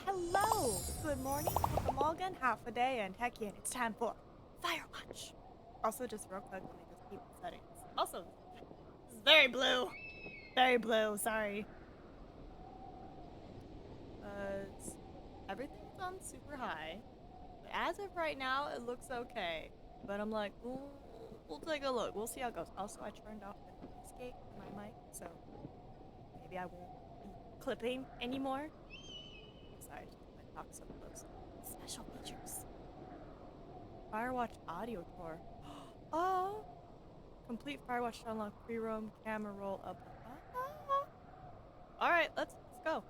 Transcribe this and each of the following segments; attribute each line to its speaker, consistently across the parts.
Speaker 1: hello! Good morning, welcome Morgan, half a day, and heck yeah, it's time for Firewatch. Also, just real quick, let me just keep the settings. Also, this is very blue. Very blue, sorry. Everything's on super high. But as of right now, it looks okay. But I'm like, we'll take a look. We'll see how it goes. Also, I turned off the noise gate for my mic, so maybe I won't be clipping anymore. Sorry, I talk so close. Special features. Firewatch audio tour. Oh! Complete Firewatch to unlock free roam camera roll up. Alright, let's go.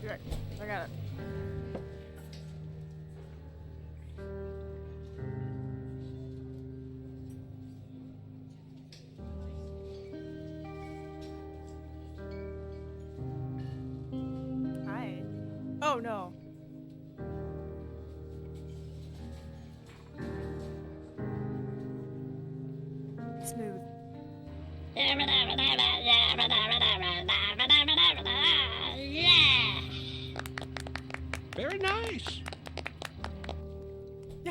Speaker 1: Right. I got it. Hi. Oh no. Smooth.
Speaker 2: Very nice.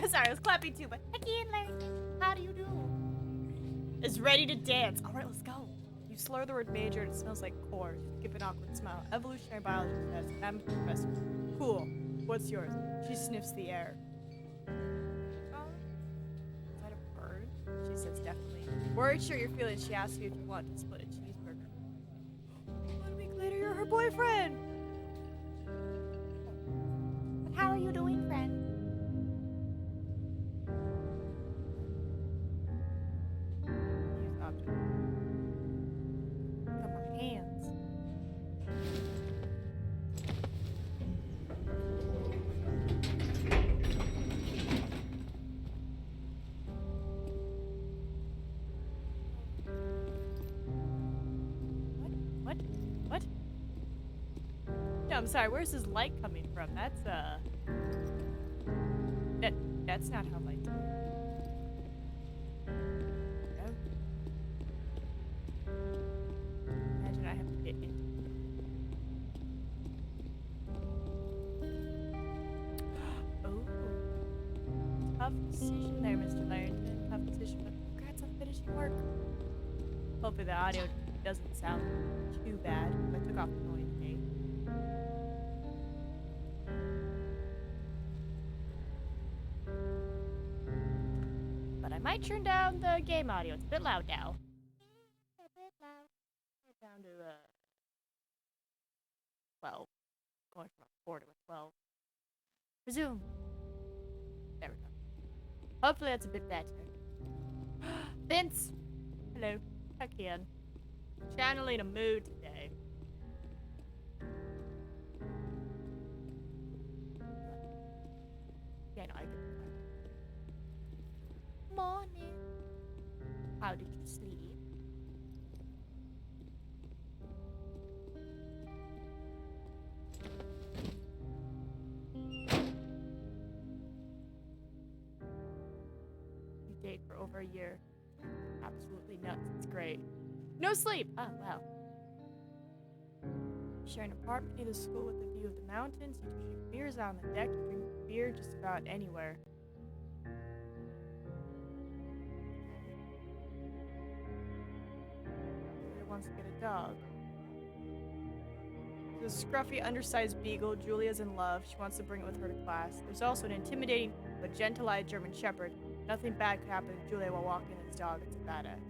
Speaker 1: Sorry, I was clapping too, but again, how do you do? Is ready to dance. Alright, let's go. You slur the word major and it smells like core. Give an awkward smile. Evolutionary biology test. I'm a professor. Cool. What's yours? She sniffs the air. Is that a bird? She says definitely. Worried sure you're feeling. She asks you if you want to split a cheeseburger. 1 week later, you're her boyfriend. But how are you doing, friend? Use object. Come on, hands. What? No, I'm sorry, where's this light coming from? That's that's not how lights work. No. Imagine I have to get in. Oh. Tough decision there, Mr. Larrington. Tough decision, but congrats on finishing work. Hopefully the audio doesn't sound too bad. I took off the noise gate. But I might turn down the game audio. It's a bit loud now. A bit loud. Down to 12. Going from a 4 to a 12. Resume. There we go. Hopefully that's a bit better. Vince! Hello. Heck in. Channeling a mood today. Yeah, no, I get it. Morning. How did you sleep? You date for over a year. Absolutely nuts. It's great. No sleep! Oh, wow. Share an apartment near the school with a view of the mountains. You can drink beers out on the deck. You drink beer just about anywhere. Julia wants to get a dog. There's a scruffy, undersized beagle. Julia's in love. She wants to bring it with her to class. There's also an intimidating but gentle-eyed German shepherd. Nothing bad could happen to Julia while walking this dog. It's a badass.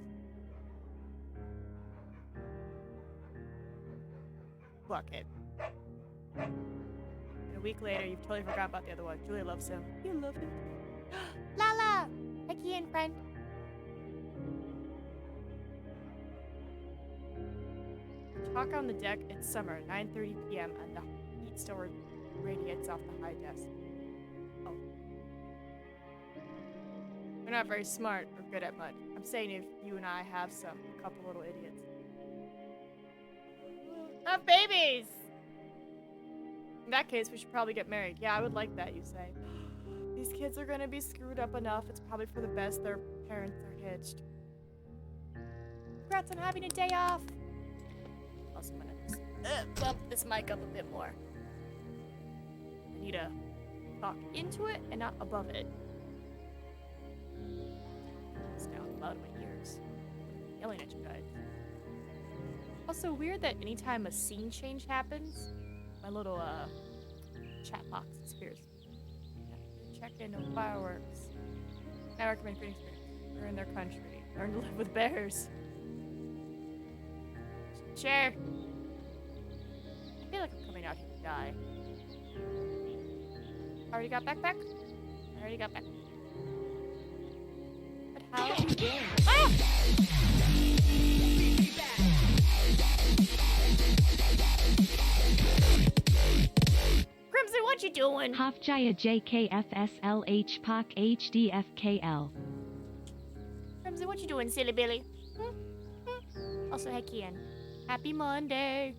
Speaker 1: Fuck it. And a week later, you've totally forgot about the other one. Julia loves him. You love him too. Lala! Hi, Kian, friend. Talk on the deck. It's summer, 9:30 p.m., and the heat still radiates off the high desk. Oh. We're not very smart or good at much. I'm saying if you and I have a couple little idiots. Have babies! In that case, we should probably get married. Yeah, I would like that, you say. These kids are gonna be screwed up enough. It's probably for the best their parents are hitched. Congrats on having a day off! Also, I'm gonna just bump this mic up a bit more. I need to talk into it and not above it. It's down loud in my ears. I'm yelling at you guys. Also weird that anytime a scene change happens, my little chat box disappears. Check in on fireworks. I recommend creating experience. They're in their country. Learn to live with bears. Share. I feel like I'm coming out here to die. Already got backpack? I already got backpack. But how are you doing? Ah! Crimson, what you doing?
Speaker 3: Hafjaya JKFSLH POC HDFKL.
Speaker 1: Crimson, what you doing, silly Billy? Also, heck Ian. Happy Monday.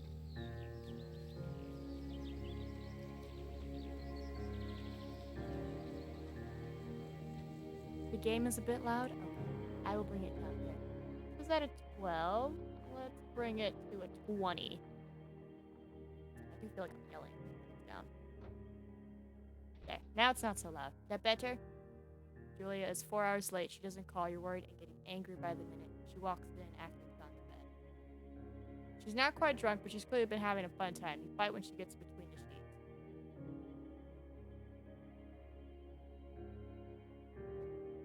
Speaker 1: The game is a bit loud. Okay, I will bring it down here. Was that a 12? Let's bring it to a 20. I do feel like I'm yelling. Down. There. Now it's not so loud. Is that better? Julia is 4 hours late. She doesn't call. You're worried and getting angry by the minute. She walks in and acting gone to bed. She's not quite drunk, but she's clearly been having a fun time. You fight when she gets between the sheets.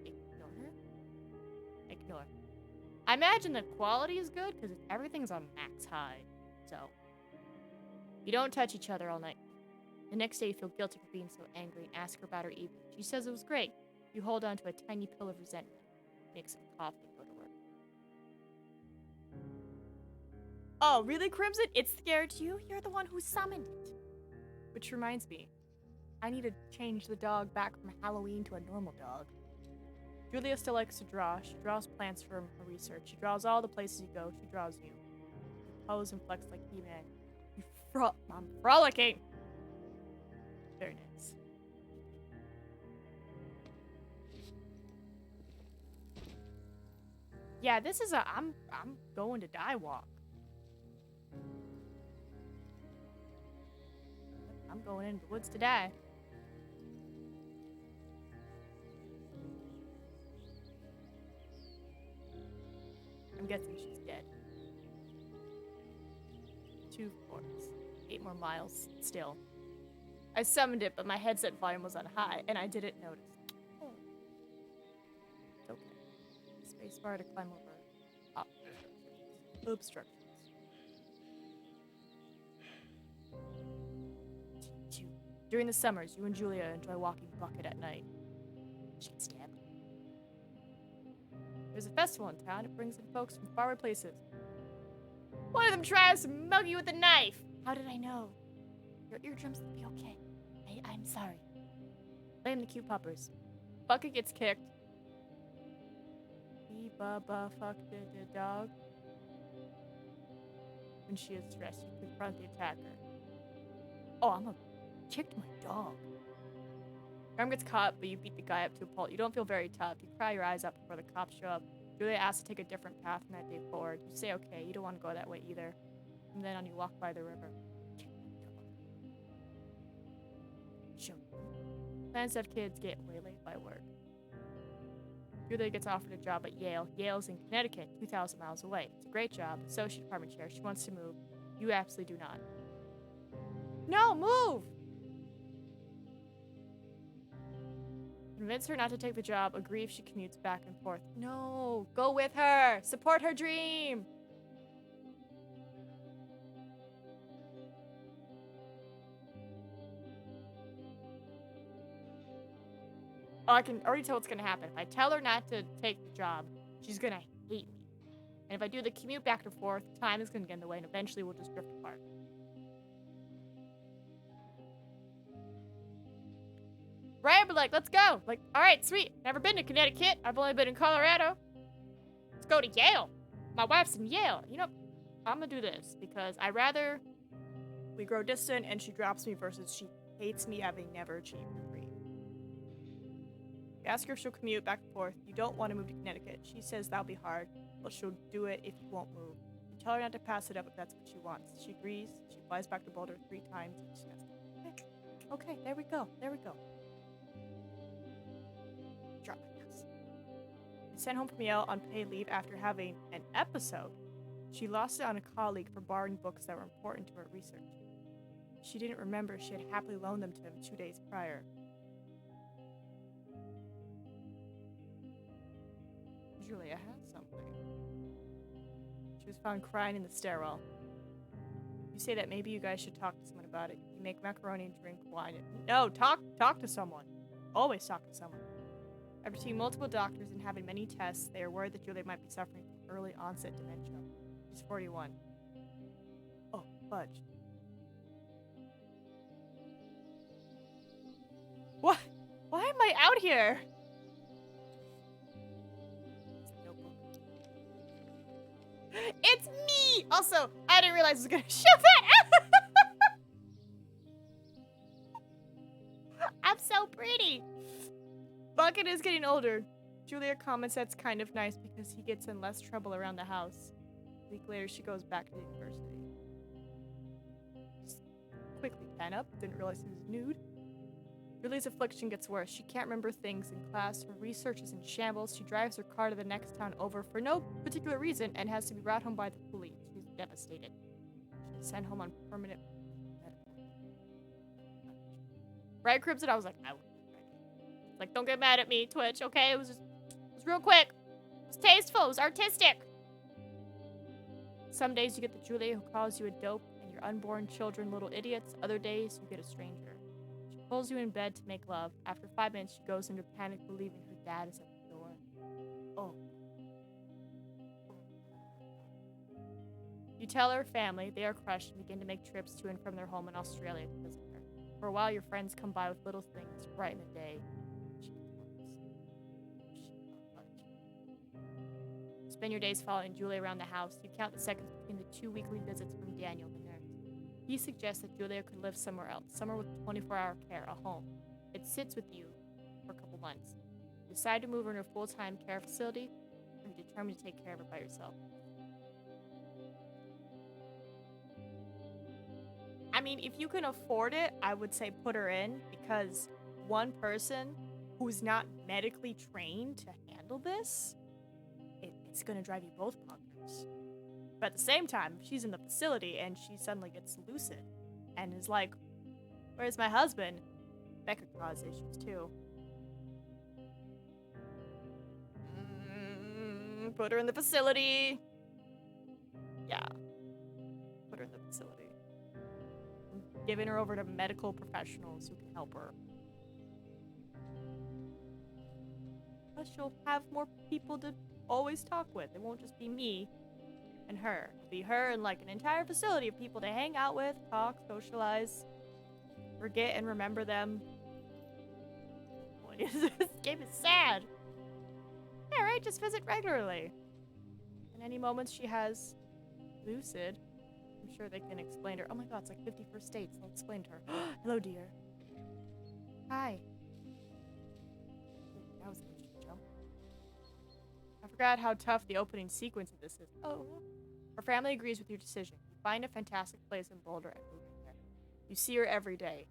Speaker 1: Ignore her? Ignore. I imagine the quality is good because everything's on max high. So, you don't touch each other all night. The next day you feel guilty for being so angry and ask her about her evening. She says it was great. You hold on to a tiny pill of resentment. Make some coffee and go to work. Oh, really, Crimson? It scared you? You're the one who summoned it. Which reminds me, I need to change the dog back from Halloween to a normal dog. Julia still likes to draw. She draws plants from her research. She draws all the places you go. She draws you. Pose and flex like He-Man. I'm frolicking! Very nice. Yeah, this is I'm going to die walk. I'm going into the woods to die. I'm guessing she's dead. 2 floors. 8 more miles still. I summoned it, but my headset volume was on high, and I didn't notice. Oh. It's okay. Spacebar to climb over obstructions. During the summers, you and Julia enjoy walking Bucket at night. She gets stabbed. There's a festival in town. It brings in folks from faraway places. One of them tries to mug you with a knife. How did I know? Your eardrums will be okay. I'm sorry. Blame the cute puppers. Bucket gets kicked. Baba fuck the dog. When she is stressed, you confront the attacker. Oh, kicked my dog. Your arm gets caught, but you beat the guy up to a pulp. You don't feel very tough. You cry your eyes up before the cops show up. Julia asks to take a different path from that day forward. You say okay, you don't want to go that way either. From then on, you walk by the river. Show. Plans to have kids get waylaid by work. Julia gets offered a job at Yale. Yale's in Connecticut, 2,000 miles away. It's a great job. Associate department chair. She wants to move. You absolutely do not. No, move! Convince her not to take the job. Agree if she commutes back and forth. No, go with her. Support her dream. Oh, I can already tell what's gonna happen. If I tell her not to take the job, she's gonna hate me. And if I do the commute back and forth, time is gonna get in the way, and eventually we'll just drift apart. Right? But like, let's go. Like, all right, sweet. Never been to Connecticut. I've only been in Colorado. Let's go to Yale. My wife's in Yale. You know, I'm gonna do this because I rather we grow distant and she drops me versus she hates me having never achieved her dream. You ask her if she'll commute back and forth. You don't want to move to Connecticut. She says that'll be hard, but she'll do it if you won't move. You tell her not to pass it up if that's what she wants. She agrees. She flies back to Boulder 3 times each semester. Okay, there we go. There we go. Drop my ass. Sent home from Yale on paid leave after having an episode. She lost it on a colleague for borrowing books that were important to her research. She didn't remember she had happily loaned them to him 2 days prior. Julia has something. She was found crying in the stairwell. You say that maybe you guys should talk to someone about it. You make macaroni and drink wine. No, talk to someone. Always talk to someone. After seeing multiple doctors and having many tests, they are worried that Julia might be suffering from early onset dementia. She's 41. Oh, fudge. What? Why am I out here? It's me! Also, I didn't realize I was gonna show that! I'm so pretty! Bucket is getting older. Julia comments that's kind of nice because he gets in less trouble around the house. A week later, she goes back to the university. Just quickly pen up, didn't realize he was nude. Julia's affliction gets worse. She can't remember things in class. Her research is in shambles. She drives her car to the next town over for no particular reason and has to be brought home by the police. She's devastated. She's sent home on permanent medical. Right, Cribs, and I was like, I wouldn't do it. Like, don't get mad at me, Twitch, okay? It was real quick. It was tasteful. It was artistic. Some days you get the Julia who calls you a dope and your unborn children little idiots. Other days you get a stranger. Pulls you in bed to make love. After 5 minutes, she goes into panic, believing her dad is at the door. Oh. You tell her family, they are crushed and begin to make trips to and from their home in Australia to visit her. For a while, your friends come by with little things to brighten the day. Spend your days following Julia around the house. You count the seconds between the 2 weekly visits from Daniel, the nurse. He suggests that Julia could live somewhere else, somewhere with 24-hour care, a home. It sits with you for a couple months. You decide to move her in a full-time care facility, or you determine to take care of her by yourself. I mean, if you can afford it, I would say put her in, because one person who's not medically trained to handle this, it's going to drive you both bonkers. But at the same time, if she's in the facility and she suddenly gets lucid and is like, where's my husband? That could cause issues too. Put her in the facility. Yeah. Put her in the facility. Giving her over to medical professionals who can help her. Plus she'll have more people to always talk with. It won't just be me and her. It'll be her and like an entire facility of people to hang out with, talk, socialize, forget and remember them. Boy, this game is sad. Yeah, right? Just visit regularly. And any moments she has lucid, I'm sure they can explain to her. Oh my god, it's like 51st dates. They'll explain to her. Hello, dear. Hi. That was an interesting jump. I forgot how tough the opening sequence of this is. Oh. Her family agrees with your decision. You find a fantastic place in Boulder and move in there. You see her every day.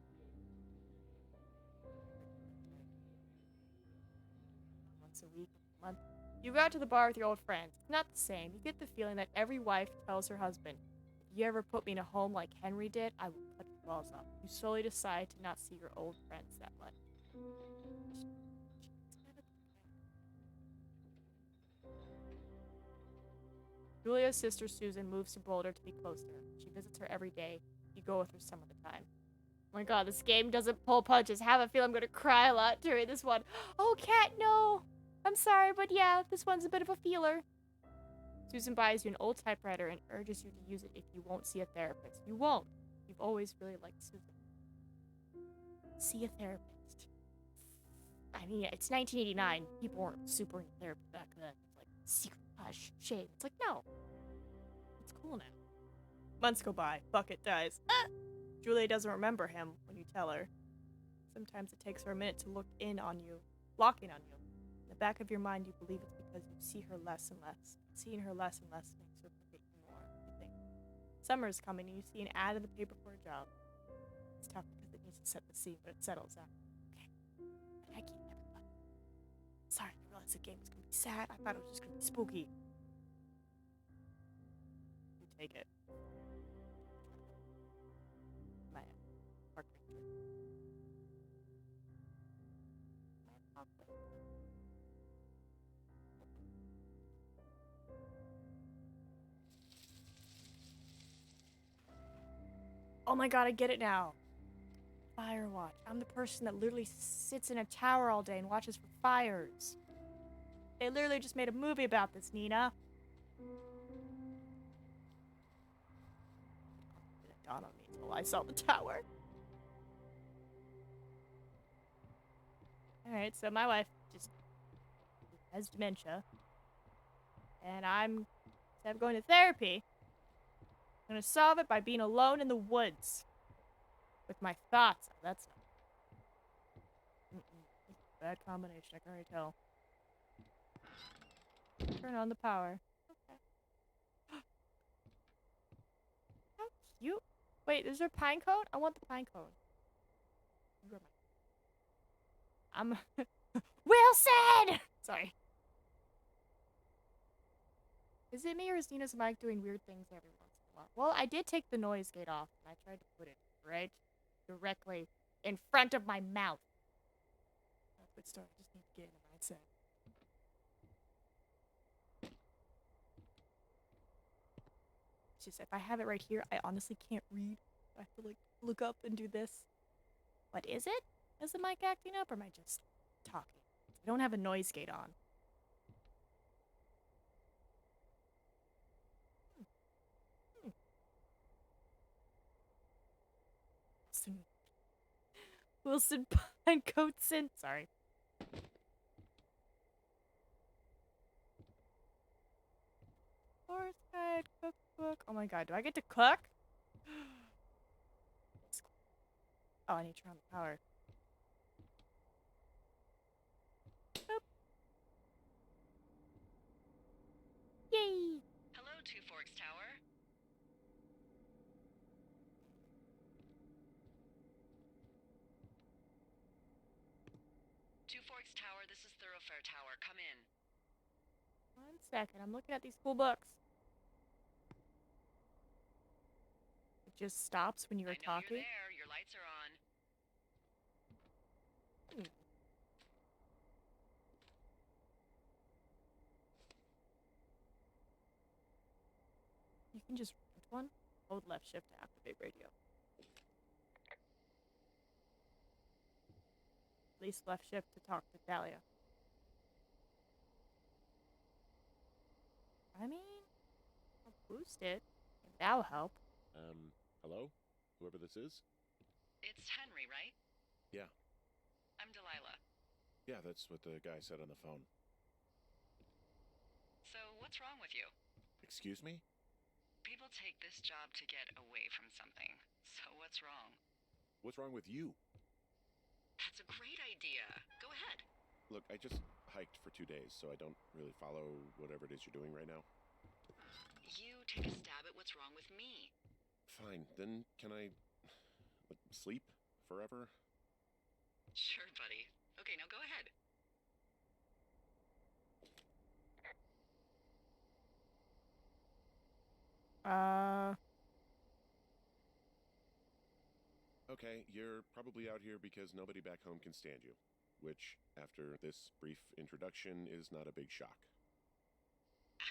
Speaker 1: Once a week, a month. You go out to the bar with your old friends. It's not the same. You get the feeling that every wife tells her husband, if you ever put me in a home like Henry did, I will cut your balls off. You slowly decide to not see your old friends that much. Julia's sister Susan moves to Boulder to be close to her. She visits her every day. You go with her some of the time. Oh my god, this game doesn't pull punches. I have a feeling I'm gonna cry a lot during this one. Oh, cat, no! I'm sorry, but yeah, this one's a bit of a feeler. Susan buys you an old typewriter and urges you to use it if you won't see a therapist. You won't. You've always really liked Susan. See a therapist. I mean, it's 1989. People weren't super into therapy back then. It's like, secret, hush, shame. It's like, no. It's cool now. Months go by. Bucket dies. Ah! Julia doesn't remember him when you tell her. Sometimes it takes her a minute to look in on you, locking on you. In the back of your mind, you believe it's because you see her less and less. Seeing her less and less makes her forget you more. You think. Summer is coming and you see an ad in the paper for a job. It's tough because it needs to set the scene, but it settles out. Okay. But I can't everybody. Sorry, I realized the game was going to be sad. I thought it was just going to be spooky. You take it. My park ranger. My park ranger. Oh my god, I get it now. Firewatch. I'm the person that literally sits in a tower all day and watches for fires. They literally just made a movie about this, Nina. It didn't dawn on me until I saw the tower. Alright, so my wife just has dementia. And instead of going to therapy, I'm gonna solve it by being alone in the woods. With my thoughts. Oh, that's not. It's a bad combination, I can already tell. Turn on the power. Okay. How cute. Wait, is there a pine cone? I want the pine cone. I'm Wilson! Sorry. Is it me or is Nina's mic doing weird things every once in a while? Well, I did take the noise gate off and I tried to put it right directly in front of my mouth. That's a good story. I just need to get in the mindset. It's just if I have it right here, I honestly can't read. I have to like look up and do this. What is it? Is the mic acting up or am I just talking? I don't have a noise gate on. Wilson Pinecoatson. Sorry. Forest guide, cookbook. Oh my god, do I get to cook? Oh, I need to turn on the power. Boop. Yay!
Speaker 4: Hello, Two Forks Tower. Two Forks Tower, this is Thoroughfare Tower. Come in.
Speaker 1: 1 second, I'm looking at these cool books. It just stops when you are
Speaker 4: I know
Speaker 1: talking.
Speaker 4: you're there. Your lights are on. You can just rent one. Hold left shift to activate radio. At least left shift to talk to Dahlia. I mean, I'll boost it. Maybe that'll help.
Speaker 5: Hello? Whoever this is?
Speaker 4: It's Henry, right?
Speaker 5: Yeah.
Speaker 4: I'm Delilah.
Speaker 5: Yeah, that's what the guy said on the phone.
Speaker 4: So, what's wrong with you?
Speaker 5: Excuse me?
Speaker 4: People take this job to get away from something. So, what's wrong?
Speaker 5: What's wrong with you?
Speaker 4: That's a great idea. Go ahead.
Speaker 5: Look, I just hiked for 2 days, so I don't really follow whatever it is you're doing right now.
Speaker 4: You take a stab at what's wrong with me.
Speaker 5: Fine, then can I sleep forever?
Speaker 4: Sure, buddy. Okay, now go ahead.
Speaker 5: Okay, you're probably out here because nobody back home can stand you. Which, after this brief introduction, is not a big shock.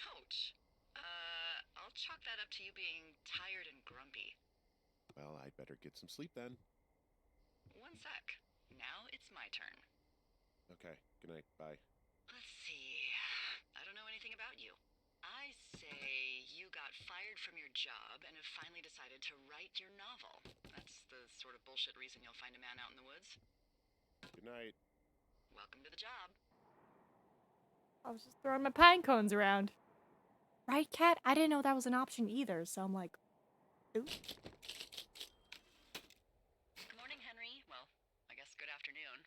Speaker 4: Ouch. I'll chalk that up to you being tired and grumpy.
Speaker 5: Well, I'd better get some sleep then.
Speaker 4: one sec. Now it's my turn.
Speaker 5: Okay, good night. Bye.
Speaker 4: Let's see. I don't know anything about you. I say you got fired from your job and have finally decided to write your novel. That's the sort of bullshit reason you'll find a man out in the woods.
Speaker 5: Good night.
Speaker 4: Welcome to the job.
Speaker 1: I was just throwing my pine cones around. Right, Cat? I didn't know that was an option either, so I'm like, ooh.
Speaker 4: Good morning, Henry. Well, I guess good afternoon.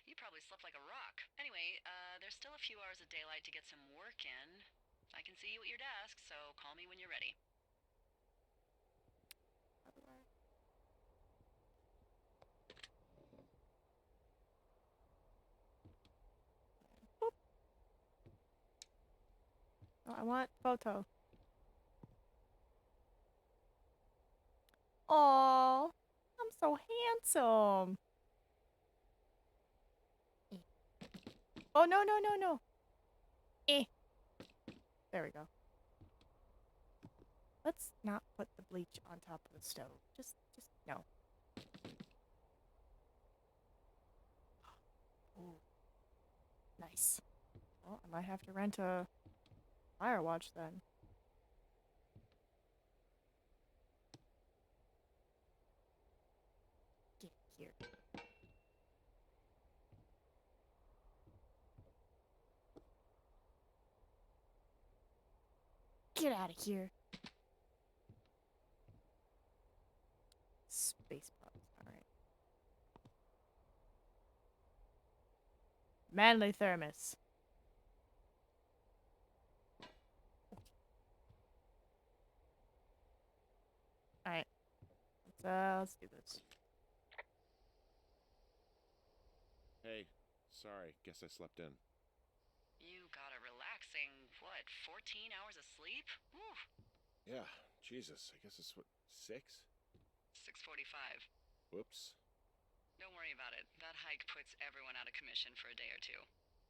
Speaker 4: You probably slept like a rock. Anyway, there's still a few hours of daylight to get some work in. I can see you at your desk, so call me when you're ready.
Speaker 1: Boop. Oh, I want photo. Aw, I'm so handsome. Oh, no, no, no, no. There we go. Let's not put the bleach on top of the stove. Just no. Ooh. Nice. Well, I might have to rent a Firewatch then. Get here. Get out of here. Space pods. Alright. Manly thermos. Alright. Let's do this.
Speaker 5: Hey, sorry. Guess I slept in.
Speaker 4: You got a relaxing, 14 hours of sleep? Whew.
Speaker 5: Yeah, Jesus. I guess it's what, 6?
Speaker 4: 6:45.
Speaker 5: Whoops.
Speaker 4: Don't worry about it. That hike puts everyone out of commission for a day or two.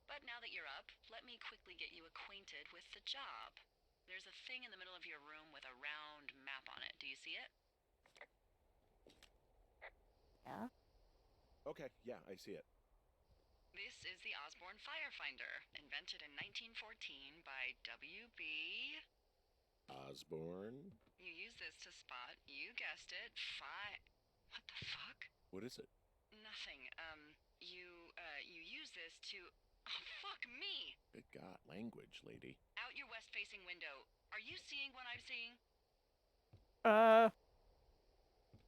Speaker 4: But now that you're up, let me quickly get you acquainted with the job. There's a thing in the middle of your room with a round map on it. Do you see it?
Speaker 1: Yeah.
Speaker 5: Okay, yeah, I see it.
Speaker 4: This is the Osborne Firefinder, invented in 1914 by W.B.
Speaker 5: Osborne?
Speaker 4: You use this to spot, you guessed it, What the fuck?
Speaker 5: What is it?
Speaker 4: Nothing. You use this to... Oh, fuck me!
Speaker 5: Good God, language, lady.
Speaker 4: Out your west-facing window. Are you seeing what I'm seeing?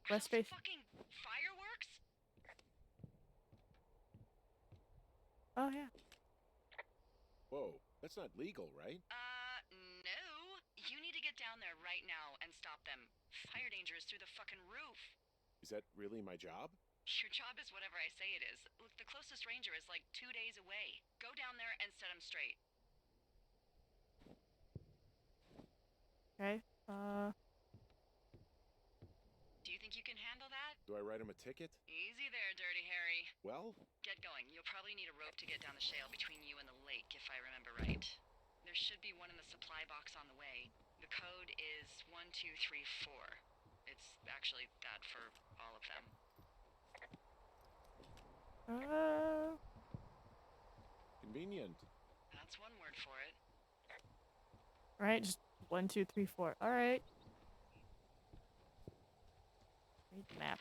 Speaker 1: West
Speaker 4: Those
Speaker 1: face.
Speaker 4: fucking fireworks?
Speaker 1: Oh, yeah.
Speaker 5: Whoa, that's not legal, right?
Speaker 4: No. You need to get down there right now and stop them. Fire danger is through the fucking roof.
Speaker 5: Is that really my job?
Speaker 4: Your job is whatever I say it is. Look, the closest ranger is like 2 days away. Go down there and set him straight.
Speaker 1: Okay.
Speaker 4: Do you think you can handle that?
Speaker 5: Do I write him a ticket?
Speaker 4: Easy there, Dirty Harry.
Speaker 5: Well,
Speaker 4: Get going. You'll probably need a rope to get down the shale between you and the lake, if I remember right. There should be one in the supply box on the way. The code is 1234. It's actually that for all of them.
Speaker 5: convenient.
Speaker 4: That's one word for it.
Speaker 1: Alright, just 1, 2, 3, 4. Alright. Read the map.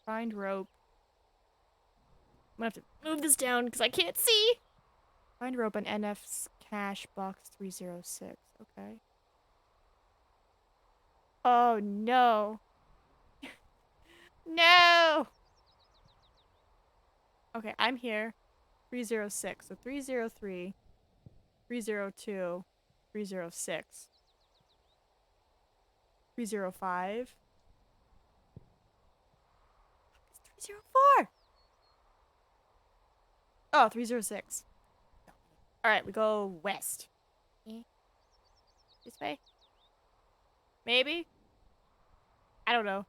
Speaker 1: Find rope. I'm gonna have to move this down because I can't see. Find rope on NF's cache box 306. Okay. Oh no. No! Okay, I'm here. 306. So 303, 302, 306, 305. It's 304! Oh, 306. Alright, we go west. This way? Maybe? I don't know.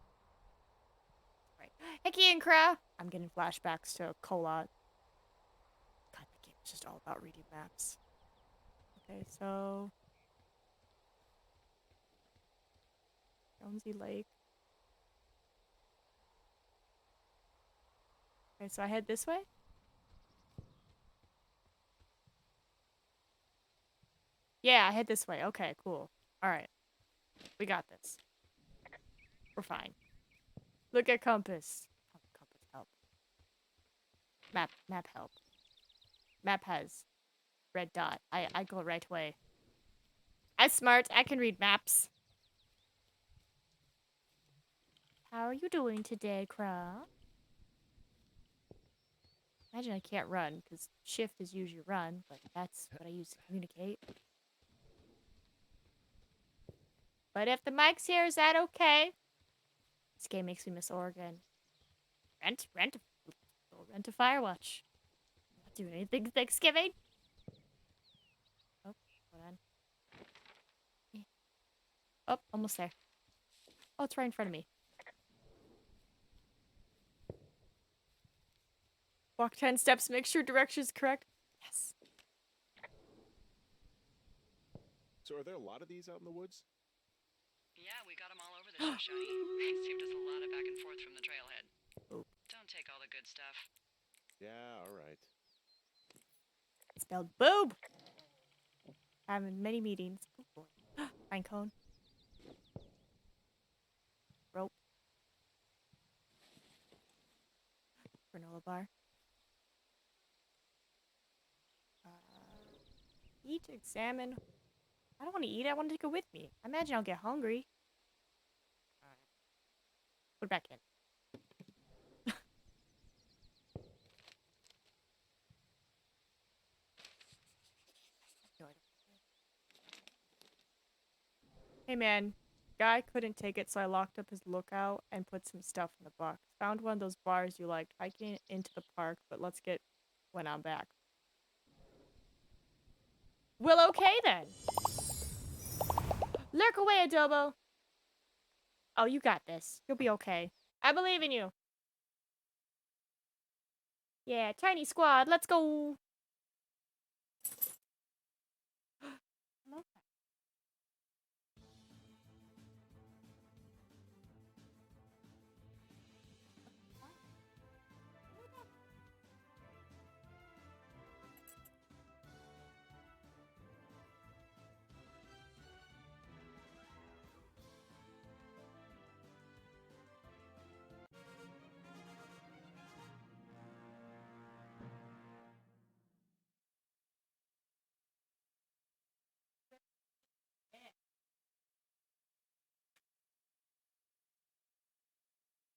Speaker 1: Right. Hickey and Crow! I'm getting flashbacks to Colot. God, the game is just all about reading maps. Okay, so... Jonesy Lake. Okay, so I head this way? Yeah, I head this way. Okay, cool. Alright. We got this. We're fine. Look at compass. Compass help. Map help. Map has red dot. I go right way. I'm smart. I can read maps. How are you doing today, Crow? Imagine I can't run, because shift is usually run, but that's what I use to communicate. But if the mic's here, is that okay? This game makes me miss Oregon. Rent a Firewatch. Not doing anything Thanksgiving. Oh, hold on. Oh, almost there. Oh, it's right in front of me. Walk 10 steps, make sure direction is correct. Yes.
Speaker 5: So, are there a lot of these out in the woods?
Speaker 4: Yeah, we got them all over the show, Shiny. They saved us a lot of back and forth from the trailhead.
Speaker 1: Oh.
Speaker 4: Don't take all the good stuff.
Speaker 5: Yeah, all right.
Speaker 1: Spelled boob. Having many meetings. Oh boy. Pine cone. Rope. Granola bar. Eat, examine. I don't want to eat. I want to take it with me. I imagine I'll get hungry. Put it back in. No, I don't. Hey man, guy couldn't take it, so I locked up his lookout and put some stuff in the box. Found one of those bars you liked. Hiking into the park, but let's get when I'm back. Well, okay then. Lurk away, Adobo. Oh, you got this. You'll be okay. I believe in you. Yeah, tiny squad, let's go. Hello.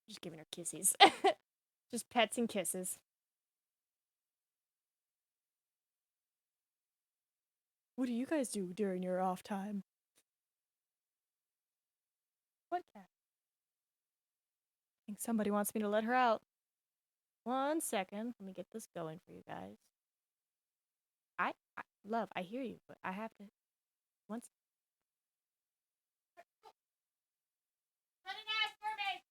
Speaker 1: Just giving her kisses. Just pets and kisses. What do you guys do during your off time? What cat? I think somebody wants me to let her out. 1 second. Let me get this going for you guys. Love, I hear you, but I have to. Once. Let it out for me!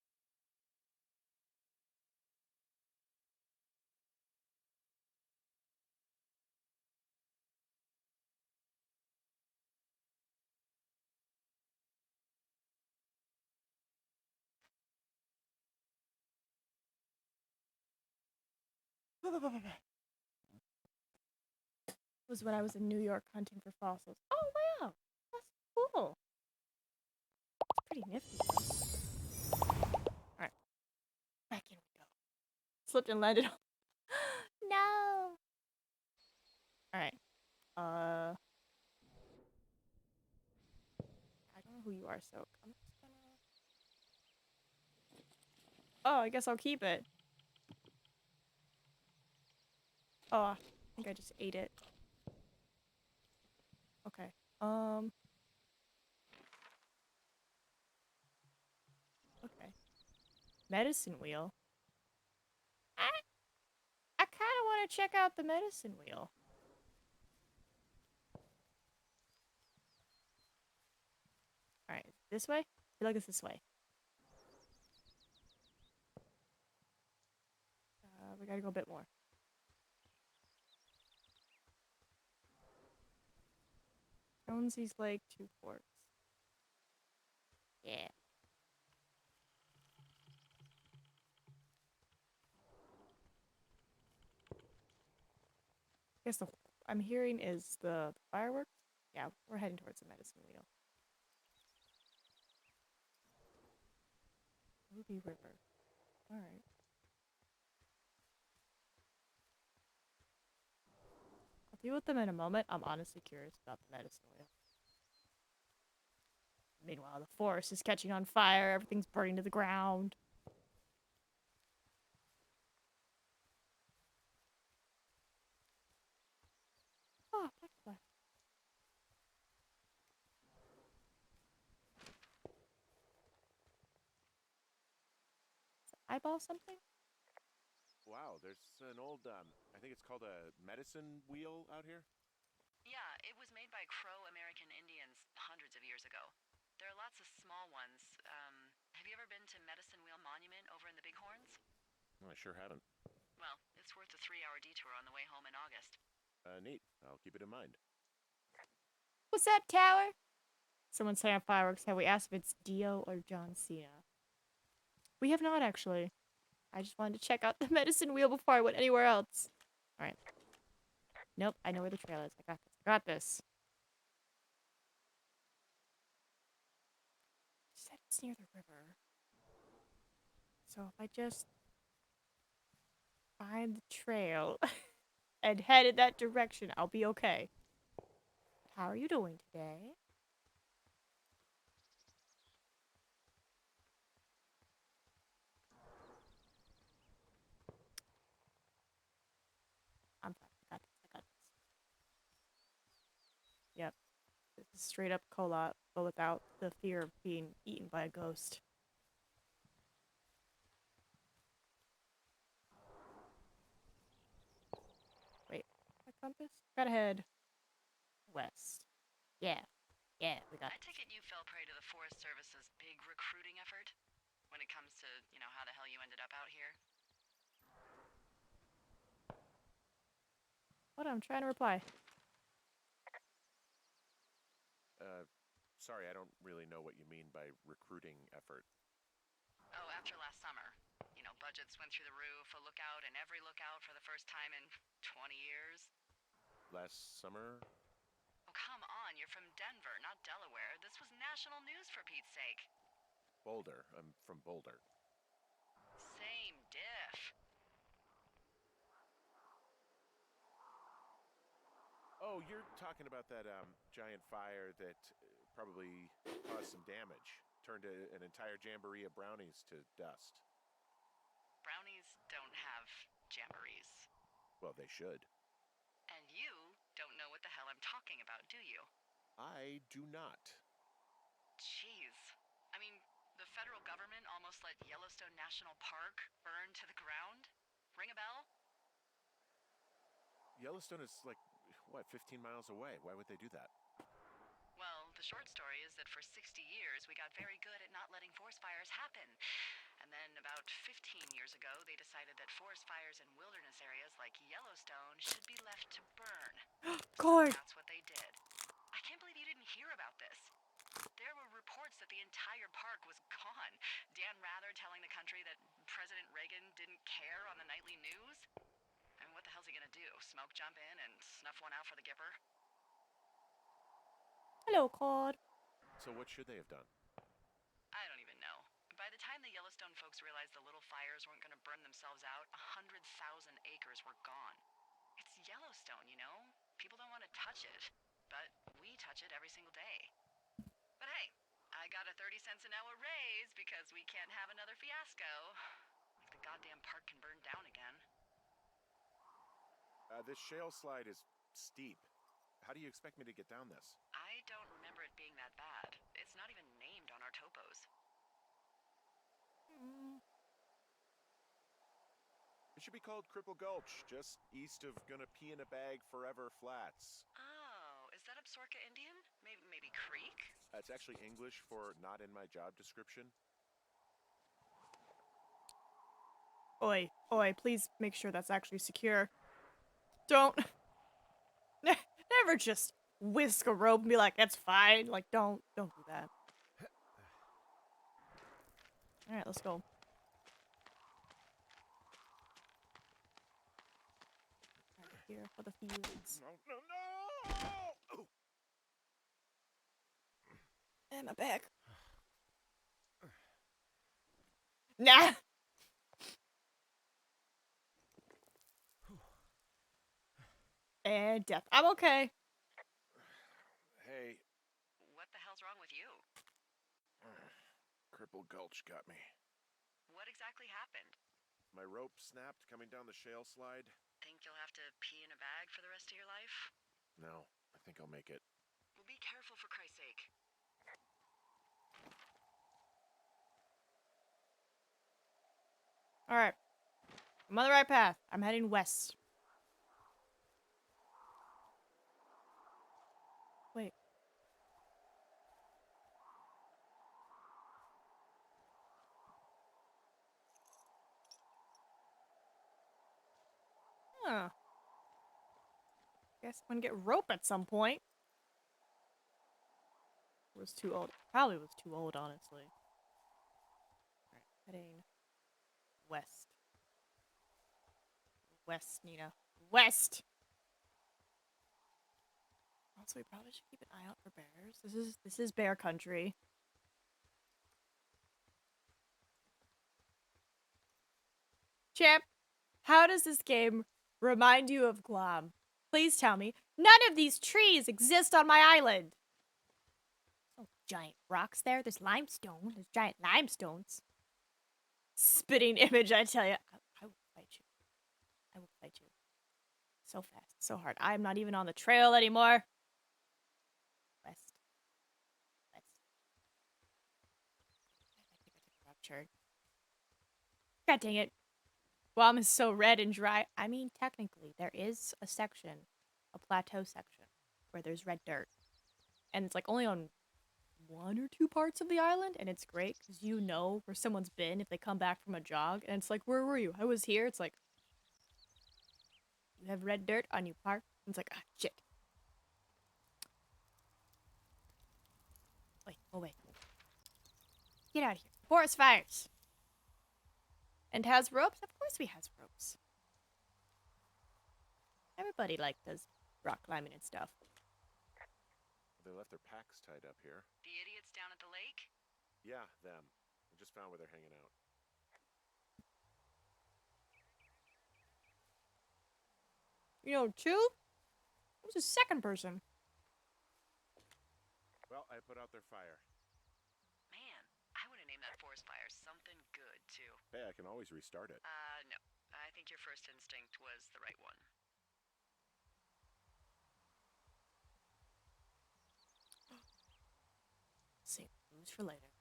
Speaker 1: Was when I was in New York hunting for fossils. Oh wow, that's cool. It's pretty nifty. All right, back in we go. Slipped and landed. No. All right. I don't know who you are, so I'm just gonna. Oh, I guess I'll keep it. Oh, I think I just ate it. Okay. Okay. Medicine wheel. I kind of want to check out the medicine wheel. All right, this way? I feel like it's this way. We gotta go a bit more. Jonesy's Lake, 2 ports. Yeah. guess the I'm hearing is the fireworks. Yeah, we're heading towards the medicine wheel. Ruby River. All right. I'll deal with them in a moment. I'm honestly curious about the medicine wheel. Meanwhile, the forest is catching on fire. Everything's burning to the ground. Oh, butterfly. Is it eyeball something?
Speaker 5: Wow, there's an old, I think it's called a medicine wheel out here.
Speaker 4: Yeah, it was made by Crow American Indians hundreds of years ago. There are lots of small ones. Have you ever been to Medicine Wheel Monument over in the Bighorns?
Speaker 5: Oh, I sure haven't.
Speaker 4: Well, it's worth a 3-hour detour on the way home in August.
Speaker 5: Neat. I'll keep it in mind.
Speaker 1: What's up, Tower? Someone set off fireworks. Have we asked if it's Dio or John Cena? We have not, actually. I just wanted to check out the medicine wheel before I went anywhere else. All right. Nope, I know where the trail is. I got this. I got this. She said it's near the river. So if I just find the trail and head in that direction, I'll be okay. How are you doing today? I'm fine. I got this. I got this. Yep. This is straight up Kolat, but without the fear of being eaten by a ghost. Wait, my compass? Gotta head west. Yeah. Yeah, we got
Speaker 4: I
Speaker 1: it.
Speaker 4: take it you fell prey to the Forest Service's big recruiting effort when it comes to, how the hell you ended up out here.
Speaker 1: Hold on, I'm trying to reply.
Speaker 5: Sorry, I don't really know what you mean by recruiting effort.
Speaker 4: Oh, after last summer. Budgets went through the roof, a lookout in every lookout for the first time in 20 years.
Speaker 5: Last summer?
Speaker 4: Oh, come on, you're from Denver, not Delaware. This was national news for Pete's sake.
Speaker 5: Boulder. I'm from Boulder.
Speaker 4: Same diff.
Speaker 5: Oh, you're talking about that giant fire that probably caused some damage, turned an entire jamboree of brownies to dust.
Speaker 4: Brownies don't have jamborees.
Speaker 5: Well, they should.
Speaker 4: And you don't know what the hell I'm talking about, do you?
Speaker 5: I do not.
Speaker 4: Jeez. I mean, the federal government almost let Yellowstone National Park burn to the ground? Ring a bell?
Speaker 5: Yellowstone is like, what, 15 miles away? Why would they do that?
Speaker 4: Well, the short story is that for 60 years we got very good at not letting forest fires happen. And then about 15 years ago, they decided that forest fires in wilderness areas like Yellowstone should be left to burn.
Speaker 1: Cord!
Speaker 4: So that's what they did. I can't believe you didn't hear about this. There were reports that the entire park was gone. Dan Rather telling the country that President Reagan didn't care on the nightly news. I mean, what the hell's he gonna do? Smoke jump in and snuff one out for the Gipper?
Speaker 1: Hello, Cord.
Speaker 5: So what should they have done?
Speaker 4: I don't even know. By the time the Yellowstone folks realized the little fires weren't gonna burn themselves out, 100,000 acres were gone. It's Yellowstone, People don't want to touch it. But we touch it every single day. But hey, I got a 30 cents an hour raise because we can't have another fiasco. Like the goddamn park can burn down again.
Speaker 5: This shale slide is steep. How do you expect me to get down this?
Speaker 4: I don't remember it being that bad. It's not even named on our topos.
Speaker 5: It should be called Cripple Gulch, just east of Gonna Pee in a Bag Forever Flats.
Speaker 4: Oh, is that Absaroka Indian? Maybe Creek?
Speaker 5: It's actually English for not in my job description.
Speaker 1: Oi, oi, please make sure that's actually secure. Don't... Never just whisk a rope and be like, it's fine. Like, don't do that. Alright, let's go. here for the feuds.
Speaker 5: No, no, no! Ooh.
Speaker 1: And my back. Nah. And death. I'm okay.
Speaker 5: Hey,
Speaker 4: What the hell's wrong with you?
Speaker 5: Cripple Gulch got me.
Speaker 4: What exactly happened?
Speaker 5: My rope snapped coming down the shale slide.
Speaker 4: Think you'll have to pee in a bag for the rest of your life?
Speaker 5: No, I think I'll make it.
Speaker 4: Well, be careful for Christ's sake.
Speaker 1: Alright. I'm on the right path. I'm heading west. Wait. Huh. Guess I'm gonna get rope at some point. Was too old. Probably was too old, honestly. Alright, heading west. West, Nina. West! Also, we probably should keep an eye out for bears. This is bear country. Champ, how does this game remind you of Guam? Please tell me. None of these trees exist on my island! Oh, giant rocks there. There's limestone. There's giant limestones. Spitting image, I tell you. I will fight you. I will fight you. So fast, so hard. I'm not even on the trail anymore. West. West. I think I took a rupture. God dang it. Guam is so red and dry. I mean, technically, there is a section, a plateau section, where there's red dirt. And it's like only on 1 or 2 parts of the island, and it's great because you know where someone's been if they come back from a jog, and it's like, where were you? I was here. It's like, you have red dirt on you, park. And it's like, ah, shit. Wait, oh wait. Get out of here. Forest fires. And has ropes? Of course we has ropes. Everybody like does rock climbing and stuff.
Speaker 5: They left their packs tied up here.
Speaker 4: The idiots down at the lake?
Speaker 5: Yeah, them. I just found where they're hanging out.
Speaker 1: You know, two? Who's the second person?
Speaker 5: Well, I put out their fire.
Speaker 4: Man, I would have named that forest fire something good, too.
Speaker 5: Hey, I can always restart it.
Speaker 4: No. I think your first instinct was the right one.
Speaker 1: Save those for later.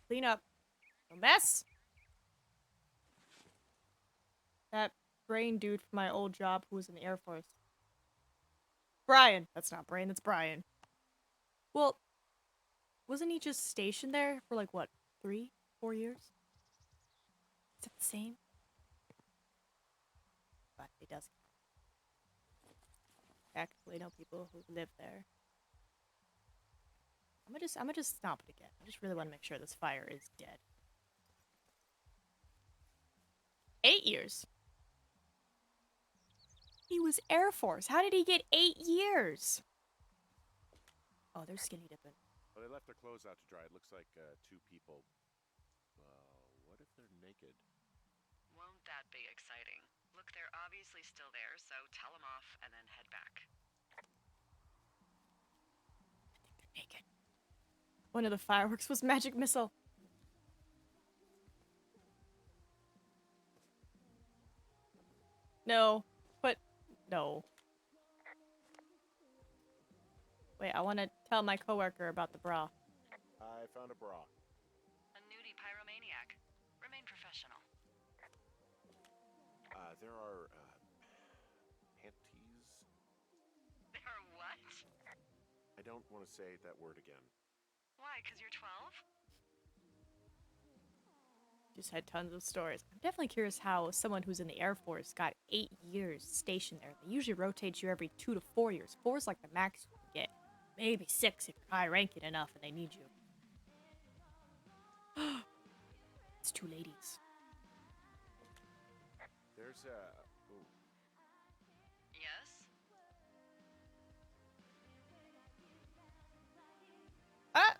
Speaker 1: Clean up. No mess. That brain dude from my old job who was in the Air Force. Brian. That's not Brain, that's Brian. Well, wasn't he just stationed there for like, what, 3, 4 years? Is it the same? But it does count. Actually know people who live there. I'm gonna just stomp it again. I just really want to make sure this fire is dead. 8 years. He was Air Force. How did he get 8 years? Oh, they're skinny dipping.
Speaker 5: Well, they left their clothes out to dry. It looks like 2 people. What if they're naked?
Speaker 4: Won't that be exciting? Look, they're obviously still there, so tell them off and then head back.
Speaker 1: I think they're naked. One of the fireworks was magic missile. No, but no. Wait, I want to tell my coworker about the bra.
Speaker 5: I found a bra.
Speaker 4: A nudie pyromaniac. Remain professional.
Speaker 5: There are panties.
Speaker 4: There are what?
Speaker 5: I don't want to say that word again.
Speaker 4: Why, 'cause you're 12?
Speaker 1: Just had tons of stories. I'm definitely curious how someone who's in the Air Force got 8 years stationed there. They usually rotate you every 2 to 4 years. 4 is like the max you can get. Maybe 6 if you're high ranking enough and they need you. It's 2 ladies.
Speaker 5: There's a... Ooh.
Speaker 4: Yes?
Speaker 1: Ah!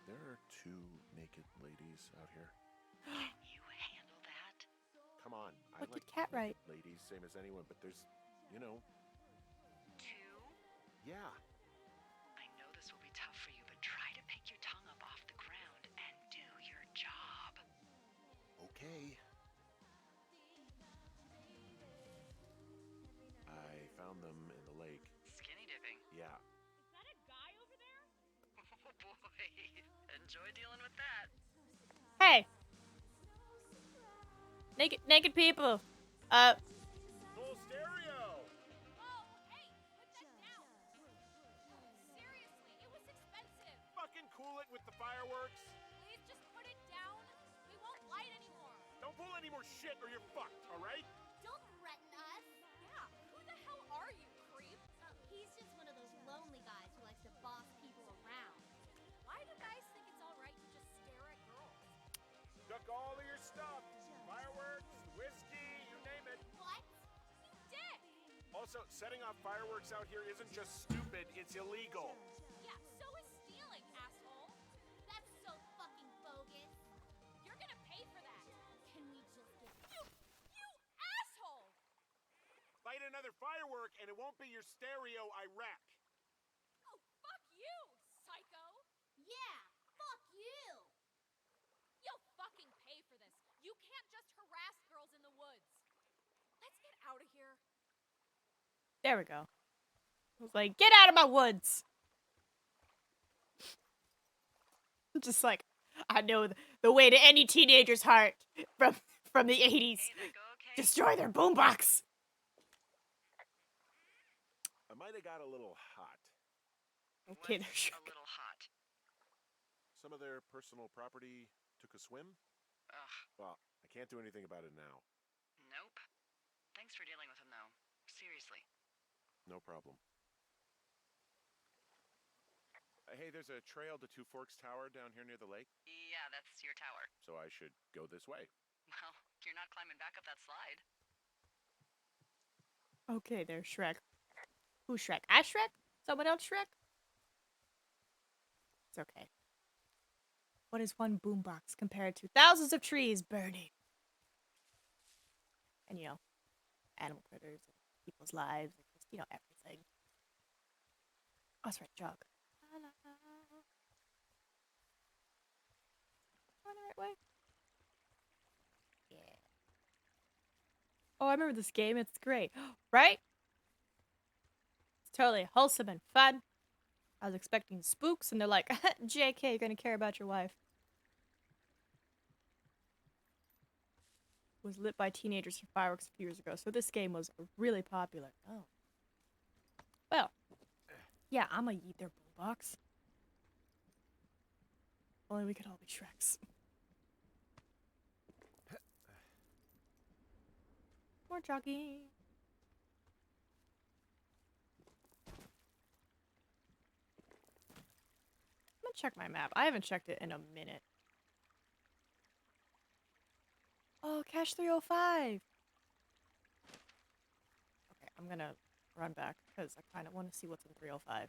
Speaker 5: There are 2 naked ladies out here.
Speaker 4: Can you handle that?
Speaker 5: Come on. I
Speaker 1: What did
Speaker 5: like
Speaker 1: Cat write?
Speaker 5: ladies, same as anyone, but there's, you know...
Speaker 4: 2?
Speaker 5: Yeah.
Speaker 4: I know this will be tough for you, but try to pick your tongue up off the ground and do your job.
Speaker 5: Okay. I found them in the lake.
Speaker 4: Skinny dipping.
Speaker 5: Yeah.
Speaker 6: Is that a guy over there?
Speaker 4: Oh boy. Enjoy dealing with that.
Speaker 1: Hey! Naked people!
Speaker 5: Full stereo!
Speaker 6: Oh, hey, put that down. Seriously, it was expensive.
Speaker 5: Fucking cool it with the fireworks.
Speaker 6: Please just put it down. We won't light anymore.
Speaker 5: Don't pull any more shit or you're fucked, alright?
Speaker 6: Don't threaten us. Yeah, who the hell are you, creep? He's just one of those lonely guys who likes to boss people around. Why do guys think it's alright to just stare at girls?
Speaker 5: Took all of your stuff. Fireworks, whiskey, you name it.
Speaker 6: What? You dick!
Speaker 5: Also, setting off fireworks out here isn't just stupid, it's illegal.
Speaker 6: Yeah, so is stealing, asshole. That's so fucking bogus. You're gonna pay for that. Can we just get... You asshole!
Speaker 5: Light another firework and it won't be your stereo I wreck.
Speaker 6: Oh, fuck you, psycho! Yeah, fuck you! You'll fucking pay for this. You can't just harass girls in the woods. Let's get out of here.
Speaker 1: There we go. I was like, get out of my woods! Just like, I know the way to any teenager's heart from the 80s.
Speaker 4: Hey, that go okay?
Speaker 1: Destroy their boombox!
Speaker 5: I might have got a little hot.
Speaker 1: Okay,
Speaker 4: What's
Speaker 1: they're sure.
Speaker 4: a little hot.
Speaker 5: Some of their personal property took a swim.
Speaker 4: Ugh,
Speaker 5: Well, I can't do anything about it now.
Speaker 4: nope. Thanks for dealing with him, though. Seriously.
Speaker 5: No problem. Hey, there's a trail to Two Forks Tower down here near the lake,
Speaker 4: Yeah, that's your tower.
Speaker 5: so I should go this way.
Speaker 4: Well, you're not climbing back up that slide.
Speaker 1: Okay, there's Shrek. Who's Shrek? I Shrek? Someone else Shrek? It's okay. What is one boombox compared to thousands of trees burning? And, you know, animal critters, and people's lives, and just, you know, everything. Oh, that's right, jog. Going the right way? Yeah. Oh, I remember this game. It's great. Right? It's totally wholesome and fun. I was expecting spooks, and they're like, JK, you're gonna care about your wife. Was lit by teenagers for fireworks a few years ago, so this game was really popular. Oh. Well, yeah, I'm gonna eat their boombox. Only we could all be Shreks. More jogging. I'm gonna check my map. I haven't checked it in a minute. Oh, Cache 305. Okay, I'm gonna run back because I kind of want to see what's in 305.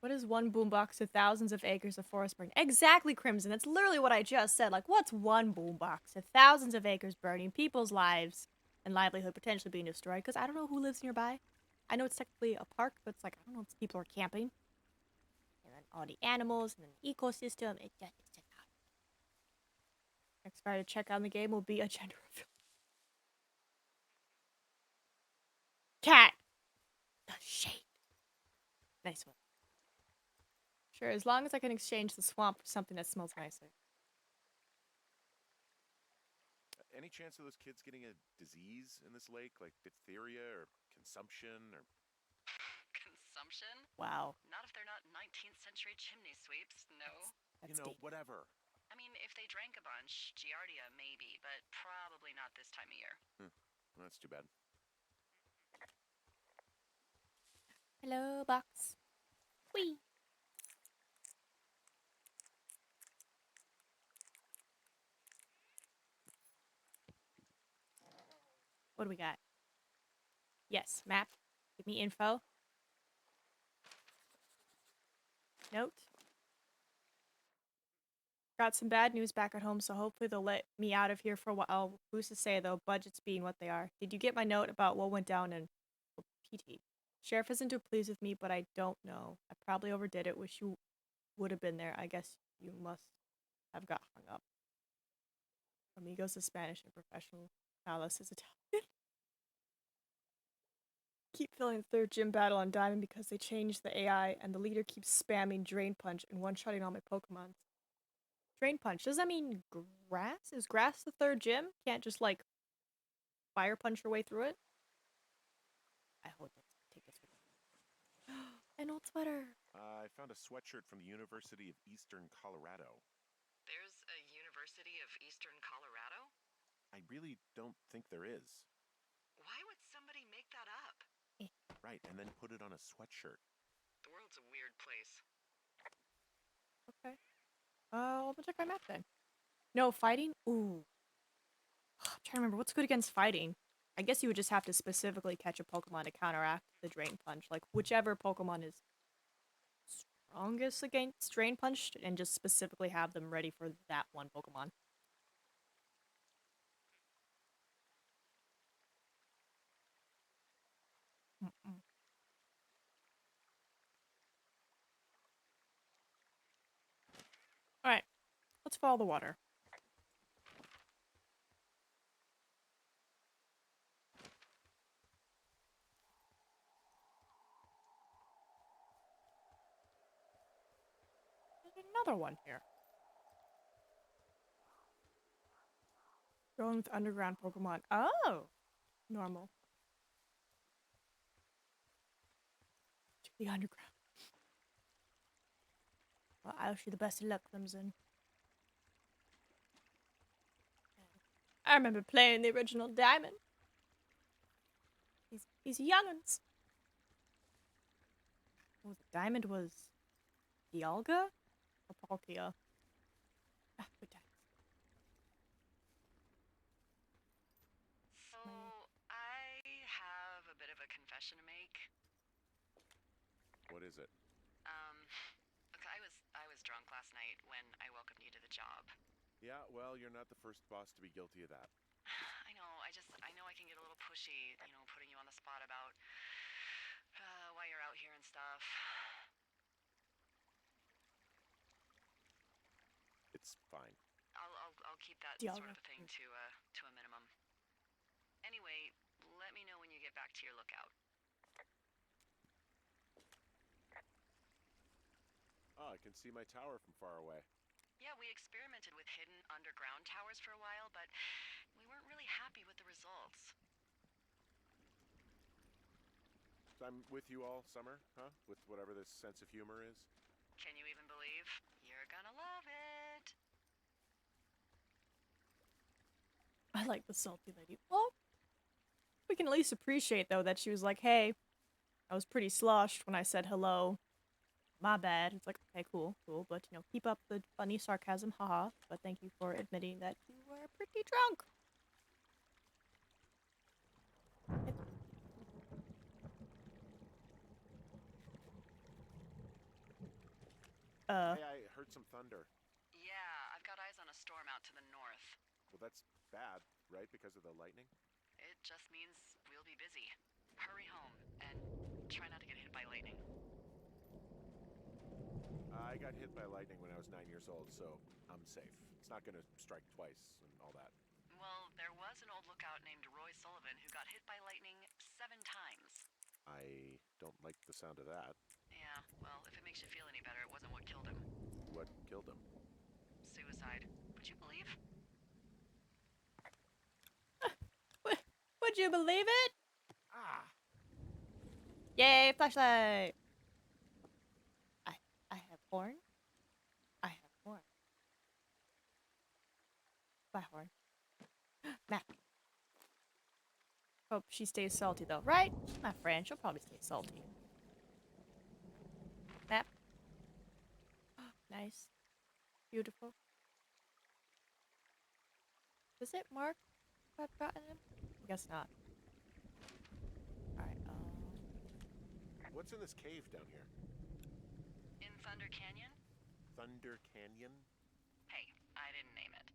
Speaker 1: What is one boombox to thousands of acres of forest burning? Exactly, Crimson. That's literally what I just said. Like, what's one boombox to thousands of acres burning, people's lives and livelihood potentially being destroyed? Because I don't know who lives nearby. I know it's technically a park, but it's like, I don't know if people are camping. And then all the animals and then the ecosystem. It's just a lot. Next guy to check out the game will be a gender reveal. Cat! The shade. Nice one. Sure, as long as I can exchange the swamp for something that smells nicer.
Speaker 5: Any chance of those kids getting a disease in this lake, like diphtheria or consumption or...
Speaker 4: Consumption?
Speaker 1: Wow.
Speaker 4: Not if they're not 19th century chimney sweeps, no.
Speaker 1: That's
Speaker 5: you know,
Speaker 1: deep.
Speaker 5: whatever.
Speaker 4: I mean, if they drank a bunch, Giardia maybe, but probably not this time of year.
Speaker 5: Well, that's too bad.
Speaker 1: Hello, box. Whee! What do we got? Yes, map. Give me info. Note. Got some bad news back at home, so hopefully they'll let me out of here for a while. Who's to say, though, budgets being what they are. Did you get my note about what went down in PT? Sheriff isn't too pleased with me, but I don't know. I probably overdid it. Wish you would have been there. I guess you must have got hung up. Amigos is Spanish and professional. Alice is Italian. Keep feeling the third gym battle on Diamond because they changed the AI and the leader keeps spamming Drain Punch and one-shotting all my Pokemons. Drain Punch, does that mean grass? Is grass the third gym? Can't just, like, fire punch your way through it? I hope that's take this with me. An old sweater.
Speaker 5: I found a sweatshirt from the University of Eastern Colorado.
Speaker 4: There's a University of Eastern Colorado?
Speaker 5: I really don't think there is.
Speaker 4: Why would somebody make that up?
Speaker 5: Right, and then put it on a sweatshirt.
Speaker 4: The world's a weird place.
Speaker 1: Okay. I'll check my map then. No, fighting? Ooh. I'm trying to remember what's good against fighting. I guess you would just have to specifically catch a Pokemon to counteract the Drain Punch. Like, whichever Pokemon is strongest against Drain Punch, and just specifically have them ready for that one Pokemon. Alright, let's follow the water. There's another one here. Going with underground Pokemon. Oh! Normal. To the underground. Well, I wish you the best of luck, Clemson. I remember playing the original Diamond. These young'uns. What was it? Diamond was Dialga? Or Palkia? Ah, good times.
Speaker 4: So, I have a bit of a confession to make.
Speaker 5: What is it?
Speaker 4: Look, I was drunk last night when I welcomed you to the job.
Speaker 5: Yeah, well, you're not the first boss to be guilty of that.
Speaker 4: I know, I know I can get a little pushy, putting you on the spot about why you're out here and stuff.
Speaker 5: It's fine.
Speaker 4: I'll keep that
Speaker 1: Dialga.
Speaker 4: sort of a thing to a minimum. Anyway, let me know when you get back to your lookout.
Speaker 5: Oh, I can see my tower from far away.
Speaker 4: Yeah, we experimented with hidden underground towers for a while, but we weren't really happy with the results.
Speaker 5: So I'm with you all summer, huh? With whatever this sense of humor is.
Speaker 4: Can you even believe? You're gonna love it.
Speaker 1: I like the salty lady. Well, we can at least appreciate, though, that she was like, hey, I was pretty sloshed when I said hello. My bad. It's like, okay, cool. But, keep up the funny sarcasm, haha. But thank you for admitting that you were pretty drunk.
Speaker 5: Hey, I heard some thunder.
Speaker 4: Yeah, I've got eyes on a storm out to the north.
Speaker 5: Well, that's bad, right? Because of the lightning?
Speaker 4: It just means we'll be busy. Hurry home, and try not to get hit by lightning.
Speaker 5: I got hit by lightning when I was 9 years old, so I'm safe. It's not gonna strike twice and all that.
Speaker 4: Well, there was an old lookout named Roy Sullivan who got hit by lightning 7 times.
Speaker 5: I don't like the sound of that.
Speaker 4: Yeah, well, if it makes you feel any better, it wasn't what killed him.
Speaker 5: What killed him?
Speaker 4: Suicide. Would you believe?
Speaker 1: Would you believe it?
Speaker 5: Ah!
Speaker 1: Yay, flashlight! I have horn. I have horn. Bye, horn. Map. Hope she stays salty, though. Right? She's my friend. She'll probably stay salty. Map. Nice. Beautiful. Does it mark if I've gotten him? I guess not.
Speaker 5: What's in this cave down here?
Speaker 4: In Thunder Canyon?
Speaker 5: Thunder Canyon?
Speaker 4: Hey, I didn't name it.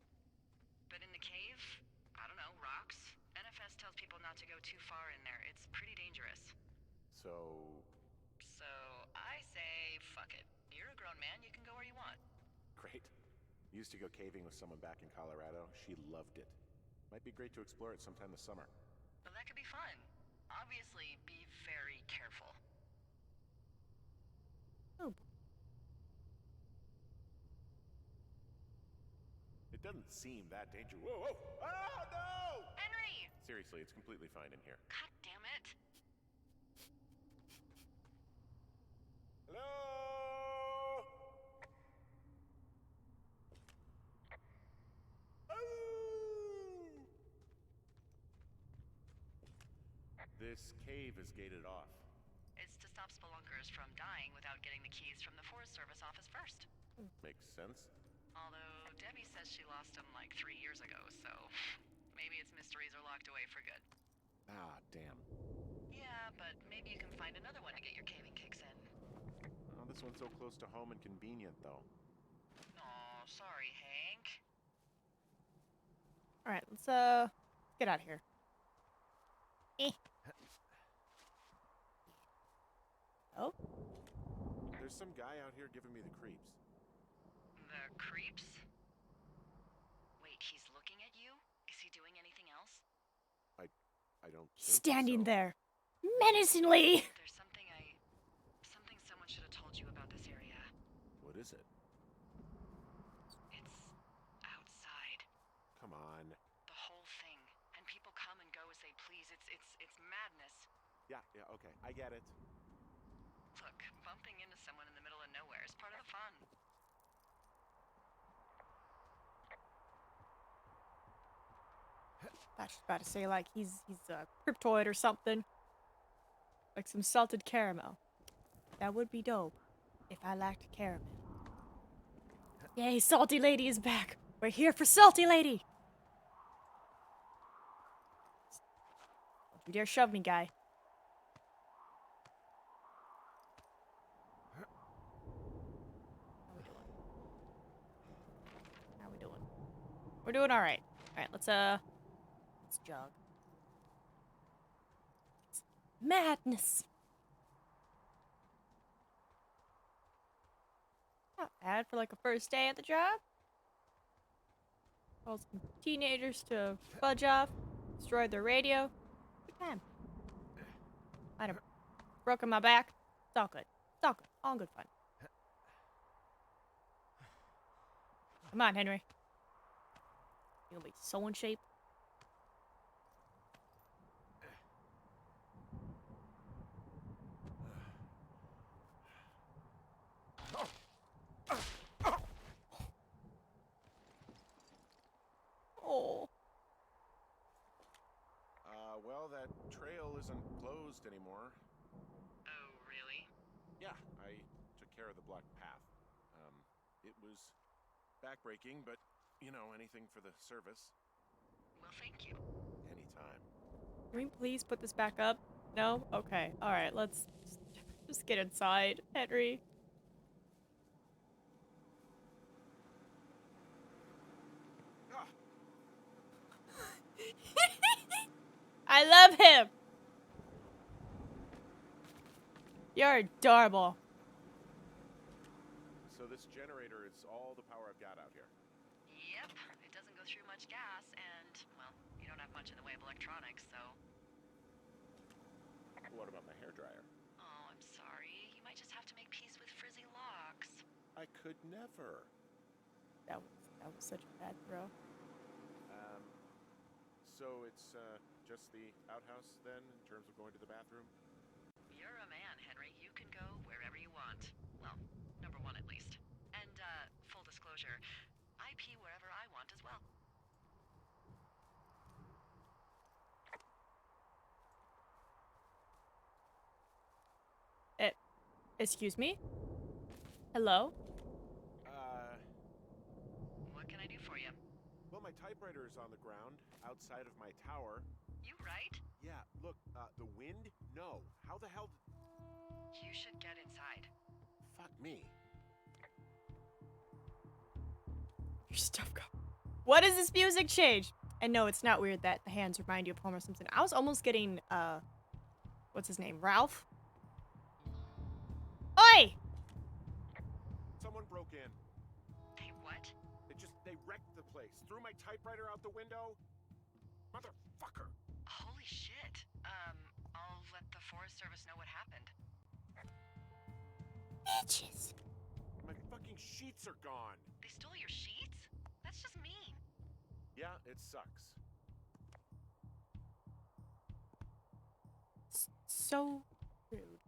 Speaker 4: But in the cave, I don't know, rocks? NFS tells people not to go too far in there. It's pretty dangerous.
Speaker 5: So,
Speaker 4: So I say, fuck it. You're a grown man, you can go where you want.
Speaker 5: great. Used to go caving with someone back in Colorado. She loved it. Might be great to explore it sometime this summer.
Speaker 4: Well, that could be fun. Obviously, be very careful.
Speaker 1: Oh,
Speaker 5: It doesn't seem that dangerous. Whoa, whoa! Oh, no!
Speaker 4: Henry!
Speaker 5: Seriously, it's completely fine in here.
Speaker 4: God damn it.
Speaker 5: Hello? Oh! This cave is gated off.
Speaker 4: It's to stop spelunkers from dying without getting the keys from the Forest Service office first.
Speaker 5: Makes sense.
Speaker 4: Although Debbie says she lost them like 3 years ago, so maybe its mysteries are locked away for good.
Speaker 5: Ah, damn.
Speaker 4: Yeah, but maybe you can find another one to get your caving kicks in.
Speaker 5: Oh, this one's so close to home and convenient, though.
Speaker 4: Aw, sorry, Hank.
Speaker 1: all right. Let's get out of here. Eh. Oh,
Speaker 5: There's some guy out here giving me the creeps.
Speaker 4: The creeps? Wait, he's looking at you? Is he doing anything else?
Speaker 5: I don't
Speaker 1: he's
Speaker 5: think
Speaker 1: standing
Speaker 5: so.
Speaker 1: there, menacingly.
Speaker 4: There's something someone should have told you about this area.
Speaker 5: What is it?
Speaker 4: It's outside.
Speaker 5: Come on.
Speaker 4: The whole thing. And people come and go as they please. It's madness.
Speaker 5: Yeah, okay. I get it.
Speaker 4: Look, bumping into someone in the middle of nowhere is part of the fun.
Speaker 1: I was about to say like he's a cryptoid or something, like some salted caramel. That would be dope if I liked caramel. Yay, Salty Lady is back. We're here for Salty Lady. Don't you dare shove me, guy. How we doing? How we doing? We're doing all right. All right, let's jog. Madness. Not bad for like a first day at the job. Called some teenagers to fudge off, destroyed their radio. Good time. Might have broken my back. It's all good. It's all good. All good fun. Come on, Henry. You'll be so in shape. Oh.
Speaker 5: Well, that trail isn't closed anymore.
Speaker 4: Oh, really?
Speaker 5: Yeah, I took care of the blocked path. It was backbreaking, but, you know, anything for the service.
Speaker 4: Well, thank you.
Speaker 5: Anytime.
Speaker 1: Can we please put this back up? No? Okay. Alright, let's just get inside, Henry.
Speaker 5: Ah,
Speaker 1: I love him! You're adorable.
Speaker 5: so this generator is all the power I've got out here.
Speaker 4: Yep, it doesn't go through much gas, and, well, you don't have much in the way of electronics, so...
Speaker 5: What about my hairdryer?
Speaker 4: Oh, I'm sorry. You might just have to make peace with frizzy locks.
Speaker 5: I could never.
Speaker 1: That was such a bad throw.
Speaker 5: So it's just the outhouse then, in terms of going to the bathroom?
Speaker 4: You're a man, Henry. You can go wherever you want. Well, number one at least. And, full disclosure, I pee wherever I want as well.
Speaker 1: Excuse me? Hello?
Speaker 4: What can I do for you?
Speaker 5: Well, my typewriter is on the ground, outside of my tower.
Speaker 4: You right?
Speaker 5: Yeah, look, the wind? No. How the hell...
Speaker 4: You should get inside.
Speaker 5: Fuck me.
Speaker 1: Your stuff go. What is this music change? And no, it's not weird that the hands remind you of Homer Simpson. I was almost getting, what's his name? Ralph? Oi!
Speaker 5: Someone broke in.
Speaker 4: Hey, what?
Speaker 5: They wrecked the place. Threw my typewriter out the window. Motherfucker.
Speaker 4: Holy shit. I'll let the Forest Service know what happened.
Speaker 1: Bitches.
Speaker 5: My fucking sheets are gone.
Speaker 4: They stole your sheets? That's just mean.
Speaker 5: Yeah, it sucks.
Speaker 1: So rude.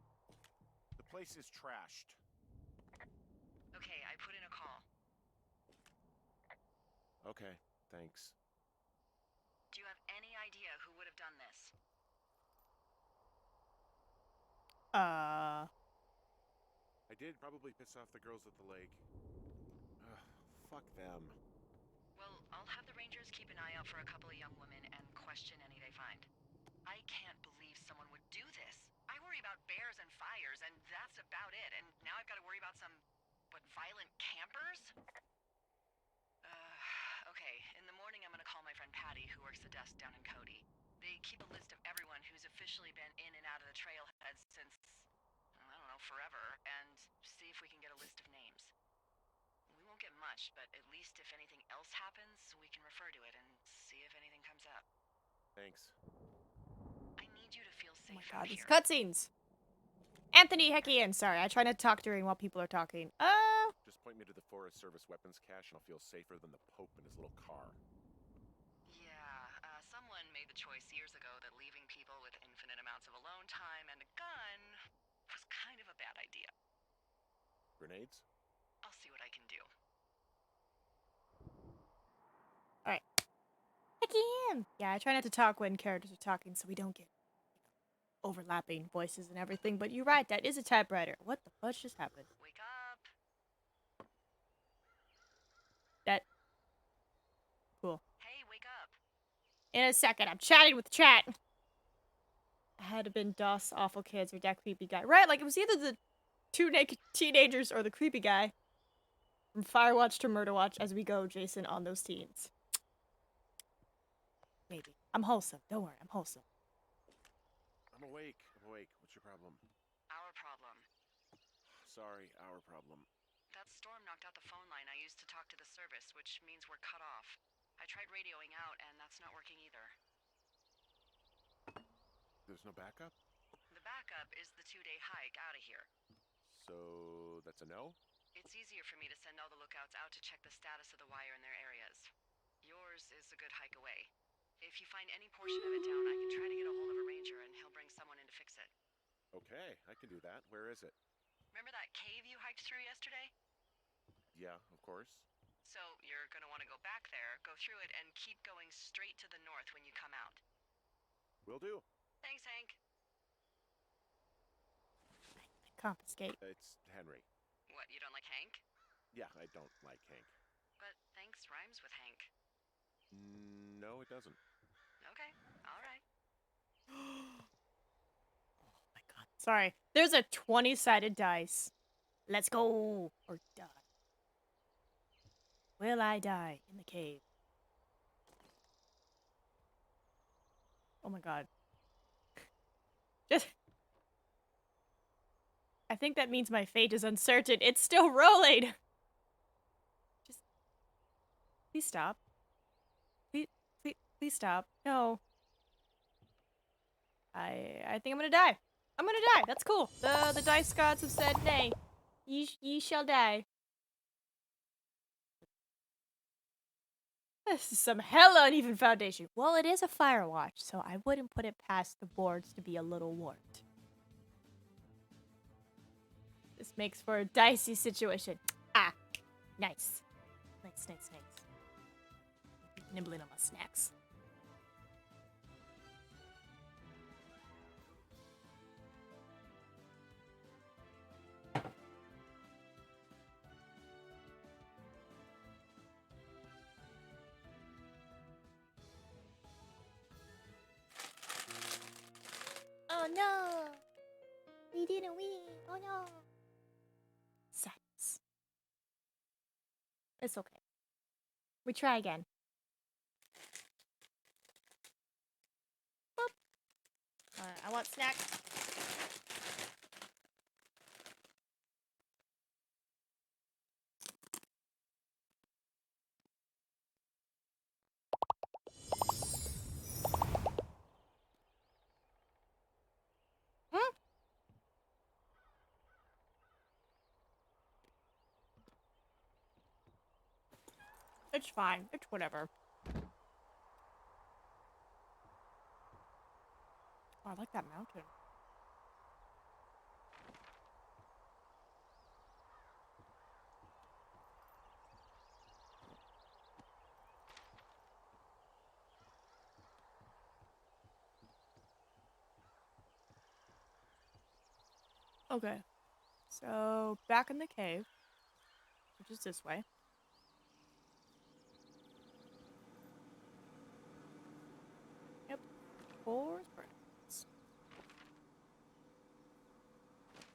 Speaker 5: The place is trashed.
Speaker 4: Okay, I put in a call.
Speaker 5: Okay, thanks.
Speaker 4: Do you have any idea who would have done this?
Speaker 5: I did probably piss off the girls at the lake. Ugh, fuck them.
Speaker 4: Well, I'll have the Rangers keep an eye out for a couple of young women and question any they find. I can't believe someone would do this. I worry about bears and fires, and that's about it. And now I've got to worry about some, violent campers? Okay, in the morning I'm gonna call my friend Patty, who works the desk down in Cody. They keep a list of everyone who's officially been in and out of the trailhead since, I don't know, forever, and see if we can get a list of names. We won't get much, but at least if anything else happens, we can refer to it and see if anything comes up.
Speaker 5: Thanks.
Speaker 4: I need you to feel
Speaker 1: Oh
Speaker 4: safe
Speaker 1: my
Speaker 4: out
Speaker 1: god, these
Speaker 4: here.
Speaker 1: cutscenes. Anthony Heckian. Sorry, I try not to talk during while people are talking.
Speaker 5: Just point me to the Forest Service weapons cache and I'll feel safer than the Pope in his little car.
Speaker 4: Yeah, someone made the choice years ago that leaving people with infinite amounts of alone time and a gun was kind of a bad idea.
Speaker 5: Grenades?
Speaker 4: I'll see what I can do.
Speaker 1: Alright. Heckian! Yeah, I try not to talk when characters are talking so we don't get overlapping voices and everything, but you're right, that is a typewriter. What the fudge just happened?
Speaker 4: Wake up!
Speaker 1: That... Cool.
Speaker 4: Hey, wake up!
Speaker 1: In a second, I'm chatting with the chat. I had to been DOS awful kids or that creepy guy. Right, like it was either the two naked teenagers or the creepy guy. From Firewatch to Murder Watch as we go, Jason, on those teens. Maybe. I'm wholesome. Don't worry, I'm wholesome.
Speaker 5: I'm awake. What's your problem?
Speaker 4: Our problem.
Speaker 5: Sorry, our problem.
Speaker 4: That storm knocked out the phone line I used to talk to the service, which means we're cut off. I tried radioing out, and that's not working either.
Speaker 5: There's no backup?
Speaker 4: The backup is the 2-day hike out of here.
Speaker 5: So, that's a no?
Speaker 4: It's easier for me to send all the lookouts out to check the status of the wire in their areas. Yours is a good hike away. If you find any portion of it down, I can try to get a hold of a ranger and he'll bring someone in to fix it.
Speaker 5: Okay, I can do that. Where is it?
Speaker 4: Remember that cave you hiked through yesterday?
Speaker 5: Yeah, of course.
Speaker 4: So you're gonna want to go back there, go through it, and keep going straight to the north when you come out.
Speaker 5: Will do.
Speaker 4: Thanks, Hank.
Speaker 1: Confiscate.
Speaker 5: It's Henry.
Speaker 4: What, you don't like Hank?
Speaker 5: Yeah, I don't like Hank.
Speaker 4: But thanks rhymes with Hank.
Speaker 5: No, it doesn't.
Speaker 4: Okay, alright.
Speaker 1: Oh my god. Sorry. There's a 20-sided dice. Let's go. Or die. Will I die in the cave? Oh my god. Just... I think that means my fate is uncertain. It's still rolling! Just... Please stop. Please stop. No. I think I'm gonna die. I'm gonna die. That's cool. The dice gods have said, nay. Ye shall die. This is some hella uneven foundation. Well, it is a Firewatch, so I wouldn't put it past the boards to be a little warped. This makes for a dicey situation. Ah, nice. Nice. Nibbling on my snacks. Oh no! We didn't win. Oh no. Sadness. It's okay. We try again. Boop. I want snacks. Hmm? It's fine. It's whatever. Oh, I like that mountain. Okay. So, back in the cave, which is this way. Yep. 4 spreads.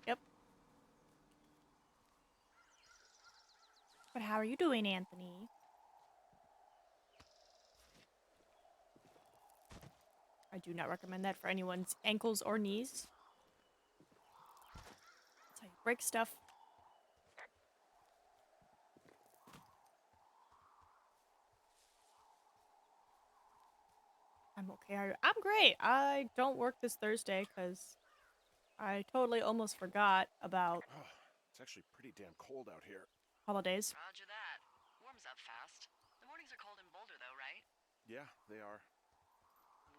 Speaker 1: Yep. But how are you doing, Anthony? I do not recommend that for anyone's ankles or knees. That's how you break stuff. I'm okay. I'm great. I don't work this Thursday because I totally almost forgot about
Speaker 5: Oh, it's actually pretty damn cold out here.
Speaker 1: holidays.
Speaker 4: Roger that. Warms up fast. The mornings are cold in Boulder, though, right?
Speaker 5: Yeah, they are.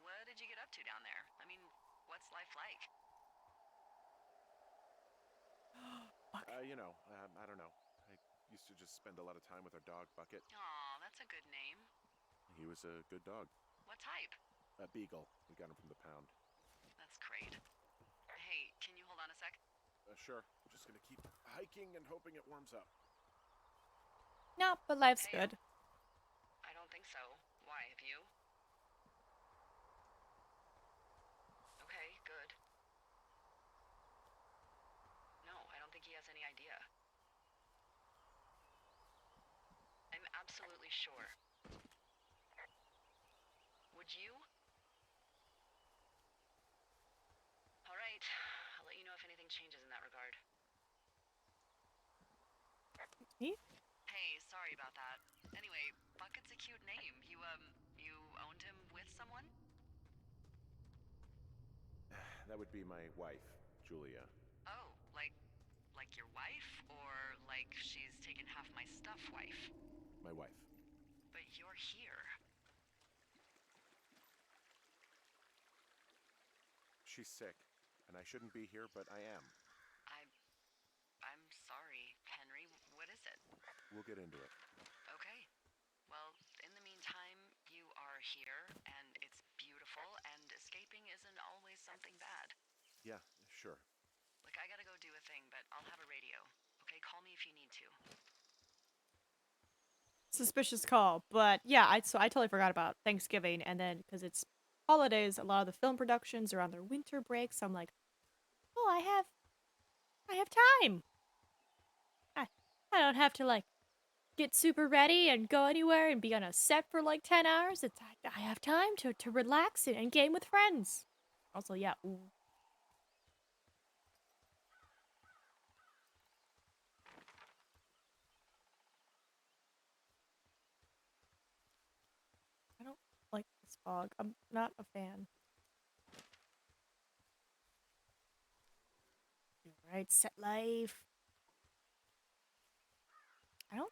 Speaker 4: What did you get up to down there? I mean, what's life like?
Speaker 5: I don't know. I used to just spend a lot of time with our dog, Bucket.
Speaker 4: Aw, that's a good name.
Speaker 5: He was a good dog.
Speaker 4: What type?
Speaker 5: A beagle. We got him from the pound.
Speaker 4: That's great. Hey, can you hold on a sec?
Speaker 5: Sure. I'm just gonna keep hiking and hoping it warms up.
Speaker 1: No, but life's
Speaker 4: Hey,
Speaker 1: good.
Speaker 4: I don't think so. Why, have you? Okay, good. No, I don't think he has any idea. I'm absolutely sure. Would you? All right, I'll let you know if anything changes in that regard.
Speaker 1: Me?
Speaker 4: Hey, sorry about that. Anyway, Bucket's a cute name. You owned him with someone?
Speaker 5: That would be my wife, Julia.
Speaker 4: Oh, like your wife? Or like she's taken half my stuff wife?
Speaker 5: My wife.
Speaker 4: But you're here.
Speaker 5: She's sick, and I shouldn't be here, but I am.
Speaker 4: I'm sorry, Henry. What is it?
Speaker 5: We'll get into it.
Speaker 4: Okay. Well, in the meantime, you are here, and it's beautiful, and escaping isn't always something bad.
Speaker 5: Yeah, sure.
Speaker 4: Look, I gotta go do a thing, but I'll have a radio. Okay, call me if you need to.
Speaker 1: Suspicious call, but yeah, I totally forgot about Thanksgiving, and then because it's holidays, a lot of the film productions are on their winter break, so I'm like, oh, I have time. I don't have to like get super ready and go anywhere and be on a set for like 10 hours. I have time to relax and game with friends. Also, yeah, ooh. I don't like this fog. I'm not a fan. Alright, set life. I don't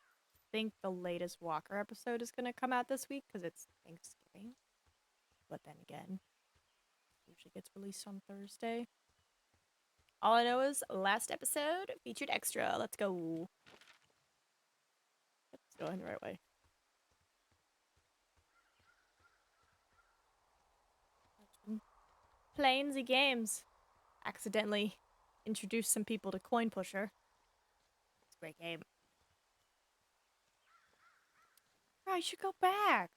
Speaker 1: think the latest Walker episode is gonna come out this week because it's Thanksgiving. But then again, usually gets released on Thursday. All I know is last episode featured extra. Let's go. It's going the right way. Playing the games. Accidentally introduced some people to Coin Pusher. It's a great game. I should go back.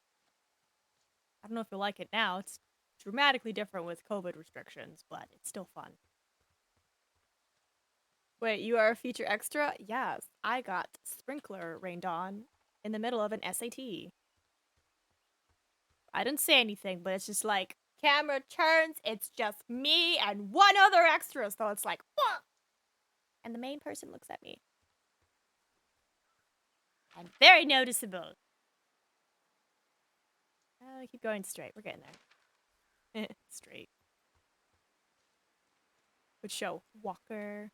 Speaker 1: I don't know if you'll like it now. It's dramatically different with COVID restrictions, but it's still fun. Wait, you are a feature extra? Yes, I got sprinkler rained on in the middle of an SAT. I didn't say anything, but it's just like, camera turns, it's just me and one other extra, so it's like, whoa! And the main person looks at me. I'm very noticeable. Keep going straight. We're getting there. Straight. Which show? Walker.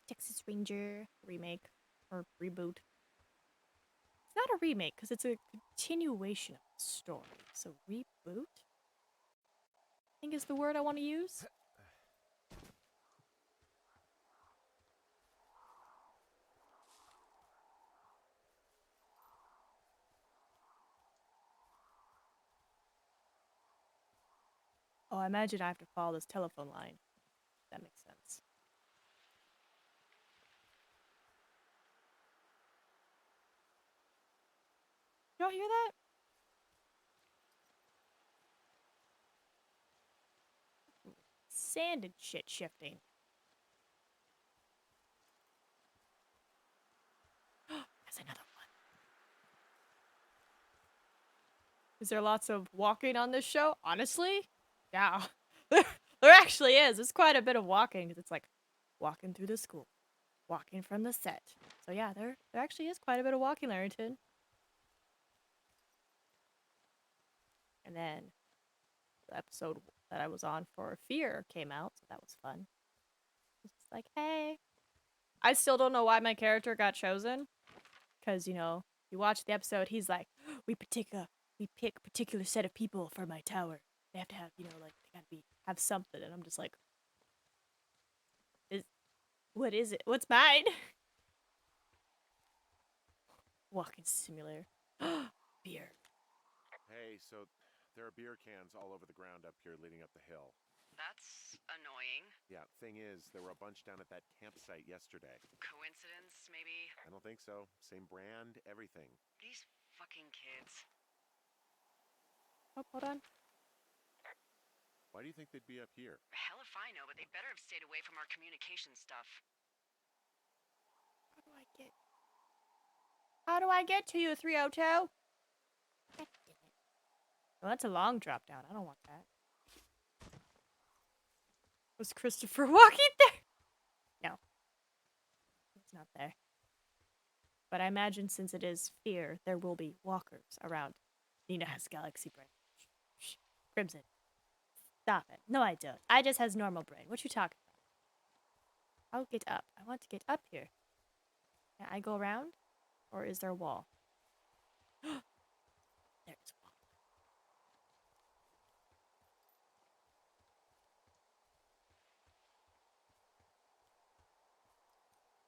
Speaker 1: Texas Ranger remake or reboot. It's not a remake because it's a continuation of the story. So reboot, I think is the word I want to use. Oh, I imagine I have to follow this telephone line. That makes sense. You don't hear that? Sand and shit shifting. There's another one. Is there lots of walking on this show? Honestly? Yeah. there actually is. There's quite a bit of walking because it's like walking through the school, walking from the set. So yeah, there actually is quite a bit of walking, Larrington. And then the episode that I was on for Fear came out, so that was fun. It's just like, hey. I still don't know why my character got chosen. Because, you know, you watch the episode, he's like, we pick a particular set of people for my tower. They have to have, you know, like, they gotta have something. And I'm just like, what is it? What's mine? Walking simulator. Beer.
Speaker 5: Hey, so there are beer cans all over the ground up here leading up the hill.
Speaker 4: That's annoying.
Speaker 5: Yeah, thing is, there were a bunch down at that campsite yesterday.
Speaker 4: Coincidence, maybe?
Speaker 5: I don't think so. Same brand, everything.
Speaker 4: These fucking kids.
Speaker 1: Oh, hold on.
Speaker 5: Why do you think they'd be up here?
Speaker 4: Hell if I know, but they better have stayed away from our communication stuff.
Speaker 1: How do I get to you, 302? Well, that's a long drop down. I don't want that. Was Christopher walking there? No. He's not there. But I imagine since it is Fear, there will be walkers around Nina's galaxy brain. Shh. Crimson. Stop it. No, I don't. I just has normal brain. What you talking about? I'll get up. I want to get up here. Can I go around? Or is there a wall? There's a wall.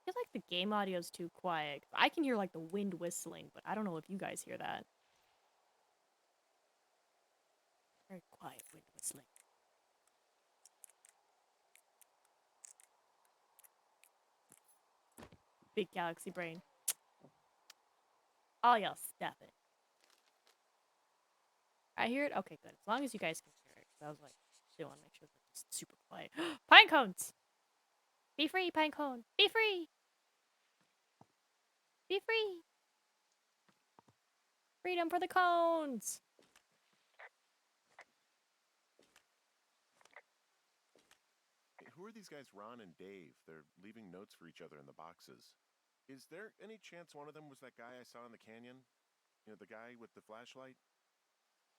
Speaker 1: I feel like the game audio is too quiet. I can hear like the wind whistling, but I don't know if you guys hear that. Very quiet wind whistling. Big galaxy brain. Oh, y'all, stop it. I hear it? Okay, good. As long as you guys can hear it. I was like, still want to make sure that it's super quiet. Pine cones! Be free, pine cone! Be free! Be free! Freedom for the cones!
Speaker 5: Hey, who are these guys, Ron and Dave? They're leaving notes for each other in the boxes. Is there any chance one of them was that guy I saw in the canyon? You know, the guy with the flashlight?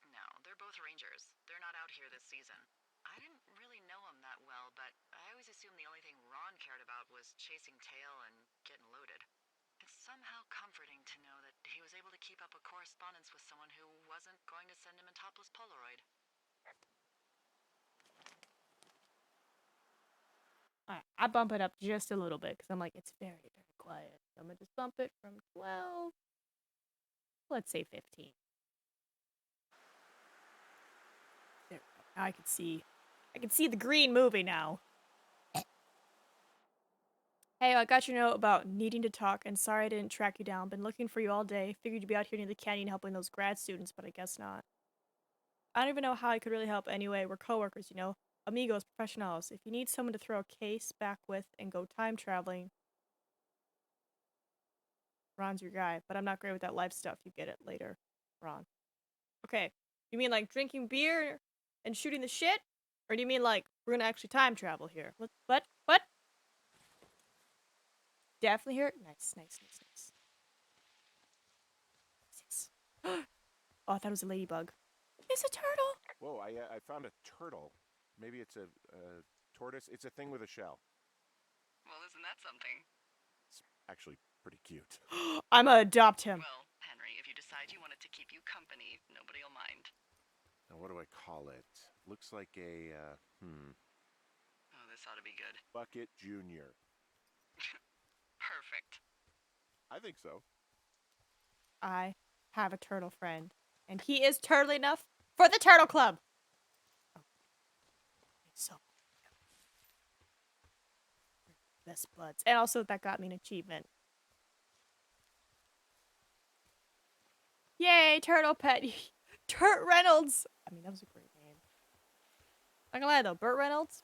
Speaker 4: No, they're both rangers. They're not out here this season. I didn't really know him that well, but I always assumed the only thing Ron cared about was chasing tail and getting loaded. It's somehow comforting to know that he was able to keep up a correspondence with someone who wasn't going to send him a topless Polaroid.
Speaker 1: Alright, I bump it up just a little bit because I'm like, it's very, very quiet. So I'm gonna just bump it from 12. Let's say 15. There we go. Now I can see the green movie now. Hey, I got your note about needing to talk, and sorry I didn't track you down. Been looking for you all day. Figured you'd be out here near the canyon helping those grad students, but I guess not. I don't even know how I could really help anyway. We're coworkers, you know. Amigos, professionals, if you need someone to throw a case back with and go time traveling, Ron's your guy. But I'm not great with that life stuff. You get it later, Ron. Okay. You mean like drinking beer and shooting the shit? Or do you mean like we're gonna actually time travel here? What? What? Definitely hear it. Nice, nice, nice, nice. Yes. Oh, I thought it was a ladybug. It's a turtle.
Speaker 5: Whoa, I found a turtle. Maybe it's a tortoise. It's a thing with a shell.
Speaker 4: Well, isn't that something?
Speaker 5: It's actually pretty cute.
Speaker 1: I'm gonna adopt him.
Speaker 4: Well, Henry, if you decide you want it to keep you company, nobody'll mind.
Speaker 5: Now, what do I call it? Looks like a,
Speaker 4: Oh, this ought to be good.
Speaker 5: Bucket Junior.
Speaker 4: Perfect.
Speaker 5: I think so.
Speaker 1: I have a turtle friend, and he is turtle enough for the Turtle Club. Oh, so best buds, and also that got me an achievement. Yay, Turtle Pet, Turt Reynolds. I mean, that was a great name. Not gonna lie though, Burt Reynolds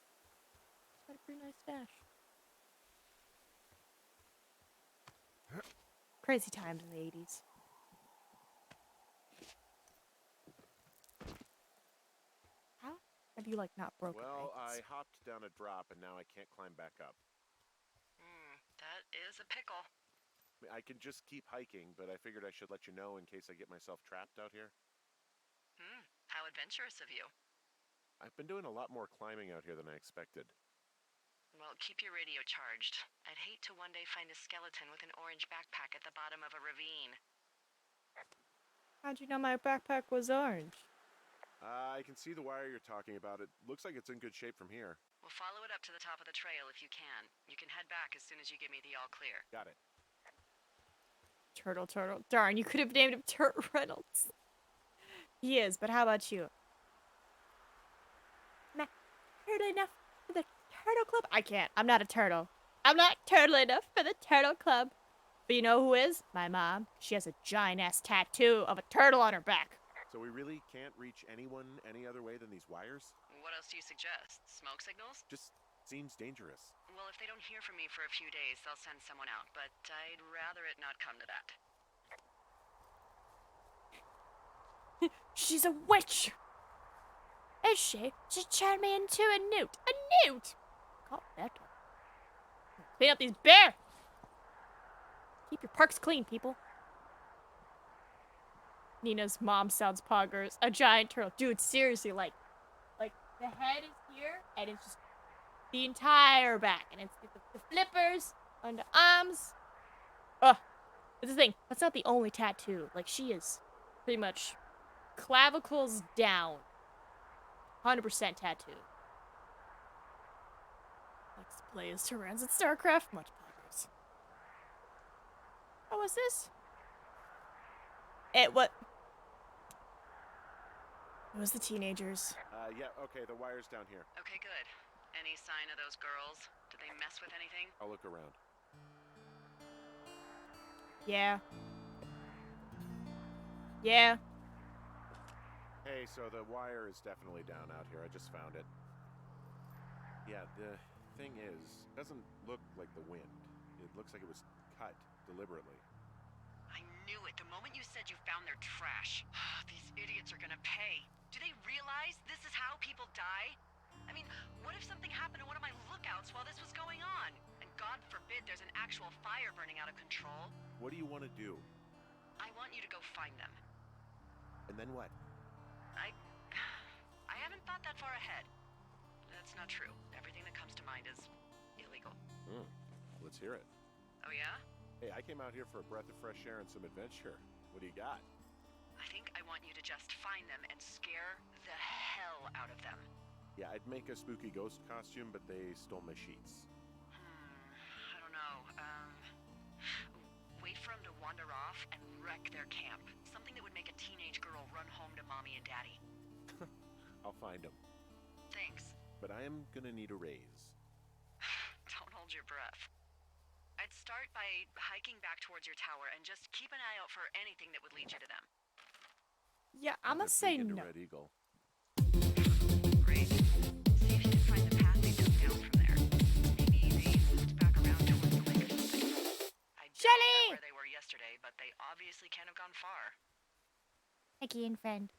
Speaker 1: had a pretty nice stash. Crazy times in the 80s. How have you like not broken
Speaker 5: Well, I
Speaker 1: ankles?
Speaker 5: hopped down a drop and now I can't climb back up.
Speaker 4: That is a pickle.
Speaker 5: I mean, I can just keep hiking, but I figured I should let you know in case I get myself trapped out here.
Speaker 4: How adventurous of you.
Speaker 5: I've been doing a lot more climbing out here than I expected.
Speaker 4: Well, keep your radio charged. I'd hate to one day find a skeleton with an orange backpack at the bottom of a ravine.
Speaker 1: How'd you know my backpack was orange?
Speaker 5: I can see the wire you're talking about. It looks like it's in good shape from here.
Speaker 4: We'll follow it up to the top of the trail if you can. You can head back as soon as you give me the all clear.
Speaker 5: Got it.
Speaker 1: Turtle. Darn, you could have named him Turt Reynolds. He is, but how about you? Am I turtle enough for the Turtle Club? I can't. I'm not a turtle. I'm not turtle enough for the Turtle Club. But you know who is? My mom. She has a giant-ass tattoo of a turtle on her back.
Speaker 5: So we really can't reach anyone any other way than these wires?
Speaker 4: What else do you suggest? Smoke signals?
Speaker 5: Just seems dangerous.
Speaker 4: Well, if they don't hear from me for a few days, they'll send someone out, but I'd rather it not come to that.
Speaker 1: She's a witch! Is she? She turned me into a newt. A newt! Call that one. Clean up these bear! Keep your parks clean, people. Nina's mom sounds poggers. A giant turtle. Dude, seriously, like the head is here, and it's just the entire back. And it's the flippers, under arms. Ugh. It's the thing. That's not the only tattoo. Like, she is pretty much clavicles down. 100% tattoo. Likes to play as Tyrants at StarCraft. Much poggers. What was this? It was the teenagers.
Speaker 5: Yeah, okay, the wire's down here.
Speaker 4: Okay, good. Any sign of those girls? Did they mess with anything?
Speaker 5: I'll look around.
Speaker 1: Yeah. Yeah.
Speaker 5: Hey, so the wire is definitely down out here. I just found it. Yeah, the thing is, it doesn't look like the wind. It looks like it was cut deliberately.
Speaker 4: I knew it. The moment you said you found their trash. These idiots are gonna pay. Do they realize this is how people die? I mean, what if something happened to one of my lookouts while this was going on? And God forbid there's an actual fire burning out of control.
Speaker 5: What do you want to do?
Speaker 4: I want you to go find them.
Speaker 5: And then what?
Speaker 4: I haven't thought that far ahead. That's not true. Everything that comes to mind is illegal.
Speaker 5: Let's hear it.
Speaker 4: Oh yeah?
Speaker 5: Hey, I came out here for a breath of fresh air and some adventure. What do you got?
Speaker 4: I think I want you to just find them and scare the hell out of them.
Speaker 5: Yeah, I'd make a spooky ghost costume, but they stole my sheets.
Speaker 4: I don't know. Wait for them to wander off and wreck their camp. Something that would make a teenage girl run home to mommy and daddy.
Speaker 5: I'll find them.
Speaker 4: Thanks.
Speaker 5: But I am gonna need a raise.
Speaker 4: Don't hold your breath. I'd start by hiking back towards your tower and just keep an eye out for anything that would lead you to them.
Speaker 1: Yeah, I'm gonna say
Speaker 5: big into
Speaker 1: no.
Speaker 5: Red Eagle.
Speaker 4: Great. See if you can
Speaker 1: Shelly!
Speaker 4: Where they were yesterday, but they obviously can't have gone far.
Speaker 1: Again, friend.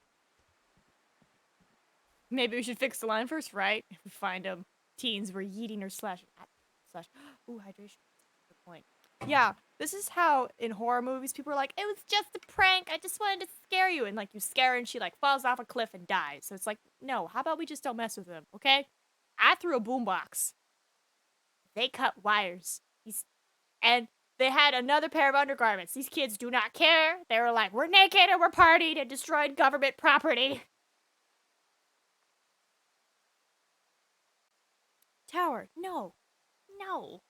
Speaker 1: Maybe we should fix the line first, right? If we find them, teens were yeeting or slashing. Ooh, hydration. Good point. Yeah, this is how in horror movies people are like, it was just a prank. I just wanted to scare you. And like you scare her and she like falls off a cliff and dies. So it's like, no, how about we just don't mess with them, okay? I threw a boombox. They cut wires. And they had another pair of undergarments. These kids do not care. They were like, we're naked and we're partied and destroyed government property. Tower, no. No.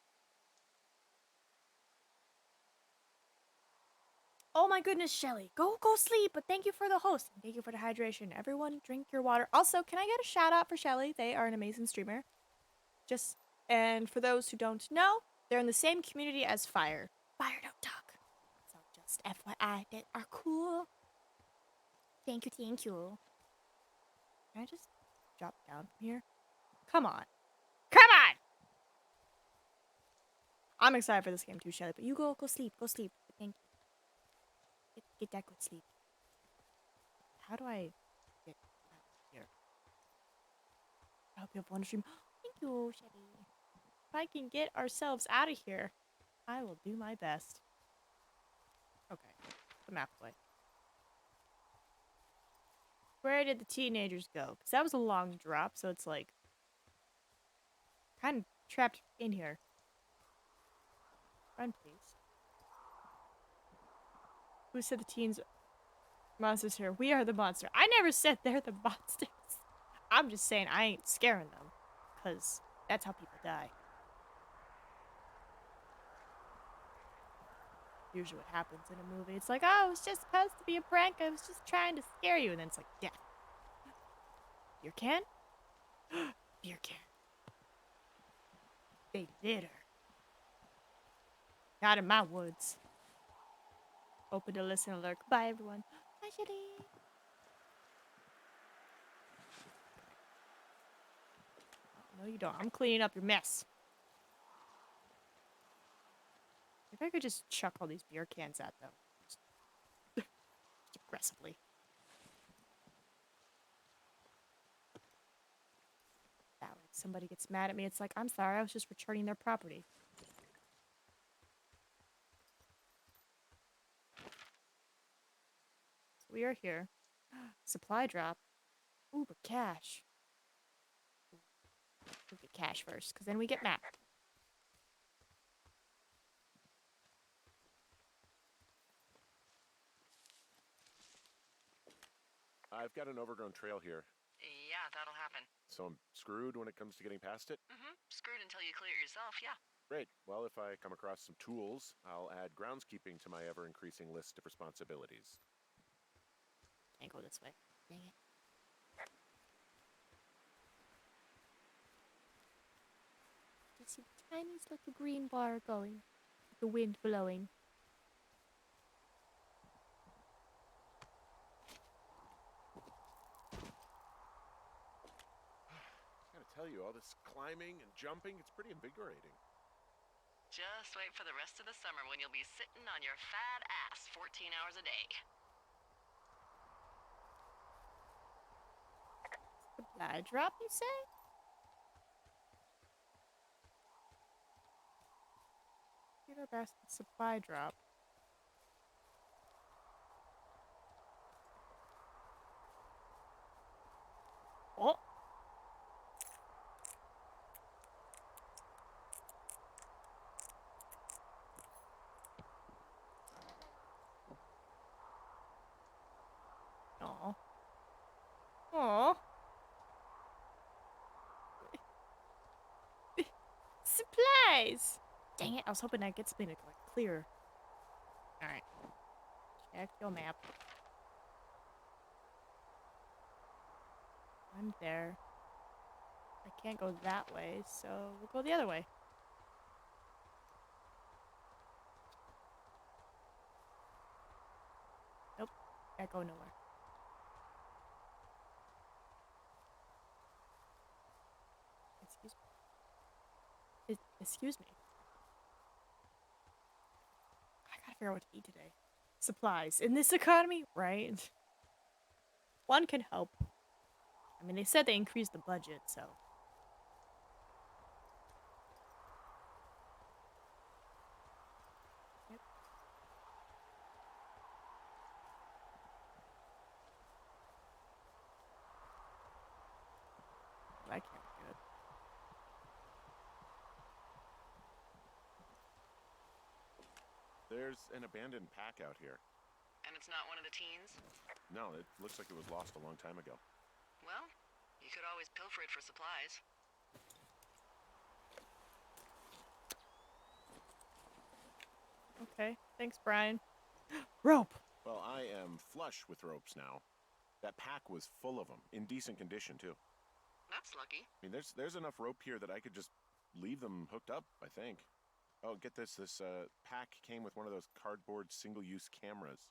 Speaker 1: Oh my goodness, Shelly. Go sleep, but thank you for the host. And thank you for the hydration. Everyone drink your water. Also, can I get a shout out for Shelly? They are an amazing streamer. And for those who don't know, they're in the same community as Fire. Fire don't talk. So just FYI, they are cool. Thank you, thank you. Can I just drop down from here? Come on. Come on! I'm excited for this game too, Shelly, but you go sleep. Go sleep. Thank you. Get that good sleep. How do I get out of here? I hope you have a wonderful stream. Thank you, Shelly. If I can get ourselves out of here, I will do my best. Okay. The map away. Where did the teenagers go? Because that was a long drop, so it's like kind of trapped in here. Run, please. Who said the teens monsters here? We are the monster. I never said they're the monsters. I'm just saying I ain't scaring them. Because that's how people die. Usually what happens in a movie. It's like, oh, it was just supposed to be a prank. I was just trying to scare you. And then it's like, death. Beer can? Beer can. They did her. Not in my woods. Open to listen alert. Bye, everyone. Bye, Shitty. No, you don't. I'm cleaning up your mess. If I could just chuck all these beer cans at them. Just aggressively. That way, if somebody gets mad at me, it's like, I'm sorry, I was just returning their property. So we are here. Supply drop. Ooh, but cash. We'll get cash first, because then we get map.
Speaker 5: I've got an overgrown trail here,
Speaker 4: Yeah, that'll happen.
Speaker 5: so I'm screwed when it comes to getting past it.
Speaker 4: Screwed until you clear it yourself, yeah.
Speaker 5: Great. Well, if I come across some tools, I'll add groundskeeping to my ever-increasing list of responsibilities.
Speaker 1: Can't go this way. Dang it. I see the tiniest little green bar going. The wind blowing.
Speaker 5: I gotta tell you, all this climbing and jumping, it's pretty invigorating.
Speaker 4: Just wait for the rest of the summer when you'll be sitting on your fat ass 14 hours a day.
Speaker 1: Supply drop, you say? Get our best supply drop. Oh! Aw. Aw. Supplies! Dang it, I was hoping I'd get something to like clear. Alright. Check your map. I'm there. I can't go that way, so we'll go the other way. Nope. Can't go nowhere. Excuse me. Excuse me. figure out what to eat today. Supplies. In this economy, right? One can help. I mean, they said they increased the budget, so. Yep. I can't do it.
Speaker 5: There's an abandoned pack out here.
Speaker 4: And it's not one of the teens?
Speaker 5: No, it looks like it was lost a long time ago.
Speaker 4: Well, you could always pilfer it for supplies.
Speaker 1: Okay, thanks, Brian. Rope!
Speaker 5: Well, I am flush with ropes now. That pack was full of them, in decent condition, too.
Speaker 4: That's lucky.
Speaker 5: I mean, there's enough rope here that I could just leave them hooked up, I think. Oh, get this. This pack came with one of those cardboard single-use cameras.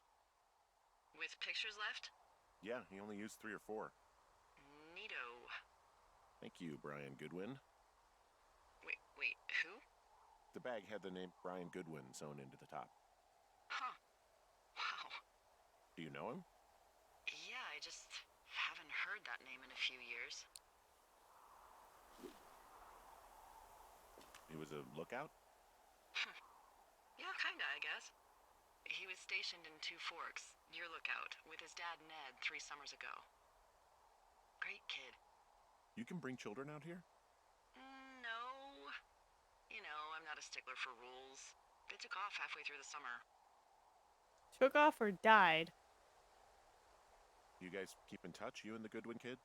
Speaker 4: With pictures left?
Speaker 5: Yeah, he only used 3 or 4.
Speaker 4: Neato.
Speaker 5: Thank you, Brian Goodwin.
Speaker 4: Wait, who?
Speaker 5: The bag had the name Brian Goodwin sewn into the top.
Speaker 4: Huh. Wow.
Speaker 5: Do you know him?
Speaker 4: Yeah, I just haven't heard that name in a few years.
Speaker 5: He was a lookout?
Speaker 4: Yeah, kinda, I guess. He was stationed in Two Forks, your lookout, with his dad Ned 3 summers ago. Great kid.
Speaker 5: You can bring children out here?
Speaker 4: No. You know, I'm not a stickler for rules. They took off halfway through the summer.
Speaker 1: Took off or died?
Speaker 5: You guys keep in touch, you and the Goodwin kid?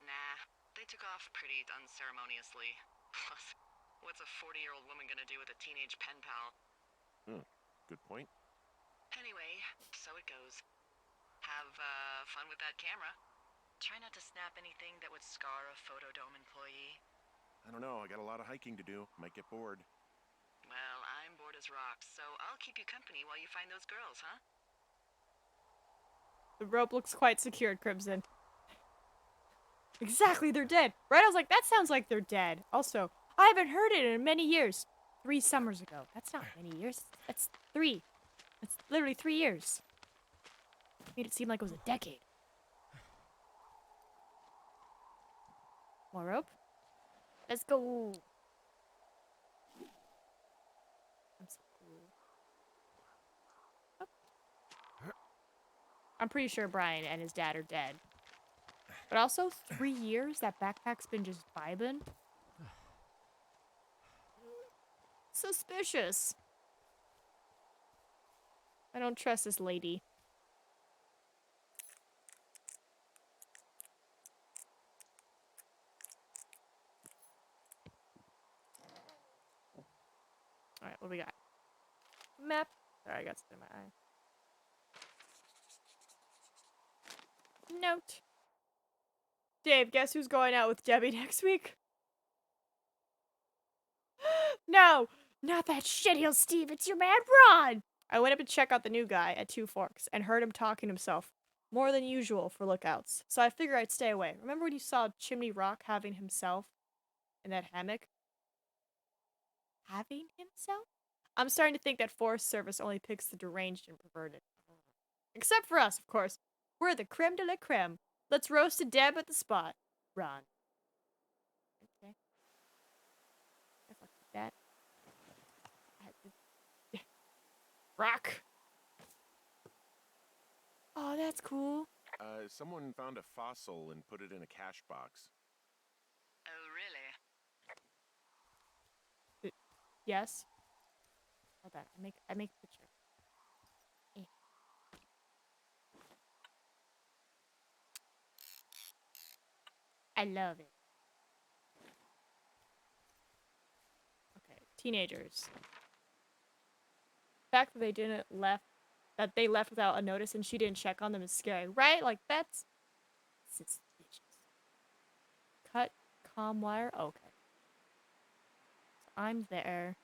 Speaker 4: Nah, they took off pretty unceremoniously. Plus, what's a 40-year-old woman gonna do with a teenage pen pal?
Speaker 5: Good point.
Speaker 4: Anyway, so it goes. Have fun with that camera. Try not to snap anything that would scar a Photodome employee.
Speaker 5: I don't know, I got a lot of hiking to do. Might get bored.
Speaker 4: Well, I'm bored as rocks, so I'll keep you company while you find those girls, huh?
Speaker 1: The rope looks quite secured, Crimson. Exactly, they're dead. Right? I was like, that sounds like they're dead. Also, I haven't heard it in many years. 3 summers ago. That's not many years. That's 3. That's literally 3 years. Made it seem like it was a decade. More rope? Let's go. I'm so cool. Oh. I'm pretty sure Brian and his dad are dead. But also 3 years, that backpack's been just vibing. Suspicious. I don't trust this lady. Alright, what do we got? Map. Sorry, I got something in my eye. Note. Dave, guess who's going out with Debbie next week? No! Not that shitheel Steve, it's your man Ron! I went up to check out the new guy at Two Forks and heard him talking to himself. More than usual for lookouts. So I figured I'd stay away. Remember when you saw Chimney Rock having himself in that hammock? Having himself? I'm starting to think that Forest Service only picks the deranged and perverted. Except for us, of course. We're the creme de la creme. Let's roast a Deb at the spot. Ron. Okay. I fuck with that. Rock. Oh, that's cool.
Speaker 5: Someone found a fossil and put it in a cash box.
Speaker 4: Oh, really?
Speaker 1: Yes. Hold on. I make a picture. Eh. I love it. Okay, teenagers. The fact that they left without a notice and she didn't check on them is scary, right? Like that's suspicious. Cut comm wire. Okay. So I'm there.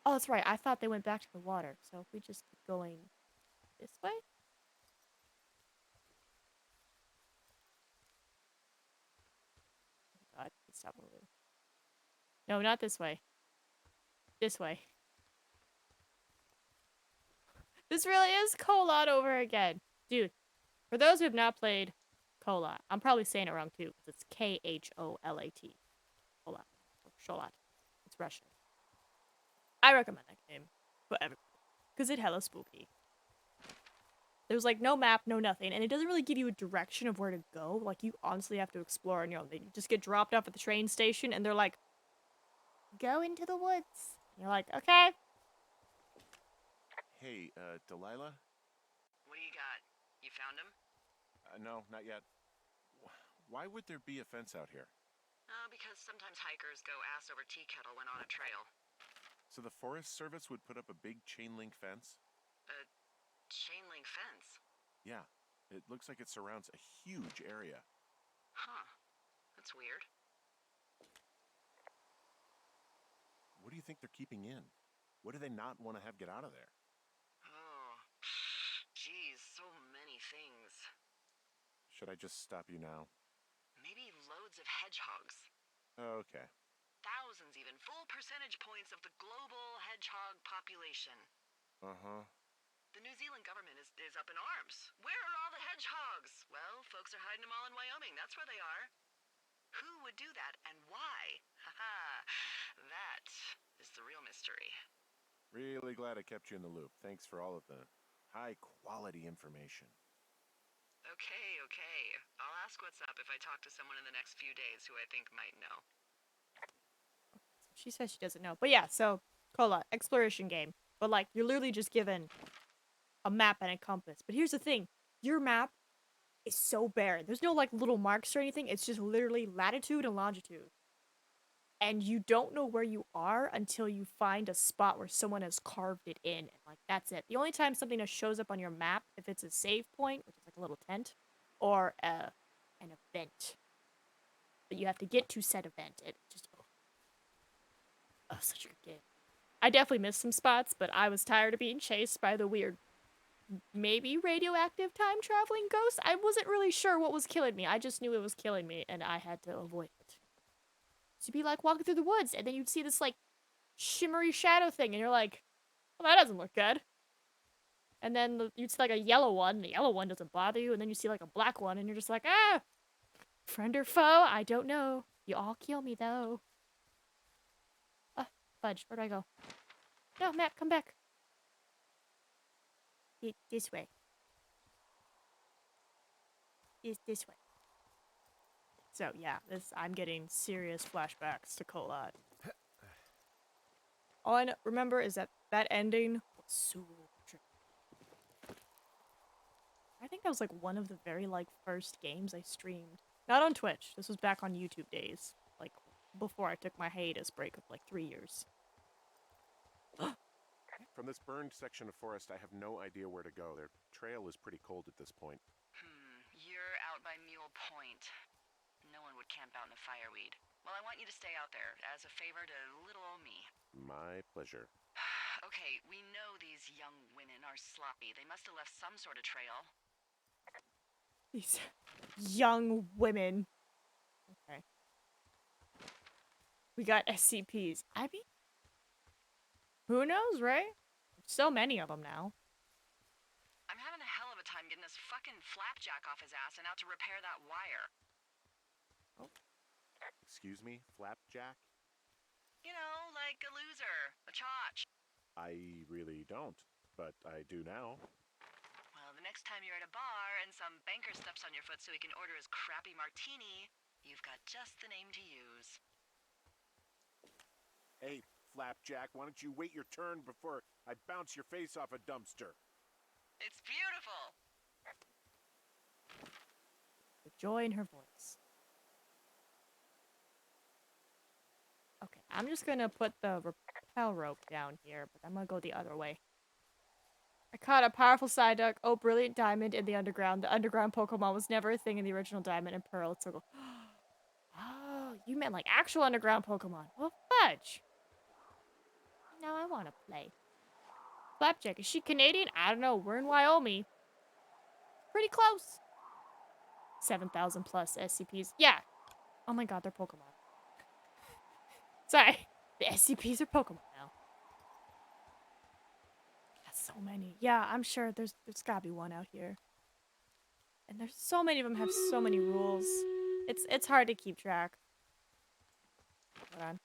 Speaker 1: Oh, that's right. I thought they went back to the water. So if we just keep going this way. Oh God, please stop moving. No, not this way. This way. This really is Colot over again. Dude, for those who have not played Colot, I'm probably saying it wrong too, because it's Kholat. Colot. Or Sholat. It's Russian. I recommend that game for everybody, because it's hella spooky. There's like no map, no nothing, and it doesn't really give you a direction of where to go. Like, you honestly have to explore on your own. They just get dropped off at the train station, and they're like, go into the woods. And you're like, okay.
Speaker 5: Hey, Delilah?
Speaker 4: What do you got? You found him?
Speaker 5: No, not yet. Why would there be a fence out here?
Speaker 4: Because sometimes hikers go ass over tea kettle when on a trail.
Speaker 5: So the Forest Service would put up a big chain link fence?
Speaker 4: A chain link fence?
Speaker 5: Yeah. It looks like it surrounds a huge area.
Speaker 4: Huh. That's weird.
Speaker 5: What do you think they're keeping in? What do they not want to have get out of there?
Speaker 4: Oh, geez, so many things.
Speaker 5: Should I just stop you now?
Speaker 4: Maybe loads of hedgehogs.
Speaker 5: Okay.
Speaker 4: Thousands even. Full percentage points of the global hedgehog population.
Speaker 5: Uh-huh.
Speaker 4: The New Zealand government is up in arms. Where are all the hedgehogs? Well, folks are hiding them all in Wyoming. That's where they are. Who would do that and why? Haha. That is the real mystery.
Speaker 5: Really glad I kept you in the loop. Thanks for all of the high-quality information.
Speaker 4: Okay. I'll ask what's up if I talk to someone in the next few days who I think might know.
Speaker 1: She says she doesn't know. But yeah, so, Cola, exploration game. But like, you're literally just given a map and a compass. But here's the thing. Your map is so barren. There's no like little marks or anything. It's just literally latitude and longitude. And you don't know where you are until you find a spot where someone has carved it in. And like, that's it. The only time something that shows up on your map, if it's a save point, which is like a little tent, or an event. But you have to get to said event. It just, oh, such a good game. I definitely missed some spots, but I was tired of being chased by the weird, maybe radioactive time traveling ghost. I wasn't really sure what was killing me. I just knew it was killing me, and I had to avoid it. So you'd be like walking through the woods, and then you'd see this like shimmery shadow thing, and you're like, well, that doesn't look good. And then you'd see like a yellow one, and the yellow one doesn't bother you, and then you see like a black one, and you're just like, ah, friend or foe, I don't know. You all kill me though. Fudge, where'd I go? No, Matt, come back. This way. This way. So yeah, I'm getting serious flashbacks to Colot. All I remember is that ending was so tricky. I think that was like one of the very like first games I streamed. Not on Twitch. This was back on YouTube days, like before I took my hiatus break of like 3 years.
Speaker 5: From this burned section of forest, I have no idea where to go. Their trail is pretty cold at this point.
Speaker 4: You're out by Mule Point. No one would camp out in the fireweed. Well, I want you to stay out there as a favor to little old me.
Speaker 5: My pleasure.
Speaker 4: Okay, we know these young women are sloppy. They must have left some sort of trail.
Speaker 1: These young women. Okay. We got SCPs. I mean, who knows, right? So many of them now.
Speaker 4: I'm having a hell of a time getting this fucking flapjack off his ass and out to repair that wire.
Speaker 5: Excuse me, Flapjack?
Speaker 4: You know, like a loser, a chotch.
Speaker 5: I really don't, but I do now.
Speaker 4: Well, the next time you're at a bar and some banker steps on your foot so he can order his crappy martini, you've got just the name to use.
Speaker 5: Hey, Flapjack, why don't you wait your turn before I bounce your face off a dumpster?
Speaker 4: It's beautiful.
Speaker 1: The joy in her voice. Okay, I'm just gonna put the rappel rope down here, but I'm gonna go the other way. I caught a powerful Psyduck. Oh, brilliant diamond in the underground. The underground Pokemon was never a thing in the original Diamond and Pearl. It's so oh, you meant like actual underground Pokemon. Well, fudge. Now I want to play. Flapjack, is she Canadian? I don't know. We're in Wyoming. Pretty close. 7,000 plus SCPs. Yeah. Oh my god, they're Pokemon. Sorry. The SCPs are Pokemon now. That's so so many. Yeah, I'm sure there's gotta be one out here. And there's so many of them have so many rules. It's hard to keep track. Hold on.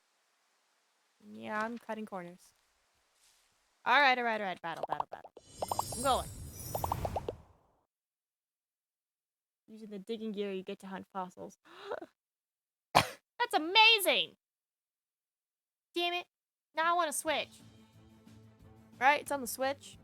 Speaker 1: Yeah, I'm cutting corners. Alright. Battle. I'm going. Using the digging gear, you get to hunt fossils. That's amazing! Damn it. Now I want to switch. Right? It's on the Switch.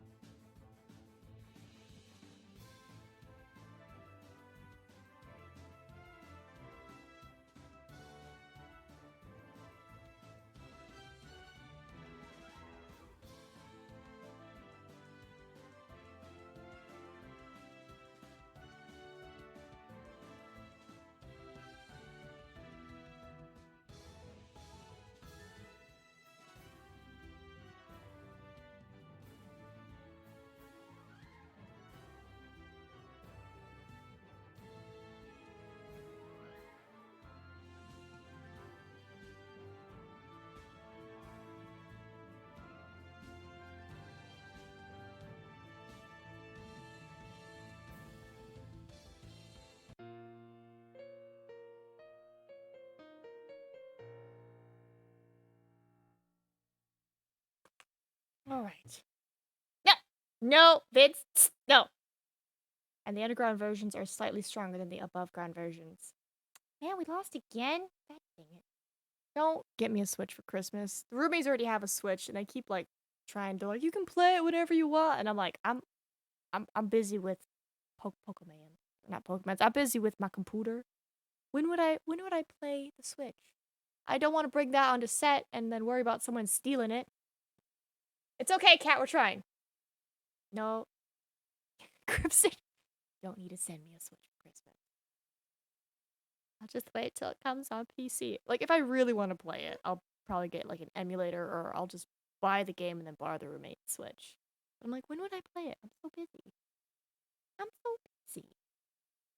Speaker 1: Alright. No! No, Vince! No! And the underground versions are slightly stronger than the above ground versions. Man, we lost again? God dang it. Don't get me a Switch for Christmas. The roomies already have a Switch, and they keep like trying to like, you can play it whenever you want, and I'm like, I'm busy with Pokemon. Not Pokemon. I'm busy with my computer. When would I play the Switch? I don't want to bring that onto set and then worry about someone stealing it. It's okay, Cat, we're trying. No. Crimson, don't need to send me a Switch for Christmas. I'll just wait till it comes on PC. Like, if I really want to play it, I'll probably get like an emulator, or I'll just buy the game and then borrow the roommate's Switch. But I'm like, when would I play it? I'm so busy.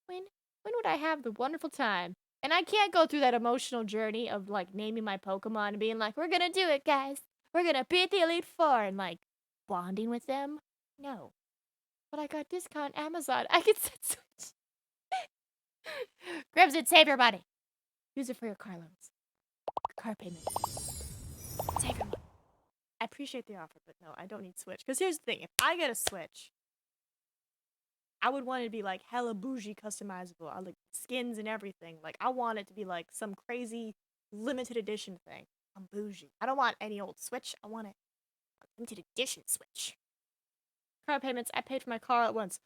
Speaker 1: When would I have the wonderful time? And I can't go through that emotional journey of like naming my Pokemon and being like, we're gonna do it, guys. We're gonna beat the Elite Four, and like bonding with them. No. But I got discount Amazon. I can set Switch. Crimson, save your money. Use it for your car loans. Car payments. Save your money. I appreciate the offer, but no, I don't need Switch. Because here's the thing. If I get a Switch, I would want it to be like hella bougie customizable. I like skins and everything. Like, I want it to be like some crazy limited edition thing. I'm bougie. I don't want any old Switch. I want it a limited edition Switch. Car payments, I paid for my car at once.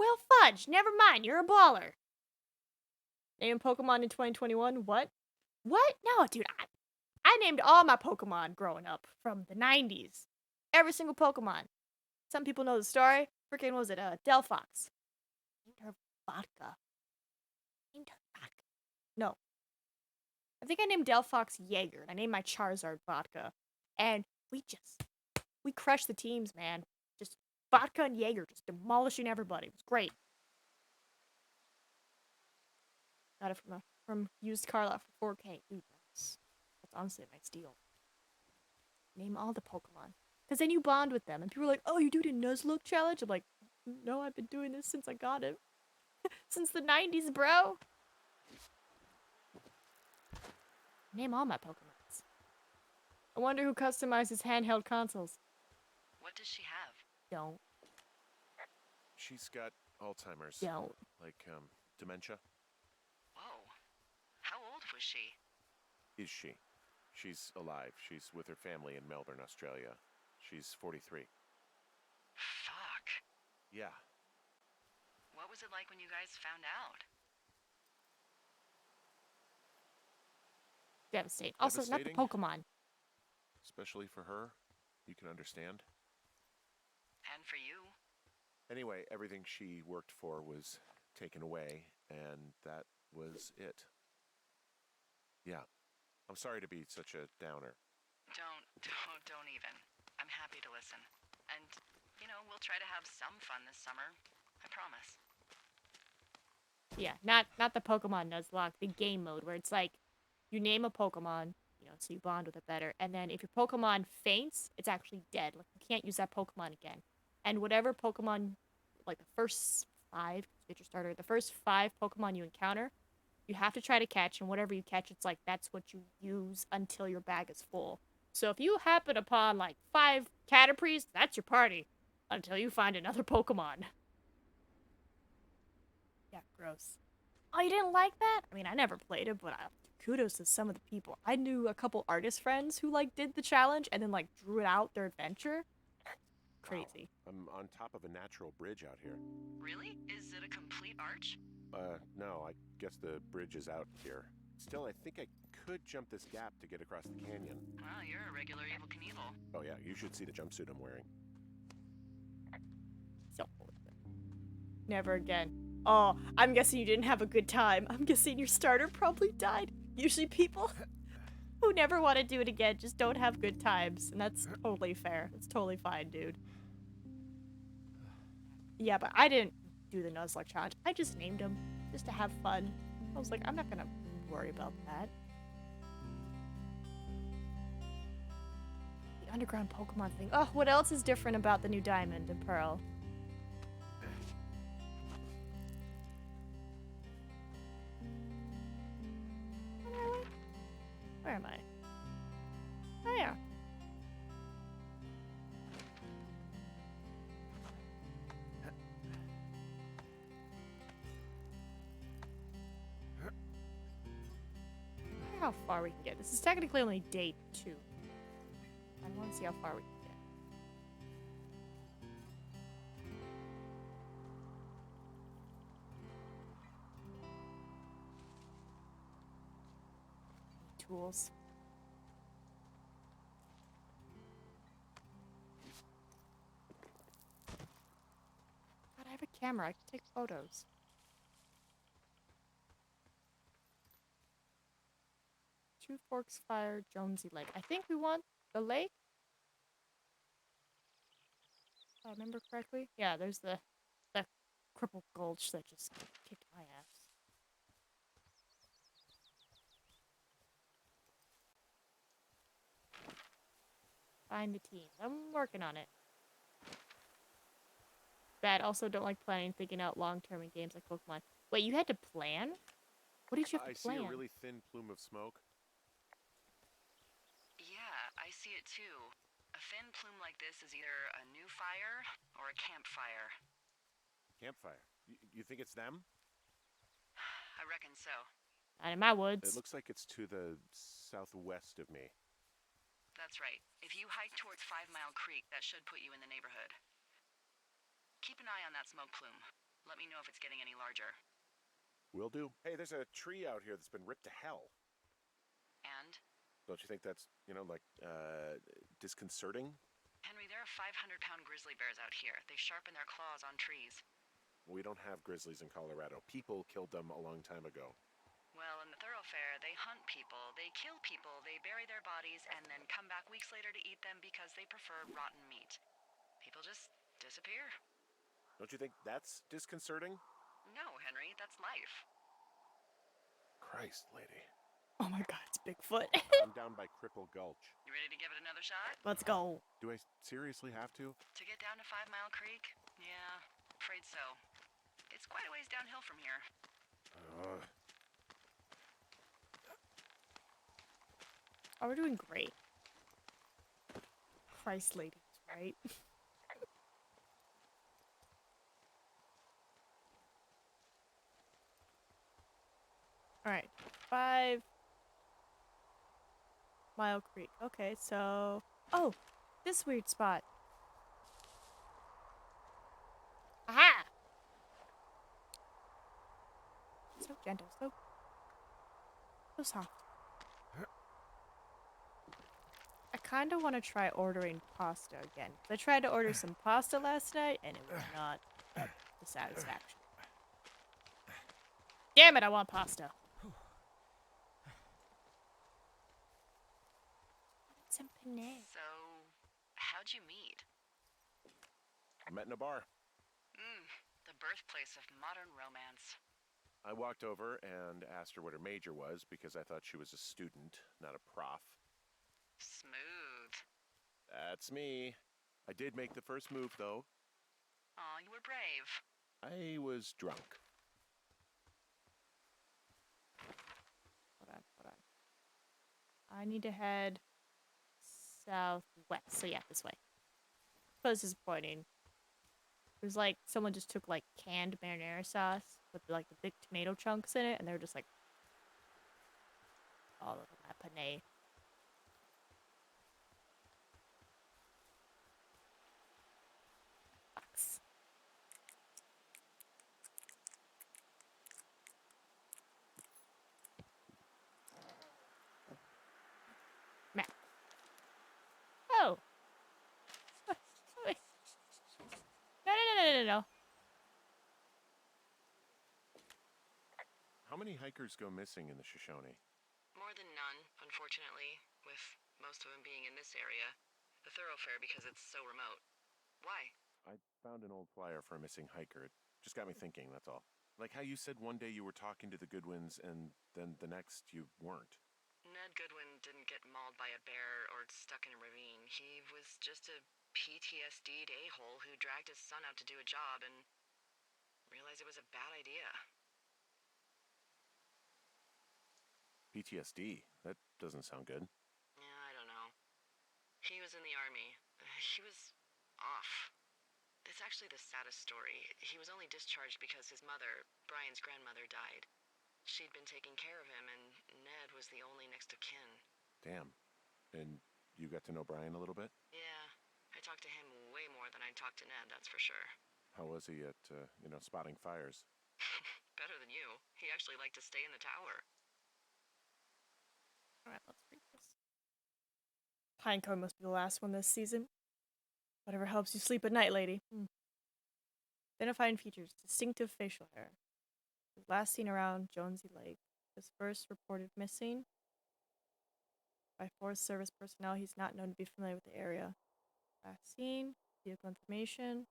Speaker 1: Well, fudge. Never mind. You're a baller. Name Pokemon in 2021? What? What? No, dude. I named all my Pokemon growing up from the 90s. Every single Pokemon. Some people know the story. Freaking, what was it? Delphox. Named her Vodka. No. I think I named Delphox Jaeger, and I named my Charizard Vodka. And we crushed the teams, man. Just Vodka and Jaeger, just demolishing everybody. It was great. Got it from used car lot for 4K. Dude, that's honestly a nice deal. Name all the Pokemon. Because then you bond with them. And people are like, oh, you do the Nuzlocke challenge? I'm like, no, I've been doing this since I got him. Since the 90s, bro. Name all my Pokemons. I wonder who customizes handheld consoles.
Speaker 4: What does she have?
Speaker 1: Don't.
Speaker 5: She's got Alzheimer's.
Speaker 1: Don't.
Speaker 5: Like, dementia.
Speaker 4: Whoa. How old was she?
Speaker 5: Is she? She's alive. She's with her family in Melbourne, Australia. She's 43.
Speaker 4: Fuck.
Speaker 5: Yeah.
Speaker 4: What was it like when you guys found out?
Speaker 1: Devastating. Also, not the
Speaker 5: Devastating?
Speaker 1: Pokemon.
Speaker 5: Especially for her. You can understand.
Speaker 4: And for you?
Speaker 5: Anyway, everything she worked for was taken away, and that was it. Yeah. I'm sorry to be such a downer.
Speaker 4: Don't even. I'm happy to listen. And, we'll try to have some fun this summer. I promise.
Speaker 1: Yeah, not the Pokemon Nuzlocke, the game mode where it's like, you name a Pokemon, so you bond with it better. And then if your Pokemon faints, it's actually dead. Like, you can't use that Pokemon again. And whatever Pokemon, like the first 5, get your starter, the first 5 Pokemon you encounter, you have to try to catch, and whatever you catch, it's like that's what you use until your bag is full. So if you happen upon like 5 Caterpies, that's your party until you find another Pokemon. Yeah, gross. Oh, you didn't like that? I mean, I never played it, but kudos to some of the people. I knew a couple artist friends who like did the challenge and then like drew it out their adventure. Crazy.
Speaker 5: Wow. I'm on top of a natural bridge out here.
Speaker 4: Really? Is it a complete arch?
Speaker 5: No, I guess the bridge is out here. Still, I think I could jump this gap to get across the canyon.
Speaker 4: Wow, you're a regular Evel Knievel.
Speaker 5: Oh yeah, you should see the jumpsuit I'm wearing.
Speaker 1: So never again. Oh, I'm guessing you didn't have a good time. I'm guessing your starter probably died. Usually people who never want to do it again just don't have good times, and that's totally fair. It's totally fine, dude. Yeah, but I didn't do the Nuzlocke challenge. I just named him just to have fun. I was like, I'm not gonna worry about that. The underground Pokemon thing. Oh, what else is different about the new Diamond and Pearl? Where am I? Oh, yeah. I wonder how far we can get. This is technically only day 2. I want to see how far we can get. Tools. God, I have a camera. I can take photos. Two Forks Fire, Jonesy Lake. I think we want the lake. If I remember correctly. Yeah, there's the crippled gulch that just kicked my ass. Find the team. I'm working on it. Bad. Also, don't like planning, thinking out long term in games like Pokemon. Wait, you had to plan? What did you have
Speaker 5: I
Speaker 1: to plan?
Speaker 5: see a really thin plume of smoke.
Speaker 4: Yeah, I see it too. A thin plume like this is either a new fire or a campfire.
Speaker 5: Campfire. You think it's them?
Speaker 4: I reckon so.
Speaker 1: Not in my
Speaker 5: It
Speaker 1: woods.
Speaker 5: looks like it's to the southwest of me.
Speaker 4: That's right. If you hike towards 5 Mile Creek, that should put you in the neighborhood. Keep an eye on that smoke plume. Let me know if it's getting any larger.
Speaker 5: Will do. Hey, there's a tree out here that's been ripped to hell.
Speaker 4: And?
Speaker 5: Don't you think that's, disconcerting?
Speaker 4: Henry, there are 500-pound grizzly bears out here. They sharpen their claws on trees.
Speaker 5: We don't have grizzlies in Colorado. People killed them a long time ago.
Speaker 4: Well, in the thoroughfare, they hunt people, they kill people, they bury their bodies, and then come back weeks later to eat them because they prefer rotten meat. People just disappear.
Speaker 5: Don't you think that's disconcerting?
Speaker 4: No, Henry, that's life.
Speaker 5: Christ, lady.
Speaker 1: Oh my god, it's Bigfoot.
Speaker 5: I'm down by Cripple Gulch.
Speaker 4: You ready to give it another shot?
Speaker 1: Let's go.
Speaker 5: Do I seriously have to?
Speaker 4: To get down to 5 Mile Creek? Yeah, afraid so. It's quite a ways downhill from here.
Speaker 1: Oh, we're doing great. Christ ladies, right? Alright. 5 Mile Creek. Okay, so... Oh! This weird spot. Aha! So gentle, so soft. I kind of want to try ordering pasta again. I tried to order some pasta last night, and it was not the satisfaction. Damn it, I want pasta. Some penne.
Speaker 4: So, how'd you meet?
Speaker 5: Met in a bar.
Speaker 4: The birthplace of modern romance.
Speaker 5: I walked over and asked her what her major was because I thought she was a student, not a prof.
Speaker 4: Smooth.
Speaker 5: That's me. I did make the first move, though.
Speaker 4: Aw, you were brave.
Speaker 5: I was drunk.
Speaker 1: Hold on, hold on. I need to head southwest. So yeah, this way. But it's disappointing. It was like someone just took like canned marinara sauce with like the big tomato chunks in it, and they were just like all over my penne. Fucks. Map. Oh. Wait. No.
Speaker 5: How many hikers go missing in the Shoshone?
Speaker 4: More than none, unfortunately, with most of them being in this area. The thoroughfare because it's so remote. Why?
Speaker 5: I found an old flyer for a missing hiker. It just got me thinking, that's all. Like how you said one day you were talking to the Goodwins and then the next you weren't.
Speaker 4: Ned Goodwin didn't get mauled by a bear or stuck in a ravine. He was just a PTSD'd a-hole who dragged his son out to do a job and realized it was a bad idea.
Speaker 5: PTSD? That doesn't sound good.
Speaker 4: Yeah, I don't know. He was in the army. He was off. It's actually the saddest story. He was only discharged because his mother, Brian's grandmother, died. She'd been taking care of him, and Ned was the only next of kin.
Speaker 5: Damn. And you got to know Brian a little bit?
Speaker 4: Yeah, I talked to him way more than I talked to Ned, that's for sure.
Speaker 5: How was he at, spotting fires?
Speaker 4: Better than you. He actually liked to stay in the tower.
Speaker 1: Alright, let's read this. Pinecone must be the last one this season. Whatever helps you sleep at night, lady. Identifying features. Distinctive facial hair. Last seen around Jonesy Lake. Was first reported missing by Forest Service personnel. He's not known to be familiar with the area. Last seen. Vehicle information.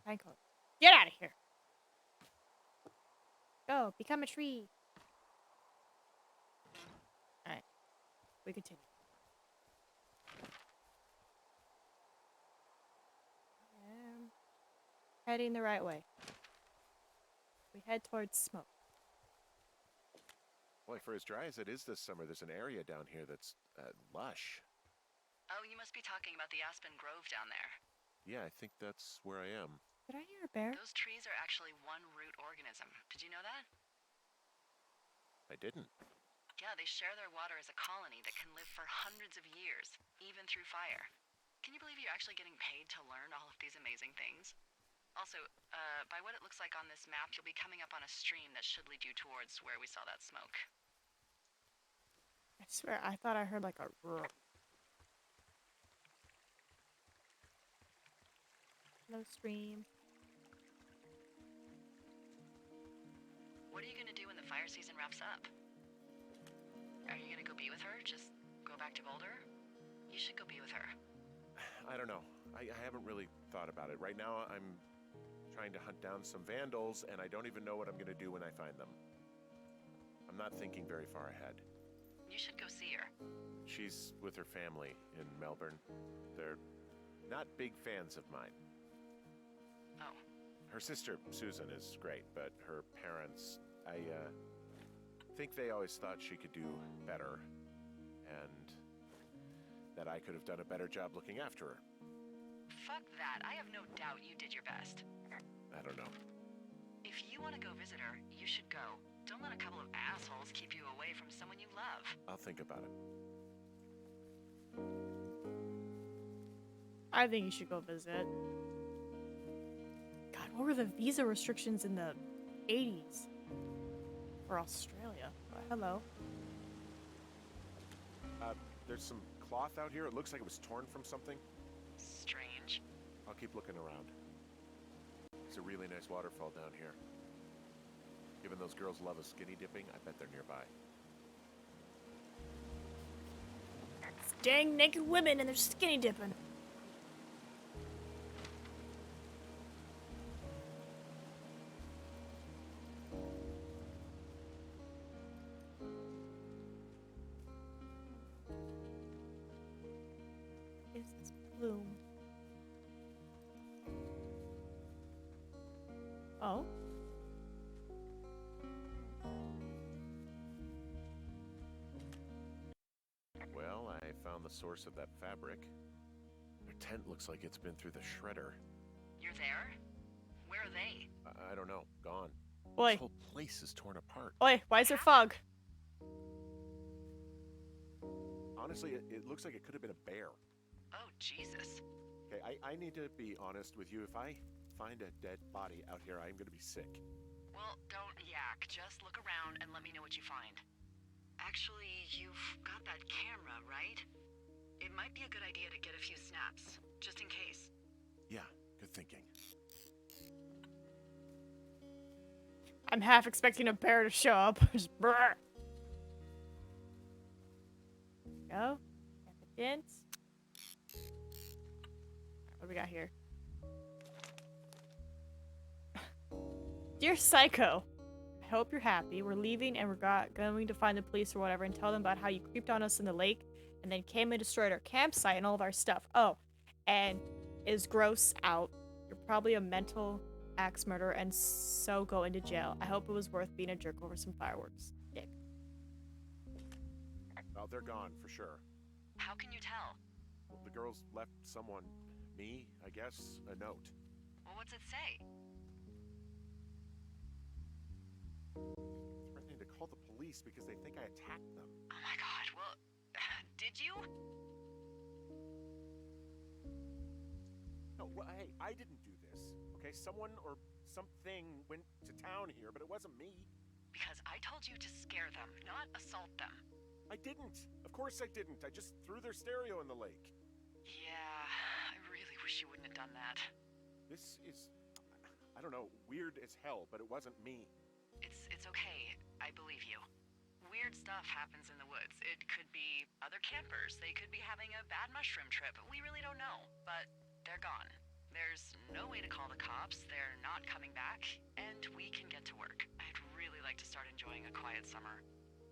Speaker 1: Pinecone. Get out of here. Go. Become a tree. Alright. We continue. Heading the right way. We head towards smoke.
Speaker 5: Boy, for as dry as it is this summer, there's an area down here that's lush.
Speaker 4: Oh, you must be talking about the Aspen Grove down there.
Speaker 5: Yeah, I think that's where I am.
Speaker 1: Did I hear a bear?
Speaker 4: Those trees are actually one root organism. Did you know that?
Speaker 5: I didn't.
Speaker 4: Yeah, they share their water as a colony that can live for hundreds of years, even through fire. Can you believe you're actually getting paid to learn all of these amazing things? Also, by what it looks like on this map, you'll be coming up on a stream that should lead you towards where we saw that smoke.
Speaker 1: I swear, I thought I heard like a roar. No stream.
Speaker 4: What are you gonna do when the fire season wraps up? Are you gonna go be with her? Just go back to Boulder? You should go be with her.
Speaker 5: I don't know. I haven't really thought about it. Right now, I'm trying to hunt down some vandals, and I don't even know what I'm going to do when I find them. I'm not thinking very far ahead.
Speaker 4: You should go see her.
Speaker 5: She's with her family in Melbourne. They're not big fans of mine.
Speaker 4: Oh.
Speaker 5: Her sister, Susan, is great, but her parents, I think they always thought she could do better, and that I could have done a better job looking after her.
Speaker 4: Fuck that. I have no doubt you did your best.
Speaker 5: I don't know.
Speaker 4: If you want to go visit her, you should go. Don't let a couple of assholes keep you away from someone you love.
Speaker 5: I'll think about it.
Speaker 1: I think you should go visit. God, what were the visa restrictions in the 80s? For Australia. Oh, hello.
Speaker 5: There's some cloth out here. It looks like it was torn from something.
Speaker 4: Strange.
Speaker 5: I'll keep looking around. It's a really nice waterfall down here. Given those girls love a skinny dipping, I bet they're nearby.
Speaker 1: It's dang naked women and they're skinny dipping. is this plume? Oh.
Speaker 5: Well, I found the source of that fabric. Their tent looks like it's been through the shredder.
Speaker 4: You're there? Where are they?
Speaker 5: I don't know. Gone.
Speaker 1: Oi.
Speaker 5: This whole place is torn apart.
Speaker 1: Oi, why is there fog?
Speaker 5: Honestly, it looks like it could have been a bear.
Speaker 4: Oh, Jesus.
Speaker 5: Okay, I need to be honest with you. If I find a dead body out here, I'm gonna be sick.
Speaker 4: Well, don't yak. Just look around and let me know what you find. Actually, you've got that camera, right? It might be a good idea to get a few snaps, just in case.
Speaker 5: Yeah, good thinking.
Speaker 1: I'm half expecting a bear to show up. Just brrr. Go. Evidence. What do we got here? Dear Psycho, I hope you're happy. We're leaving and we're going to find the police or whatever and tell them about how you creeped on us in the lake and then came and destroyed our campsite and all of our stuff. Oh, and is gross out. You're probably a mental axe murderer and so go into jail. I hope it was worth being a jerk over some fireworks. Dick.
Speaker 5: Oh, they're gone for sure.
Speaker 4: How can you tell?
Speaker 5: Well, the girls left someone, me, I guess, a note.
Speaker 4: Well, what's it say?
Speaker 5: Threatening to call the police because they think I attacked them.
Speaker 4: Oh my god, well, did you?
Speaker 5: No, well, hey, I didn't do this. Okay, someone or something went to town here, but it wasn't me.
Speaker 4: Because I told you to scare them, not assault them.
Speaker 5: I didn't. Of course I didn't. I just threw their stereo in the lake.
Speaker 4: Yeah, I really wish you wouldn't have done that.
Speaker 5: This is, I don't know, weird as hell, but it wasn't me.
Speaker 4: It's okay. I believe you. Weird stuff happens in the woods. It could be other campers. They could be having a bad mushroom trip. We really don't know. But they're gone. There's no way to call the cops. They're not coming back. And we can get to work. I'd really like to start enjoying a quiet summer.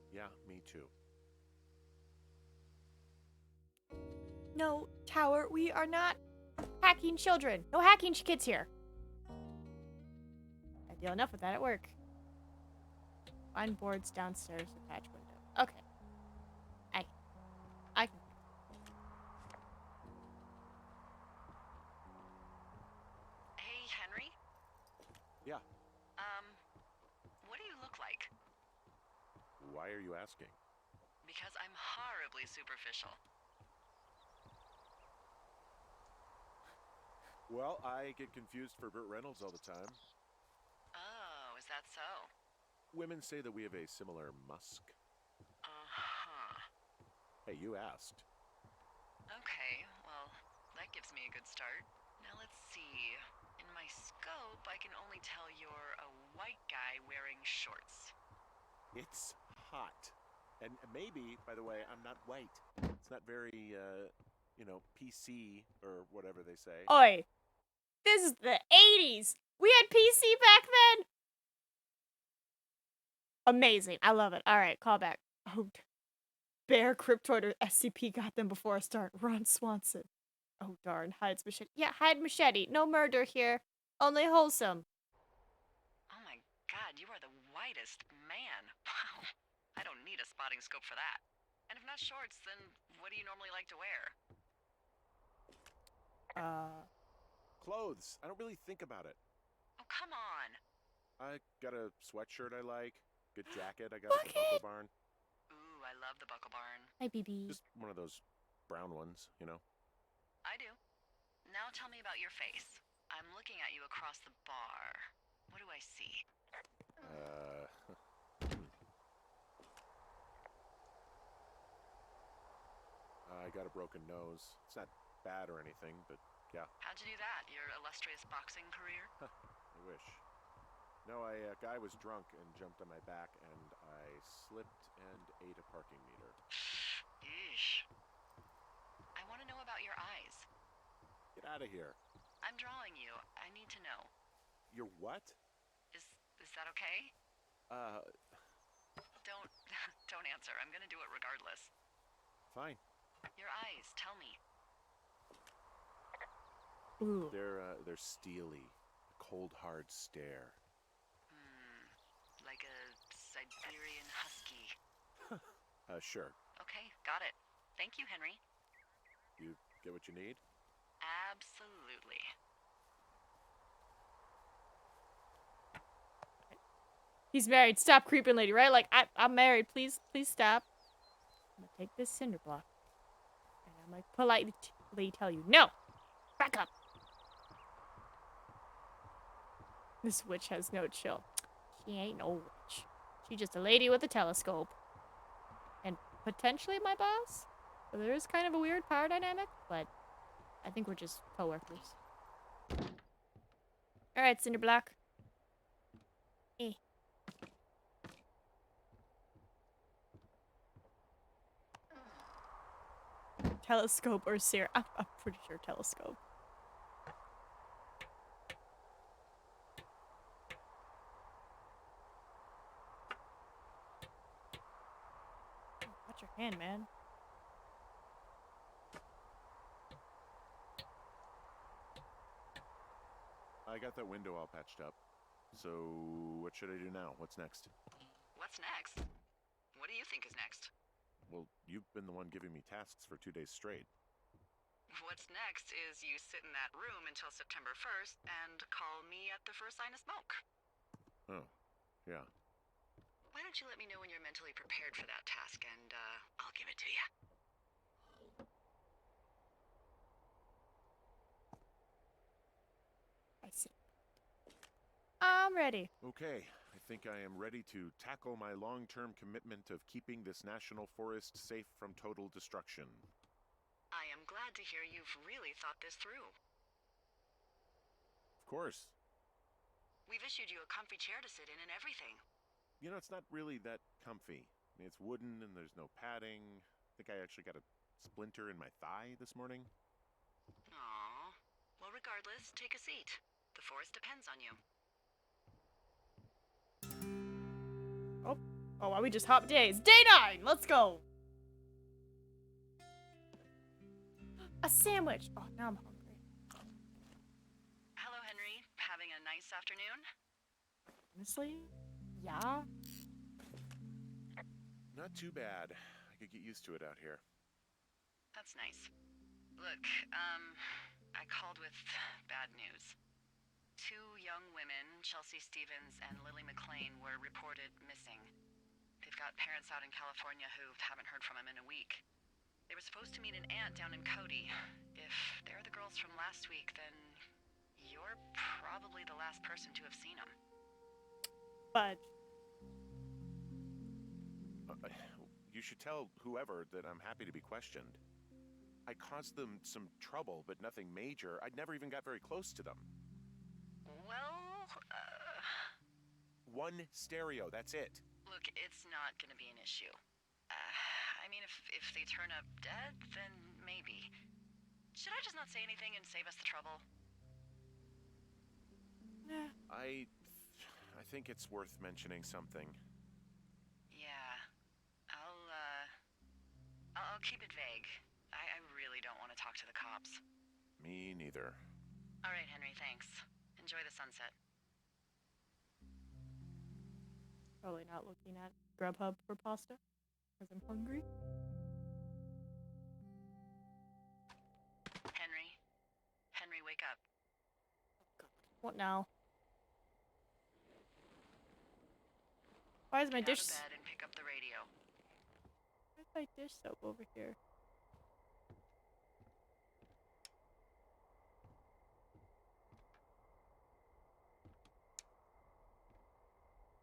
Speaker 5: Yeah, me too.
Speaker 1: No, Tower, we are not hacking children. No hacking kids here. I deal enough with that at work. Find boards downstairs, attach window. Okay. I can.
Speaker 4: Hey, Henry?
Speaker 5: Yeah.
Speaker 4: What do you look like?
Speaker 5: Why are you asking?
Speaker 4: Because I'm horribly superficial.
Speaker 5: Well, I get confused for Burt Reynolds all the time.
Speaker 4: Oh, is that so?
Speaker 5: Women say that we have a similar musk.
Speaker 4: Uh-huh.
Speaker 5: Hey, you asked.
Speaker 4: Okay, well, that gives me a good start. Now let's see. In my scope, I can only tell you're a white guy wearing shorts.
Speaker 5: It's hot. And maybe, by the way, I'm not white. It's not very, PC or whatever they say.
Speaker 1: Oi! This is the 80s! We had PC back then! Amazing. I love it. Alright, call back. Oh, Bear, Cryptoid, or SCP got them before I start. Ron Swanson. Oh, darn. Hides machete. Yeah, hide machete. No murder here. Only wholesome.
Speaker 4: Oh my god, you are the whitest man. Wow. I don't need a spotting scope for that. And if not shorts, then what do you normally like to wear?
Speaker 5: Clothes. I don't really think about it.
Speaker 4: Oh, come on.
Speaker 5: I got a sweatshirt I like. Good jacket I got at the Buckle Barn.
Speaker 4: Ooh, I love the Buckle Barn.
Speaker 1: Hi, BB.
Speaker 5: Just one of those brown ones, you know?
Speaker 4: I do. Now tell me about your face. I'm looking at you across the bar. What do I see?
Speaker 5: I got a broken nose. It's not bad or anything, but yeah.
Speaker 4: How'd you do that? Your illustrious boxing career?
Speaker 5: I wish. No, a guy was drunk and jumped on my back, and I slipped and ate a parking meter.
Speaker 4: Eesh. I want to know about your eyes.
Speaker 5: Get out of here.
Speaker 4: I'm drawing you. I need to know.
Speaker 5: You're what?
Speaker 4: Is that okay? Don't answer. I'm gonna do it regardless.
Speaker 5: Fine.
Speaker 4: Your eyes, tell me.
Speaker 1: Ooh.
Speaker 5: They're steely, a cold, hard stare.
Speaker 4: Like a Siberian husky.
Speaker 5: Sure.
Speaker 4: Okay, got it. Thank you, Henry.
Speaker 5: You get what you need?
Speaker 4: Absolutely.
Speaker 1: He's married. Stop creeping, lady, right? Like, I'm married. Please stop. I'm gonna take this cinder block. And I'm gonna politely tell you, no! Back up! This witch has no chill. She ain't no witch. She's just a lady with a telescope. And potentially my boss? So there is kind of a weird power dynamic, but I think we're just co-workers. Alright, cinder block. Eh. Telescope or seer. I'm pretty sure telescope. Watch your hand, man.
Speaker 5: I got that window all patched up. So, what should I do now? What's next?
Speaker 4: What's next? What do you think is next?
Speaker 5: Well, you've been the one giving me tasks for 2 days straight.
Speaker 4: What's next is you sit in that room until September 1st and call me at the first sign of smoke.
Speaker 5: Oh, yeah.
Speaker 4: Why don't you let me know when you're mentally prepared for that task and I'll give it to you.
Speaker 1: I see. I'm ready.
Speaker 5: Okay, I think I am ready to tackle my long-term commitment of keeping this national forest safe from total destruction.
Speaker 4: I am glad to hear you've really thought this through.
Speaker 5: Of course.
Speaker 4: We've issued you a comfy chair to sit in and everything.
Speaker 5: You know, it's not really that comfy. I mean, it's wooden and there's no padding. I think I actually got a splinter in my thigh this morning.
Speaker 4: Aww. Well, regardless, take a seat. The forest depends on you.
Speaker 1: Oh, wow, we just hopped days. Day 9! Let's go! A sandwich! Oh, now I'm hungry.
Speaker 4: Hello, Henry. Having a nice afternoon?
Speaker 1: Honestly? Yeah?
Speaker 5: Not too bad. I could get used to it out here.
Speaker 4: That's nice. Look, I called with bad news. 2 young women, Chelsea Stevens and Lily McLean, were reported missing. They've got parents out in California who haven't heard from them in a week. They were supposed to meet an aunt down in Cody. If they're the girls from last week, then you're probably the last person to have seen them.
Speaker 1: But
Speaker 5: You should tell whoever that I'm happy to be questioned. I caused them some trouble, but nothing major. I'd never even got very close to them.
Speaker 4: Well,
Speaker 5: 1 stereo, that's it.
Speaker 4: look, it's not gonna be an issue. I mean, if they turn up dead, then maybe. Should I just not say anything and save us the trouble?
Speaker 5: I think it's worth mentioning something.
Speaker 4: Yeah. I'll keep it vague. I really don't want to talk to the cops.
Speaker 5: Me neither.
Speaker 4: All right, Henry, thanks. Enjoy the sunset.
Speaker 1: probably not looking at Grubhub for pasta because I'm hungry.
Speaker 4: Henry, wake up.
Speaker 1: What now? Why is my
Speaker 4: Get
Speaker 1: dish?
Speaker 4: out of bed and pick up the radio.
Speaker 1: Where's my dish soap over here?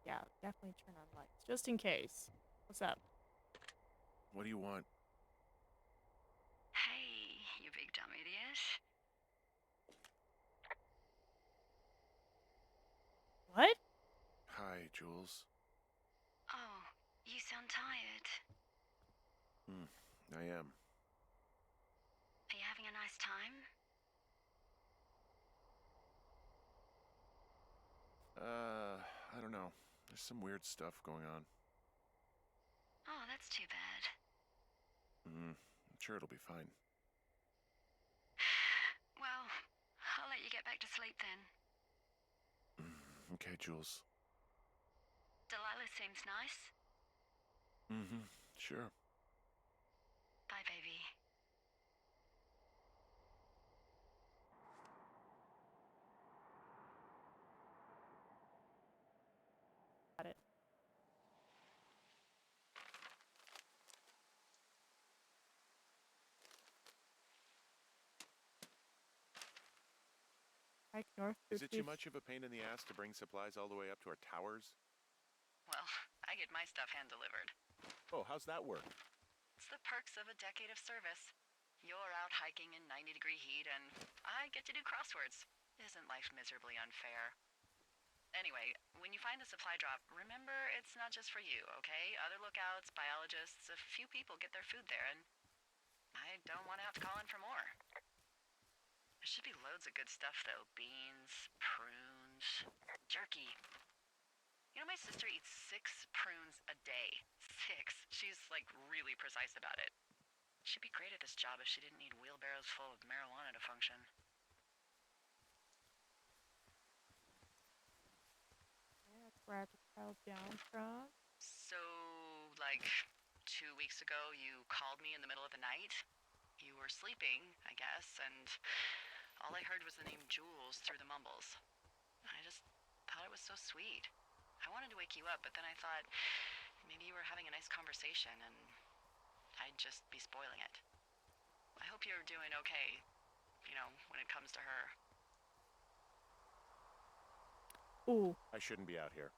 Speaker 1: Yeah, definitely turn on lights just in case. What's up?
Speaker 5: What do you want?
Speaker 4: Hey, you big dumb idiot.
Speaker 1: What?
Speaker 5: Hi, Jules.
Speaker 4: Oh, you sound tired.
Speaker 5: I am.
Speaker 4: Are you having a nice time?
Speaker 5: I don't know. There's some weird stuff going on.
Speaker 4: Oh, that's too bad.
Speaker 5: I'm sure it'll be fine.
Speaker 4: Well, right then.
Speaker 5: Okay, Jules.
Speaker 4: Delilah seems nice.
Speaker 5: Mm-hmm. Sure.
Speaker 4: Bye, baby.
Speaker 1: Got it. Hike north
Speaker 5: Is
Speaker 1: through
Speaker 5: it too
Speaker 1: trees.
Speaker 5: much of a pain in the ass to bring supplies all the way up to our towers?
Speaker 4: Well, I get my stuff hand-delivered.
Speaker 5: Oh, how's that work?
Speaker 4: It's the perks of a decade of service. You're out hiking in 90-degree heat, and I get to do crosswords. Isn't life miserably unfair? Anyway, when you find the supply drop, remember it's not just for you, okay? Other lookouts, biologists, a few people get their food there, and I don't want to have to call in for more. There should be loads of good stuff, though. Beans, prunes, jerky. You know, my sister eats 6 prunes a day. 6. She's, like, really precise about it. She'd be great at this job if she didn't need wheelbarrows full of marijuana to function.
Speaker 1: Yeah, that's where I have to travel down from.
Speaker 4: So, like, 2 weeks ago, you called me in the middle of the night? You were sleeping, I guess, and all I heard was the name Jules through the mumbles. I just thought it was so sweet. I wanted to wake you up, but then I thought maybe you were having a nice conversation and I'd just be spoiling it. I hope you're doing okay, you know, when it comes to her.
Speaker 1: Ooh.
Speaker 5: I shouldn't be out here.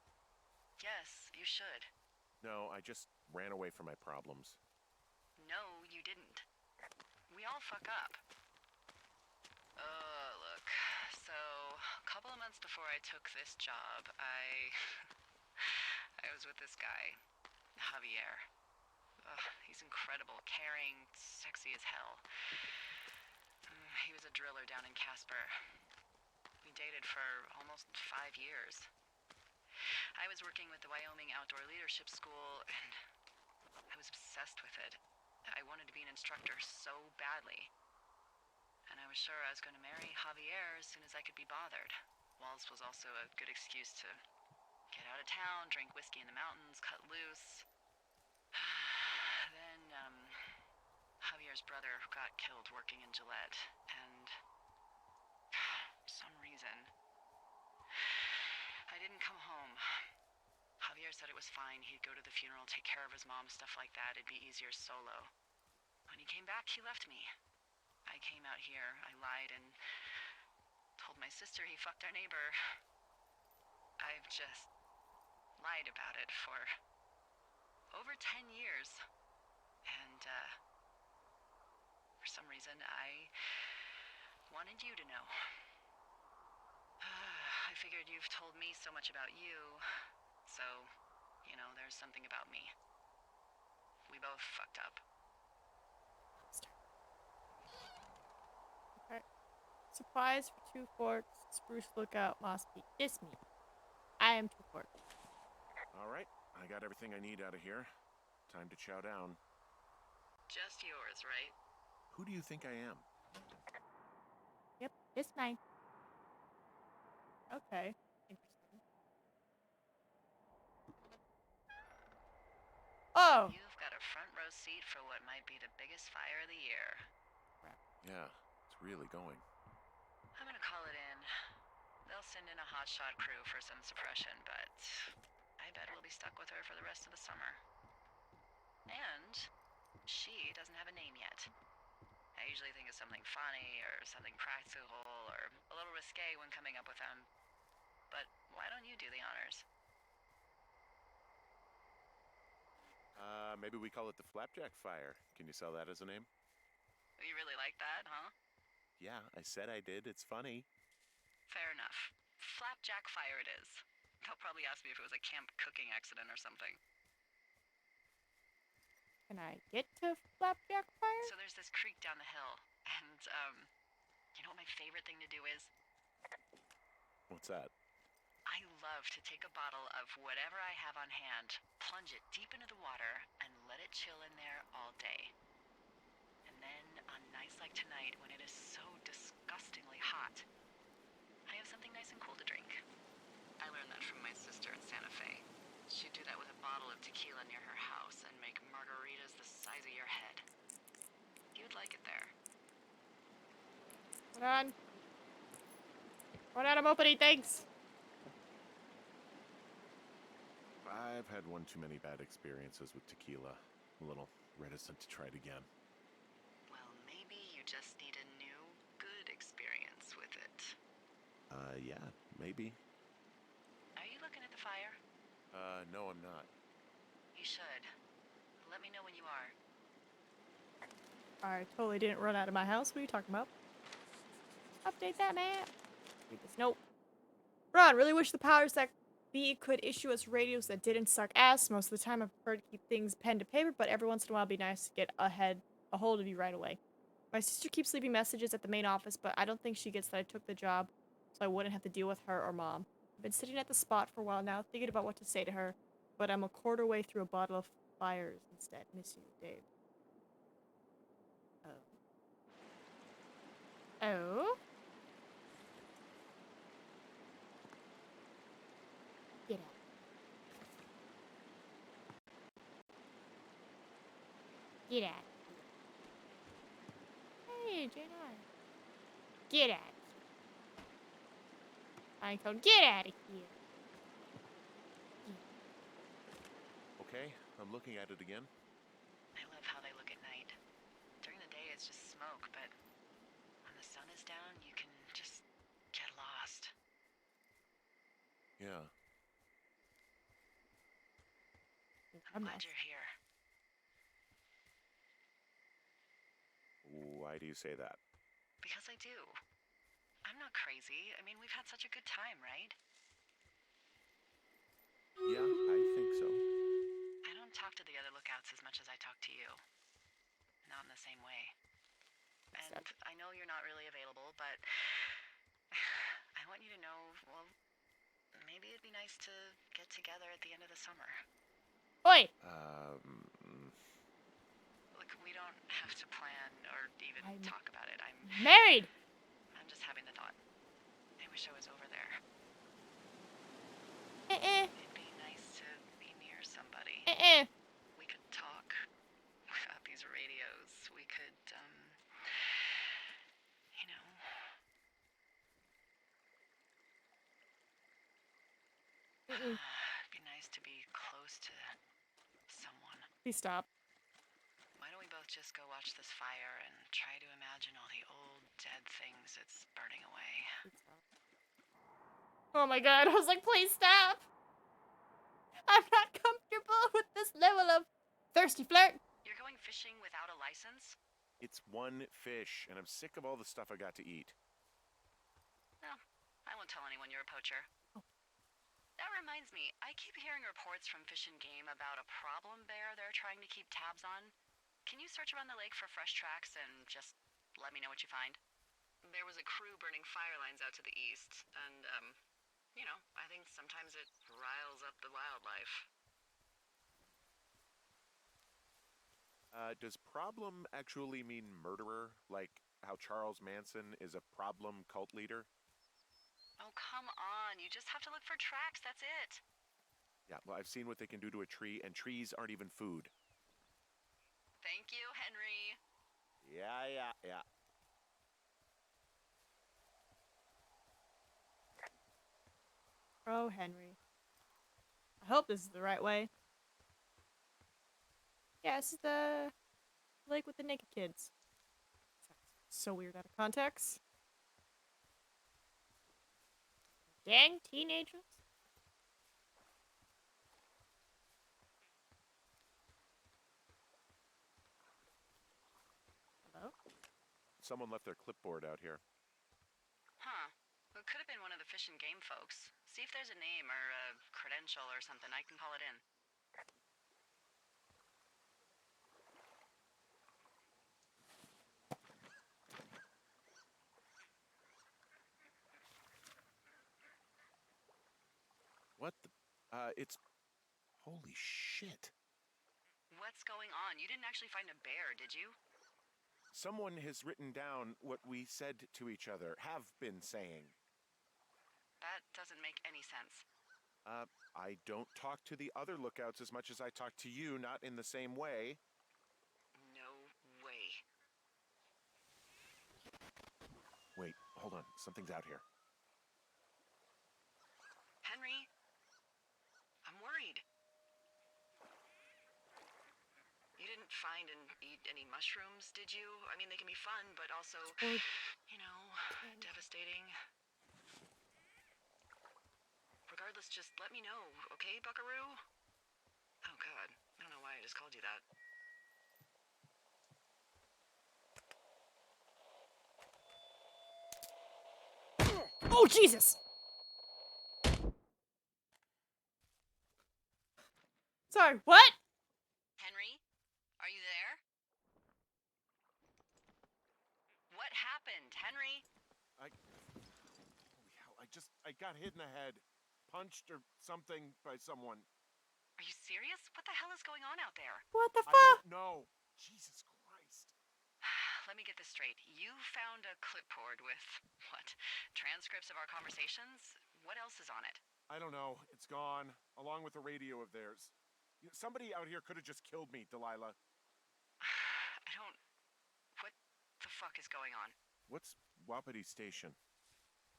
Speaker 4: Yes, you should.
Speaker 5: No, I just ran away from my problems.
Speaker 4: No, you didn't. We all fuck up. Look. So, a couple of months before I took this job, I was with this guy, Javier. He's incredible, caring, sexy as hell. He was a driller down in Casper. We dated for almost 5 years. I was working with the Wyoming Outdoor Leadership School, and I was obsessed with it. I wanted to be an instructor so badly. And I was sure I was going to marry Javier as soon as I could be bothered. Walls was also a good excuse to get out of town, drink whiskey in the mountains, cut loose. Then, Javier's brother got killed working in Gillette, and for some reason, I didn't come home. Javier said it was fine. He'd go to the funeral, take care of his mom, stuff like that. It'd be easier solo. When he came back, he left me. I came out here, I lied, and told my sister he fucked our neighbor. I've just lied about it for over 10 years. And, for some reason, I wanted you to know. I figured you've told me so much about you, so, you know, there's something about me. We both fucked up.
Speaker 1: Okay. Supplies for Two Forks, Spruce Lookout, Moss Peak. It's me. I am Two Forks.
Speaker 5: All right, I got everything I need out of here. Time to chow down.
Speaker 4: Just yours, right?
Speaker 5: Who do you think I am?
Speaker 1: Yep, it's mine. Okay. Interesting. Oh!
Speaker 4: You've got a front row seat for what might be the biggest fire of the year.
Speaker 5: Yeah, it's really going.
Speaker 4: I'm gonna call it in. They'll send in a hotshot crew for some suppression, but I bet we'll be stuck with her for the rest of the summer. And she doesn't have a name yet. I usually think of something funny or something practical or a little risque when coming up with them. But why don't you do the honors?
Speaker 5: Maybe we call it the Flapjack Fire. Can you sell that as a name?
Speaker 4: You really like that, huh?
Speaker 5: Yeah, I said I did. It's funny.
Speaker 4: Fair enough. Flapjack Fire it is. They'll probably ask me if it was a camp cooking accident or something.
Speaker 1: Can I get to Flapjack Fire?
Speaker 4: So there's this creek down the hill, and, you know what my favorite thing to do is?
Speaker 5: What's that?
Speaker 4: I love to take a bottle of whatever I have on hand, plunge it deep into the water, and let it chill in there all day. And then, on nights like tonight, when it is so disgustingly hot, I have Do that with a bottle of tequila near her house and make margaritas the size of your head. You'd like it there.
Speaker 1: Hold on. Hold on, I'm opening things.
Speaker 5: I've had one too many bad experiences with tequila. A little reticent to try it again.
Speaker 4: Well, maybe you just need a new, good experience with it.
Speaker 5: Yeah, maybe.
Speaker 4: Are you looking at the fire?
Speaker 5: No, I'm not.
Speaker 4: You should. Let me know when you are.
Speaker 1: I totally didn't run out of my house. What are you talking about? Update that map. Read this note. Ron, really wish the powers that be could issue us radios that didn't suck ass. Most of the time I prefer to keep things pen to paper, but every once in a while it'd be nice to get a hold of you right away. My sister keeps leaving messages at the main office, but I don't think she gets that I took the job, so I wouldn't have to deal with her or mom. I've been sitting at the spot for a while now, thinking about what to say to her, but I'm a quarter way through a bottle of fires instead. Miss you, Dave. Oh. Oh? Get out. Get out. Hey, J9. Get out. I code, get out of here.
Speaker 5: Okay, I'm looking at it again.
Speaker 4: I love how they look at night. During the day, it's just smoke, but when the sun is down, you can just get lost.
Speaker 5: Yeah.
Speaker 4: I'm glad you're here.
Speaker 5: Why do you say that?
Speaker 4: Because I do. I'm not crazy. I mean, we've had such a good time, right?
Speaker 5: Yeah, I think so.
Speaker 4: I don't talk to the other lookouts as much as I talk to you. Not in the same way. And I know you're not really available, but I want you to know, well, maybe it'd be nice to get together at the end of the summer.
Speaker 1: Oi!
Speaker 4: Look, we don't have to plan or even talk about it. I'm
Speaker 1: married!
Speaker 4: I'm just having the thought. I wish I was over there. It'd be nice to be near somebody. We could talk without these radios. We could, you know. It'd be nice to be close to someone.
Speaker 1: Please stop.
Speaker 4: Why don't we both just go watch this fire and try to imagine all the old dead things it's burning away?
Speaker 1: Oh my god, I was like, please stop! I'm not comfortable with this level of thirsty flirt.
Speaker 4: You're going fishing without a license?
Speaker 5: It's one fish, and I'm sick of all the stuff I got to eat.
Speaker 4: No, I won't tell anyone you're a poacher. That reminds me, I keep hearing reports from Fish and Game about a problem bear they're trying to keep tabs on. Can you search around the lake for fresh tracks and just let me know what you find? There was a crew burning fire lines out to the east, and, you know, I think sometimes it riles up the wildlife.
Speaker 5: Does problem actually mean murderer? Like how Charles Manson is a problem cult leader?
Speaker 4: Oh, come on. You just have to look for tracks, that's it.
Speaker 5: Yeah, well, I've seen what they can do to a tree, and trees aren't even food.
Speaker 4: Thank you, Henry.
Speaker 5: Yeah.
Speaker 1: Oh, Henry. I hope this is the right way. Yeah, this is the lake with the naked kids. So weird out of context. Dang, teenagers. Hello?
Speaker 5: Someone left their clipboard out here.
Speaker 4: Huh. It could have been one of the Fish and Game folks. See if there's a name or a credential or something. I can call it in.
Speaker 5: What the? It's... Holy shit.
Speaker 4: What's going on? You didn't actually find a bear, did you?
Speaker 5: Someone has written down what we said to each other, have been saying.
Speaker 4: That doesn't make any sense.
Speaker 5: I don't talk to the other lookouts as much as I talk to you, not in the same way.
Speaker 4: No way.
Speaker 5: Wait, hold on. Something's out here.
Speaker 4: Henry, I'm worried. You didn't find and eat any mushrooms, did you? I mean, they can be fun, but also,
Speaker 1: Or
Speaker 4: you know, devastating. Regardless, just let me know, okay, Buckaroo? Oh, God. I don't know why I just called you that.
Speaker 1: oh Jesus! Sorry, what?
Speaker 4: Henry, are you there? What happened, Henry?
Speaker 5: Holy hell, I got hit in the head. Punched or something by someone.
Speaker 4: Are you serious? What the hell is going on out there?
Speaker 1: What the
Speaker 5: I
Speaker 1: fuck?
Speaker 5: don't know. Jesus Christ.
Speaker 4: Let me get this straight. You found a clipboard with, what, transcripts of our conversations? What else is on it?
Speaker 5: I don't know. It's gone, along with the radio of theirs. Somebody out here could have just killed me, Delilah.
Speaker 4: I don't... What the fuck is going on?
Speaker 5: What's Wapiti Station?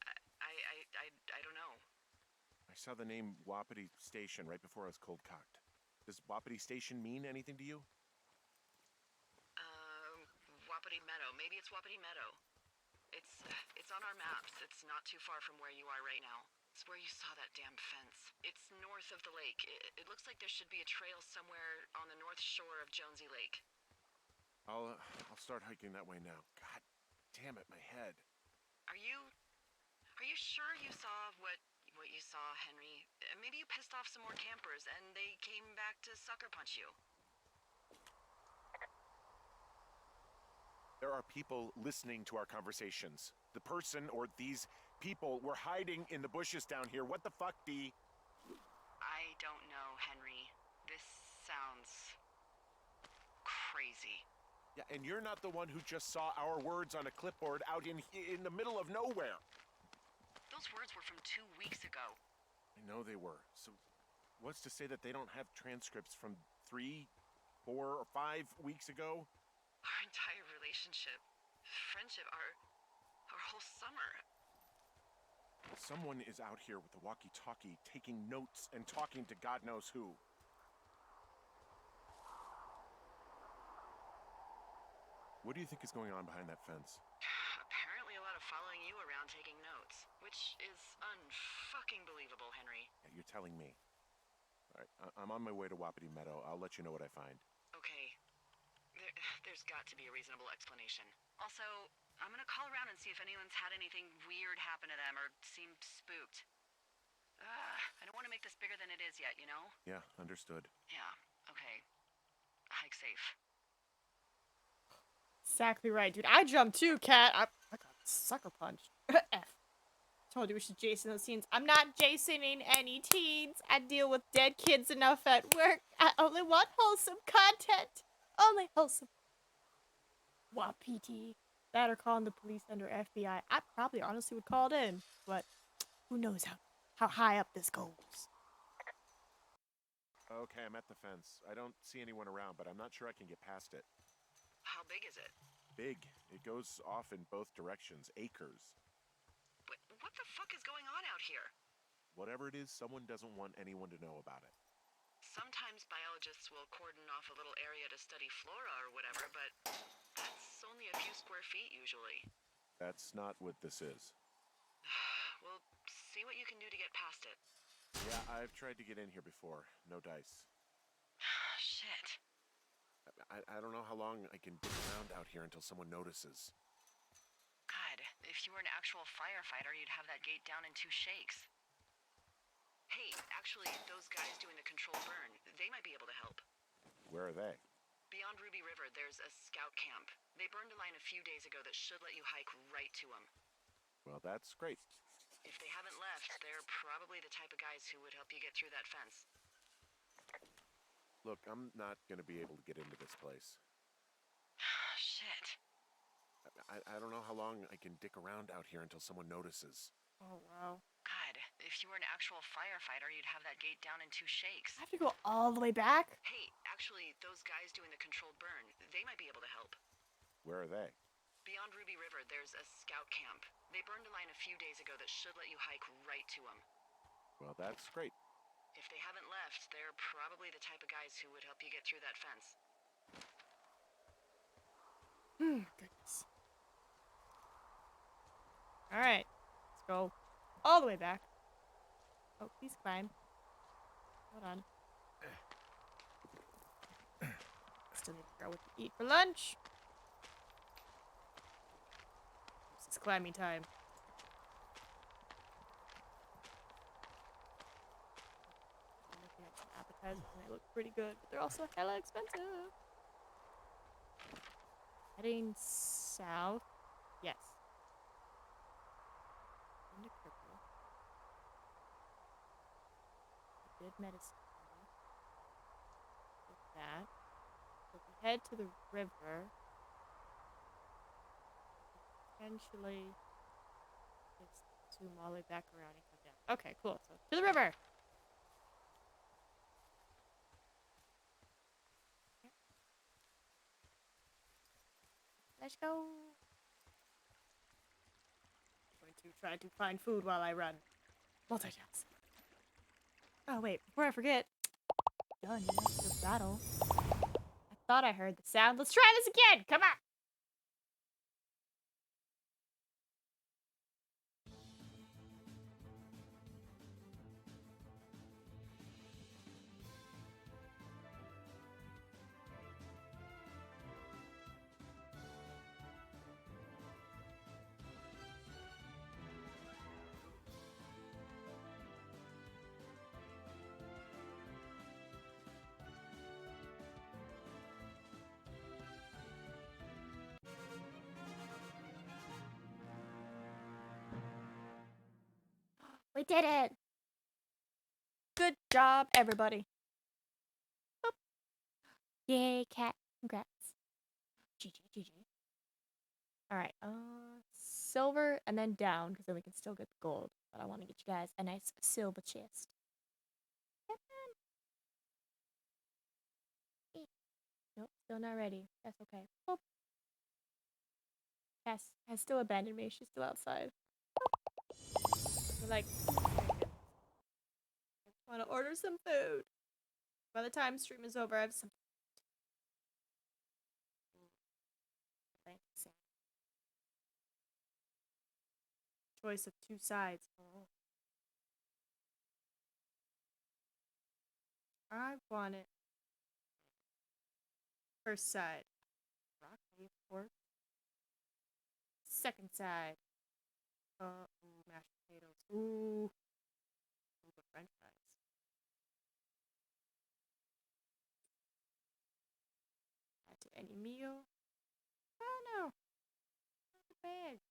Speaker 4: I don't know.
Speaker 5: I saw the name Wapiti Station right before I was cold-cocked. Does Wapiti Station mean anything to you?
Speaker 4: Wapiti Meadow. Maybe it's Wapiti Meadow. It's on our maps. It's not too far from where you are right now. It's where you saw that damn fence. It's north of the lake. It looks like there should be a trail somewhere on the north shore of Jonesy Lake.
Speaker 5: I'll start hiking that way now. God damn it, my head.
Speaker 4: Are you sure you saw what you saw, Henry? Maybe you pissed off some more campers and they came back to sucker punch you.
Speaker 5: There are people listening to our conversations. The person or these people were hiding in the bushes down here. What the fuck, D?
Speaker 4: I don't know, Henry. This sounds crazy.
Speaker 5: Yeah, and you're not the one who just saw our words on a clipboard out in the middle of nowhere.
Speaker 4: Those words were from 2 weeks ago.
Speaker 5: I know they were. So what's to say that they don't have transcripts from 3, 4, or 5 weeks ago?
Speaker 4: Our entire relationship, friendship, our whole summer.
Speaker 5: Someone is out here with a walkie-talkie, taking notes and talking to God knows who. What do you think is going on behind that fence?
Speaker 4: Apparently a lot of following you around taking notes, which is unfucking believable, Henry.
Speaker 5: Yeah, you're telling me. All right, I'm on my way to Wapiti Meadow. I'll let you know what I find.
Speaker 4: Okay. There's got to be a reasonable explanation. Also, I'm gonna call around and see if anyone's had anything weird happen to them or seemed spooked. I don't want to make this bigger than it is yet, you know?
Speaker 5: Yeah, understood.
Speaker 4: Yeah, okay. Hike safe.
Speaker 1: Exactly right, dude. I jumped too, cat. I got sucker punched. F. Told you we should Jason those teens. I'm not Jasoning any teens. I deal with dead kids enough at work. I only want wholesome content. Only wholesome. Wapiti. That or calling the police under FBI. I probably honestly would call it in, but who knows how high up this goes.
Speaker 5: Okay, I'm at the fence. I don't see anyone around, but I'm not sure I can get past it.
Speaker 4: How big is it?
Speaker 5: Big. It goes off in both directions. Acres.
Speaker 4: What the fuck is going on out here?
Speaker 5: Whatever it is, someone doesn't want anyone to know about it.
Speaker 4: Sometimes biologists will cordon off a little area to study flora or whatever, but that's only a few square feet usually.
Speaker 5: That's not what this is.
Speaker 4: We'll see what you can do to get past it.
Speaker 5: Yeah, I've tried to get in here before. No dice.
Speaker 4: Shit.
Speaker 5: I don't know how long I can dig around out here until someone notices.
Speaker 4: God, if you were an actual firefighter, you'd have that gate down in 2 shakes. Hey, actually, those guys doing the controlled burn, they might be able to help.
Speaker 5: Where are they?
Speaker 4: Beyond Ruby River, there's a scout camp. They burned a line a few days ago that should let you hike right to them.
Speaker 5: Well, that's great.
Speaker 4: If they haven't left, they're probably the type of guys who would help you get through that fence.
Speaker 5: Look, I'm not going to be able to get into this place.
Speaker 4: Shit.
Speaker 5: I don't know how long I can dick around out here until someone notices.
Speaker 1: Oh, wow.
Speaker 4: God, If you were an actual firefighter, you'd have that gate down in 2 shakes.
Speaker 1: I have to go all the way back?
Speaker 4: Hey, actually, those guys doing the controlled burn, they might be able to help.
Speaker 5: Where are they?
Speaker 4: Beyond Ruby River, there's a scout camp. They burned a line a few days ago that should let you hike right to them.
Speaker 5: Well, that's great.
Speaker 4: If they haven't left, they're probably the type of guys who would help you get through that fence.
Speaker 1: Goodness. Alright. Let's go all the way back. Oh, please climb. Hold on. Still need to figure out what to eat for lunch. This is climbing time. I'm looking at some appetizers and they look pretty good, but they're also hella expensive. Heading south. Yes. Into Cripple. Good medicine. With that. So if we head to the river, potentially just zoom all the way back around and come down. Okay, cool. So to the river. Let's go. I'm going to try to find food while I run. Multitask. Oh wait, before I forget. Done the battle. I thought I heard the sound. Let's try this again. Come on. We did it! Good job, everybody. Boop. Yay, cat. Congrats. GG, GG. Alright, silver and then down, because then we can still get the gold. But I want to get you guys a nice silver chest. Come on. Nope, still not ready. That's okay. Boop. Cass has still abandoned me. She's still outside. We're like, I want to order some food. By the time stream is over, I have some. Thanks. Choice of 2 sides. Oh. I want it. First side. Broccoli, pork. Second side. Ooh, mashed potatoes. Ooh. Ooh, but French fries. Add to any meal. Oh no. Not bad.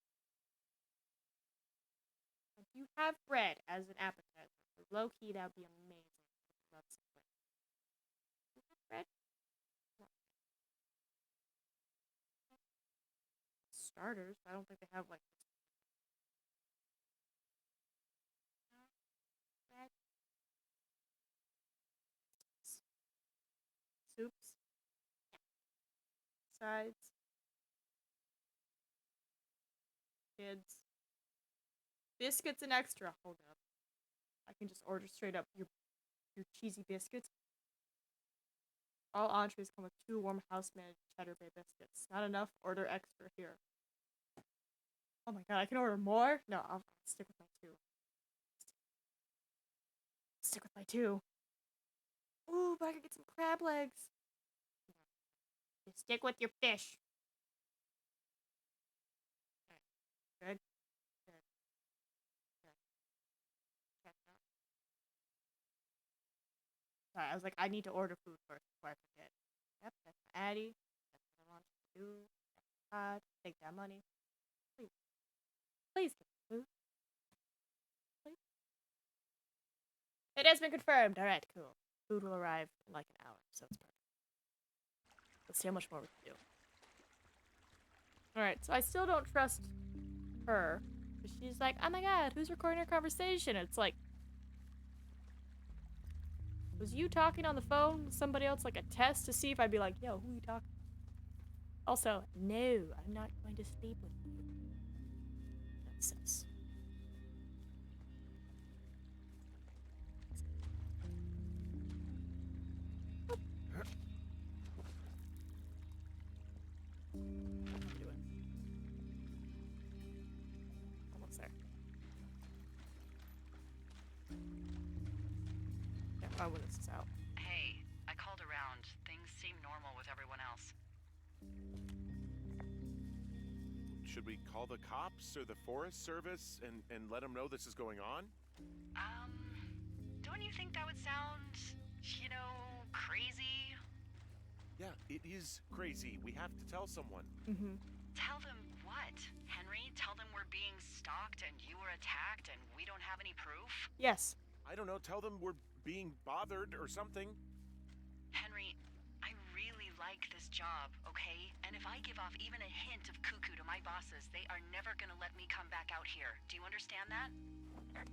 Speaker 1: If you have bread as an appetizer, low key, that would be amazing. Love some bread. You have bread? No. Starters. I don't think they have like bread. Soups. Sides. Kids. Biscuits and extra. Hold up. I can just order straight up your cheesy biscuits. All entrees come with 2 warm house-made cheddar bay biscuits. Not enough? Order extra here. Oh my god, I can order more? No, I'll stick with my 2. Stick with my 2. Ooh, but I could get some crab legs. Just stick with your fish. Okay. Good. Good. Good. Check out. Sorry, I was like, I need to order food first before I forget. Yep, that's my Addy. That's what I want to do. Take that money. Please. Please get the food. Please. It has been confirmed. Alright, cool. Food will arrive in like an hour, so it's perfect. Let's see how much more we can do. Alright, so I still don't trust her. She's like, oh my god, who's recording our conversation? It's like, Was you talking on the phone with somebody else like a test to see if I'd be like, yo, who are you talking to? Also, no, I'm not going to sleep with you. That's sus. How am I doing? Almost there. Yeah, I when this is out.
Speaker 4: Hey, I called around. Things seem normal with everyone else.
Speaker 5: Should we call the cops or the Forest Service and let them know this is going on?
Speaker 4: Don't you think that would sound, crazy?
Speaker 5: Yeah, it is crazy. We have to tell someone.
Speaker 1: Mm-hmm.
Speaker 4: Tell them what, Henry? Tell them we're being stalked and you were attacked and we don't have any proof?
Speaker 1: Yes.
Speaker 5: I don't know, tell them we're being bothered or something.
Speaker 4: Henry, I really like this job, okay? And if I give off even a hint of cuckoo to my bosses, they are never gonna let me come back out here. Do you understand that?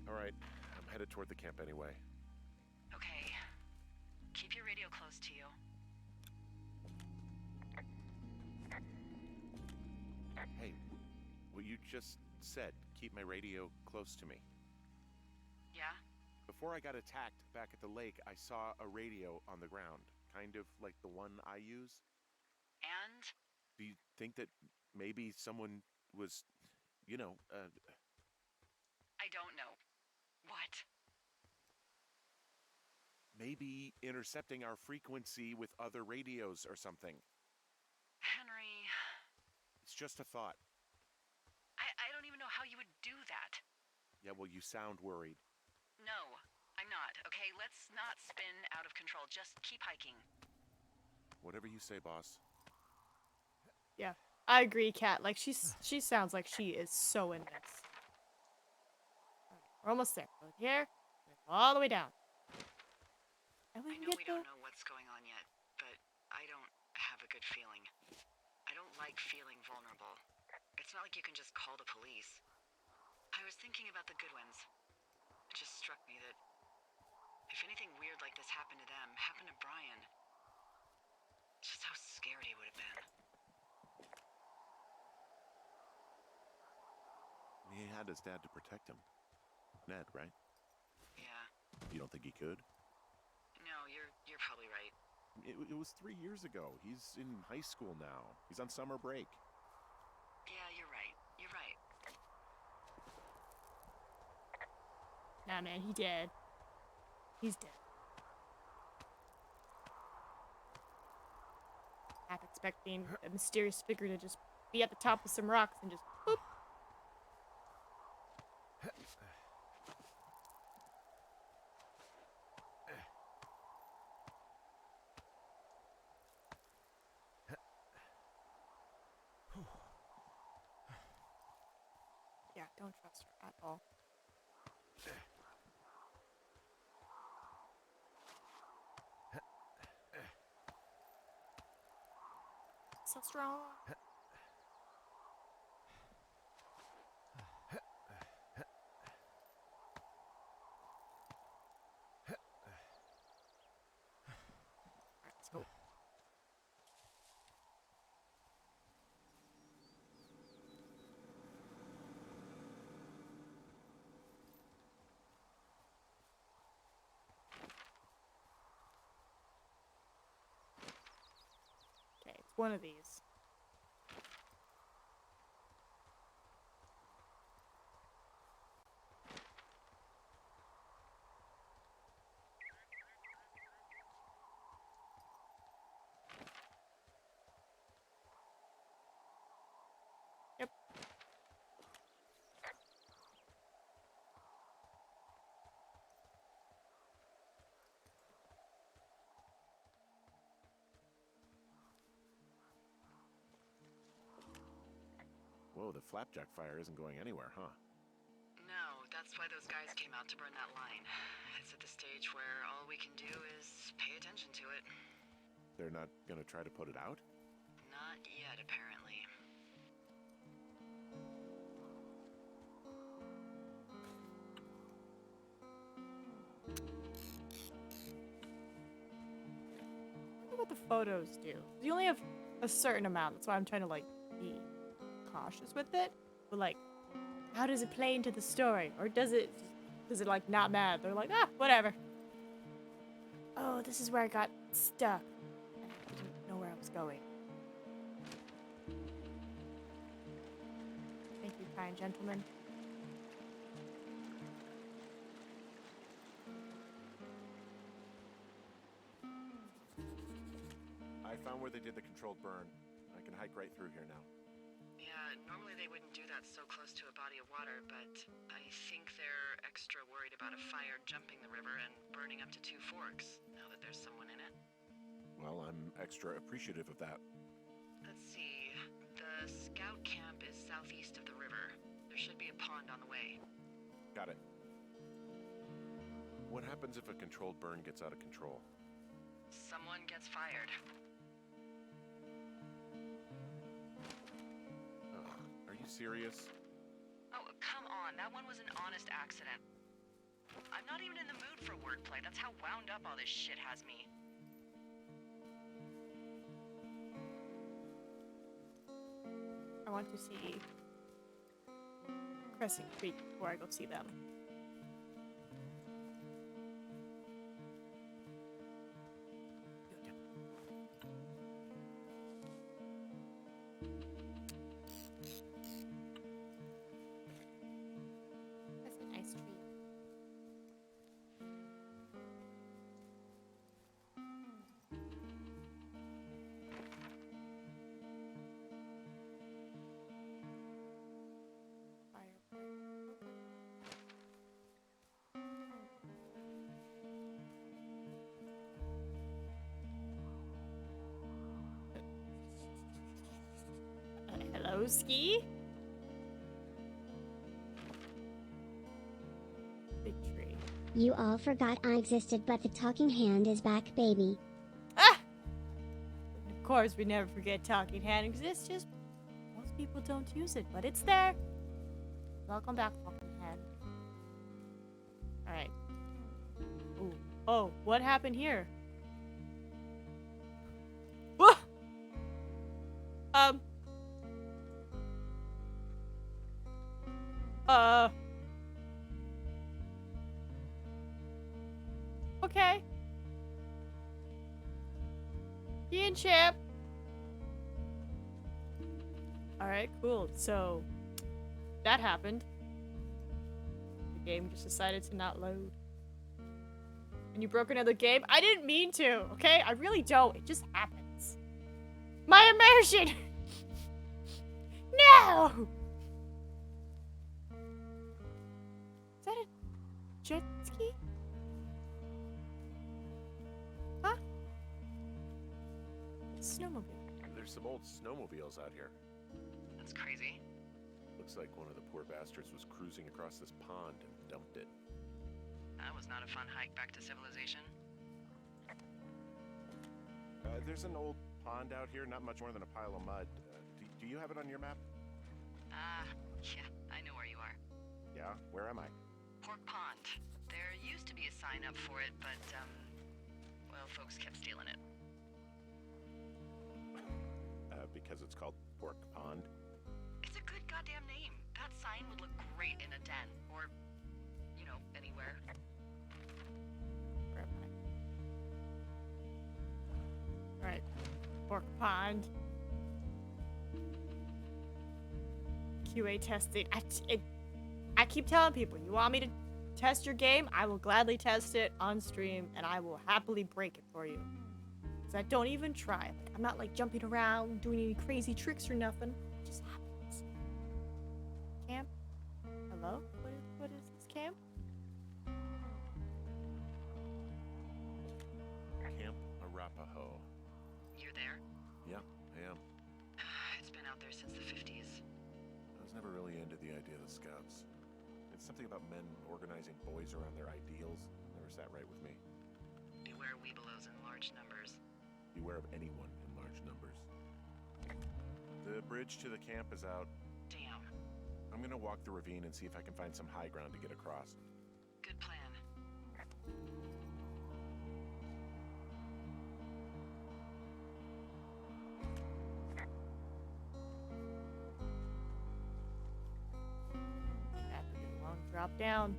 Speaker 5: All right, I'm headed toward the camp anyway.
Speaker 4: Okay. Keep your radio close to you.
Speaker 5: Hey, what you just said, keep my radio close to me.
Speaker 4: Yeah?
Speaker 5: Before I got attacked back at the lake, I saw a radio on the ground, kind of like the one I use.
Speaker 4: And?
Speaker 5: Do you think that maybe someone was,
Speaker 4: I don't know. What?
Speaker 5: maybe intercepting our frequency with other radios or something?
Speaker 4: Henry,
Speaker 5: It's just a thought.
Speaker 4: I don't even know how you would do that.
Speaker 5: Yeah, well, you sound worried.
Speaker 4: No, I'm not, okay? Let's not spin out of control. Just keep hiking.
Speaker 5: Whatever you say, boss.
Speaker 1: Yeah. I agree, Kat. Like, she sounds like she is so in this. Alright, we're almost there. Go here, all the way down. And we
Speaker 4: I
Speaker 1: can
Speaker 4: know
Speaker 1: get
Speaker 4: we
Speaker 1: the...
Speaker 4: don't know what's going on yet, but I don't have a good feeling. I don't like feeling vulnerable. It's not like you can just call the police. I was thinking about the Goodwins. It just struck me that if anything weird like this happened to them, happened to Brian, just how scared he would have been.
Speaker 5: He had his dad to protect him. Ned, right?
Speaker 4: Yeah.
Speaker 5: You don't think he could?
Speaker 4: No, you're probably right.
Speaker 5: It was 3 years ago. He's in high school now. He's on summer break.
Speaker 4: Yeah, you're right. You're right.
Speaker 1: Nah, man, he dead. He's dead. Half expecting a mysterious figure to just be at the top of some rocks and just boop. Yeah, don't trust her at all. So strong. Alright, let's go. Okay, it's one of these. Yep.
Speaker 5: Whoa, the flapjack fire isn't going anywhere, huh?
Speaker 4: No, that's why those guys came out to burn that line. It's at the stage where all we can do is pay attention to it.
Speaker 5: They're not gonna try to put it out?
Speaker 4: Not yet, apparently.
Speaker 1: what the photos do. You only have a certain amount. That's why I'm trying to like be cautious with it. But like, how does it play into the story? Or does it like not matter? They're like, ah, whatever. Oh, this is where I got stuck. I didn't know where I was going. Thank you, kind gentlemen.
Speaker 5: I found where they did the controlled burn. I can hike right through here now.
Speaker 4: Yeah, normally they wouldn't do that so close to a body of water, but I think they're extra worried about a fire jumping the river and burning up to 2 forks, now that there's someone in it.
Speaker 5: Well, I'm extra appreciative of that.
Speaker 4: Let's see. The scout camp is southeast of the river. There should be a pond on the way.
Speaker 5: Got it. What happens if a controlled burn gets out of control?
Speaker 4: Someone gets fired.
Speaker 5: Are you serious?
Speaker 4: Oh, come on. That one was an honest accident. I'm not even in the mood for wordplay. That's how wound up all this shit has me.
Speaker 1: I want to see Crescent Creek before I go see them. That's a nice tree. Hello, Ski? Big tree.
Speaker 7: You all forgot I existed, but the talking hand is back, baby.
Speaker 1: Ah! Of course, we never forget Talking Hand exists, just most people don't use it, but it's there. Welcome back, Talking Hand. Alright. Ooh. Oh, what happened here? Whoa! Okay. He and Chip. Alright, cool. So, that happened. The game just decided to not load. And you broke another game? I didn't mean to, okay? I really don't. It just happens. My immersion! No! Is that a jet ski? Huh? It's a snowmobile.
Speaker 5: There's some old snowmobiles out here.
Speaker 4: That's crazy.
Speaker 5: Looks like one of the poor bastards was cruising across this pond and dumped it.
Speaker 4: That was not a fun hike back to civilization.
Speaker 5: There's an old pond out here, not much more than a pile of mud. Do you have it on your map?
Speaker 4: Yeah, I know where you are.
Speaker 5: Yeah? Where am I?
Speaker 4: Pork Pond. There used to be a sign up for it, but, well, folks kept stealing it.
Speaker 5: Because it's called Pork Pond.
Speaker 4: It's a good goddamn name. That sign would look great in a den, or, you know, anywhere.
Speaker 1: Where am I? Alright. Pork Pond. QA testing. I keep telling people, you want me to test your game? I will gladly test it on stream, and I will happily break it for you. Because I don't even try. Like, I'm not like jumping around, doing any crazy tricks or nothing. It just happens. Camp? Hello? What is this camp?
Speaker 5: Camp Arapaho.
Speaker 4: You're there?
Speaker 5: Yeah, I am.
Speaker 4: It's been out there since the 50s.
Speaker 5: I was never really into the idea of the Scouts. It's something about men organizing boys around their ideals. Never sat right with me.
Speaker 4: Beware weebelows in large numbers.
Speaker 5: Beware of anyone in large numbers. The bridge to the camp is out.
Speaker 4: Damn.
Speaker 5: I'm gonna walk the ravine and see if I can find some high ground to get across.
Speaker 4: Good plan.
Speaker 1: drop down.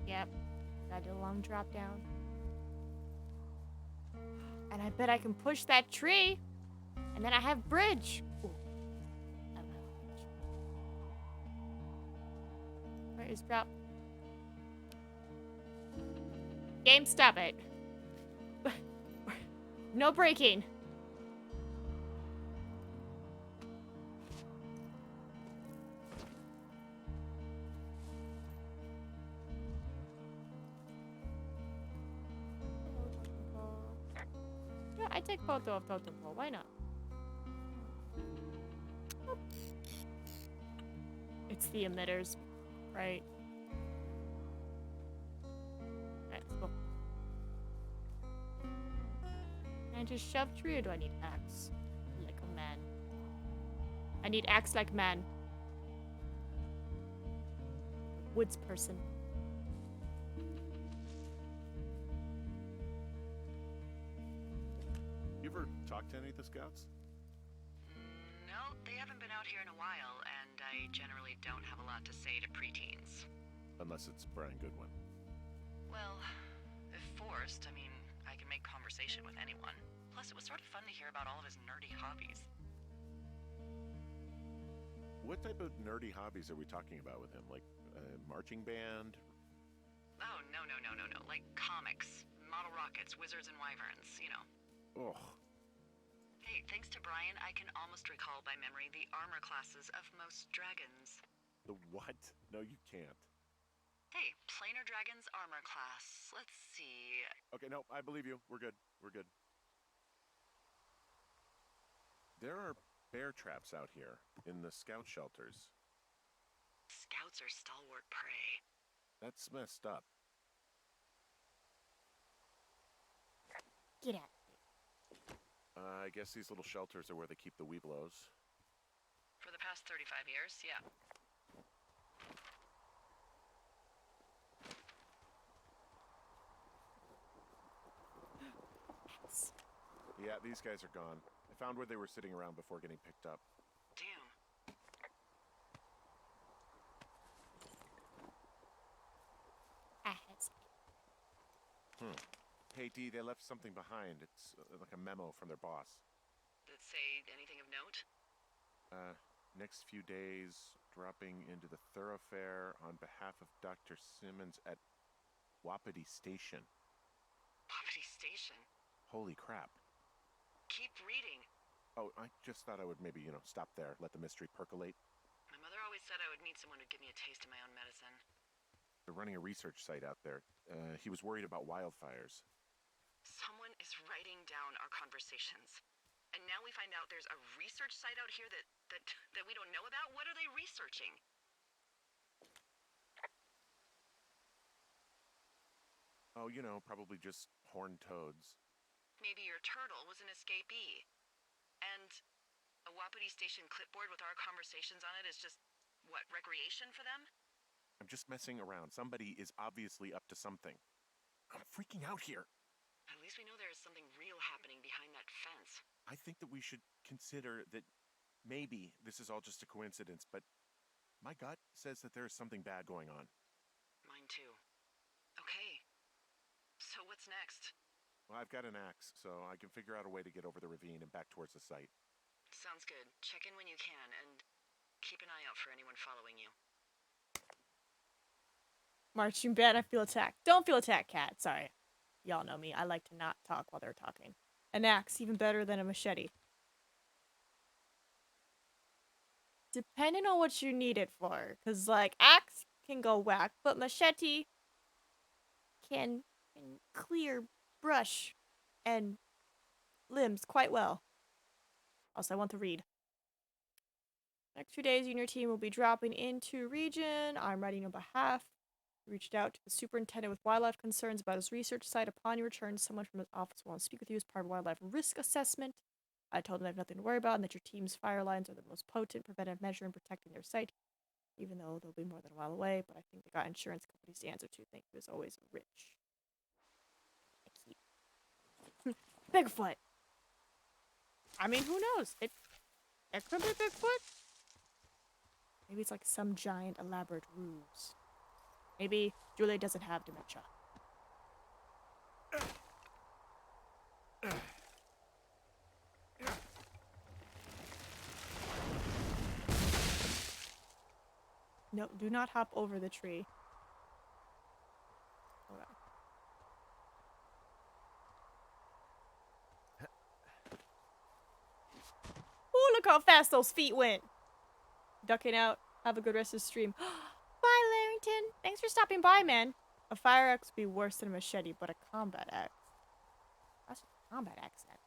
Speaker 1: Yep. Gotta do a long drop down. And I bet I can push that tree. And then I have bridge. Ooh. I don't have bridge. Where is drop? Game, stop it. No braking. Yeah, I take photo of totem pole. Why not? It's the emitters, right? Alright, let's go. Can I just shove tree or do I need axe? Like a man. I need axe like man. Woods person.
Speaker 5: You ever talked to any of the scouts?
Speaker 4: No, they haven't been out here in a while, and I generally don't have a lot to say to preteens.
Speaker 5: Unless it's Brian Goodwin.
Speaker 4: Well, if forced, I mean, I can make conversation with anyone. Plus, it was sort of fun to hear about all of his nerdy hobbies.
Speaker 5: What type of nerdy hobbies are we talking about with him? Like marching band?
Speaker 4: Oh, no. Like comics, model rockets, wizards and wyverns, you know.
Speaker 5: Oh,
Speaker 4: Hey, thanks to Brian, I can almost recall by memory the armor classes of most dragons.
Speaker 5: the what? No, you can't.
Speaker 4: Hey, planar dragon's armor class. Let's see.
Speaker 5: Okay, no, I believe you. We're good. We're good. There are bear traps out here in the scout shelters.
Speaker 4: Scouts are stalwart prey.
Speaker 5: That's messed up.
Speaker 1: Get out.
Speaker 5: I guess these little shelters are where they keep the weeblos.
Speaker 4: For the past 35 years, yeah.
Speaker 5: Yeah, these guys are gone. I found where they were sitting around before getting picked up.
Speaker 4: Damn.
Speaker 5: Hey, D, they left something behind. It's like a memo from their boss.
Speaker 4: Did it say anything of note?
Speaker 5: Next few days, dropping into the thoroughfare on behalf of Dr. Simmons at Wapiti Station.
Speaker 4: Wapiti Station?
Speaker 5: Holy crap.
Speaker 4: Keep reading.
Speaker 5: Oh, I just thought I would maybe, stop there, let the mystery percolate.
Speaker 4: My mother always said I would need someone who'd give me a taste of my own medicine.
Speaker 5: They're running a research site out there. He was worried about wildfires.
Speaker 4: Someone is writing down our conversations. And now we find out there's a research site out here that we don't know about? What are they researching?
Speaker 5: Oh, probably just horned toads.
Speaker 4: Maybe your turtle was an escapee. And a Wapiti Station clipboard with our conversations on it is just, what, recreation for them?
Speaker 5: I'm just messing around. Somebody is obviously up to something. I'm freaking out here.
Speaker 4: At least we know there is something real happening behind that fence.
Speaker 5: I think that we should consider that maybe this is all just a coincidence, but my gut says that there is something bad going on.
Speaker 4: Mine too. Okay. So what's next?
Speaker 5: Well, I've got an axe, so I can figure out a way to get over the ravine and back towards the site.
Speaker 4: Sounds good. Check in when you can, and keep an eye out for anyone following you.
Speaker 1: Marching band, I feel attacked. Don't feel attacked, cat. Sorry. Y'all know me. I like to not talk while they're talking. An axe, even better than a machete. Depending on what you need it for. Because, like, axe can go whack, but machete can clear brush and limbs quite well. Also, I want to read. Next 2 days, you and your team will be dropping into region. I'm writing on behalf. Reached out to the superintendent with wildlife concerns about his research site. Upon your return, someone from his office will want to speak with you as part of wildlife risk assessment. I told him I have nothing to worry about and that your team's fire lines are the most potent preventive measure in protecting their site, even though they'll be more than a while away. But I think they got insurance companies to answer to. Thank you, as always, Rich. Bigfoot. I mean, who knows? It could be Bigfoot. Maybe it's like some giant elaborate ruse. Maybe Julia doesn't have dementia. No, do not hop over the tree. Hold on. Ooh, look how fast those feet went. Ducking out. Have a good rest of the stream. Bye, Larrington. Thanks for stopping by, man. A fire axe would be worse than a machete, but a combat axe. That's a combat axe, then.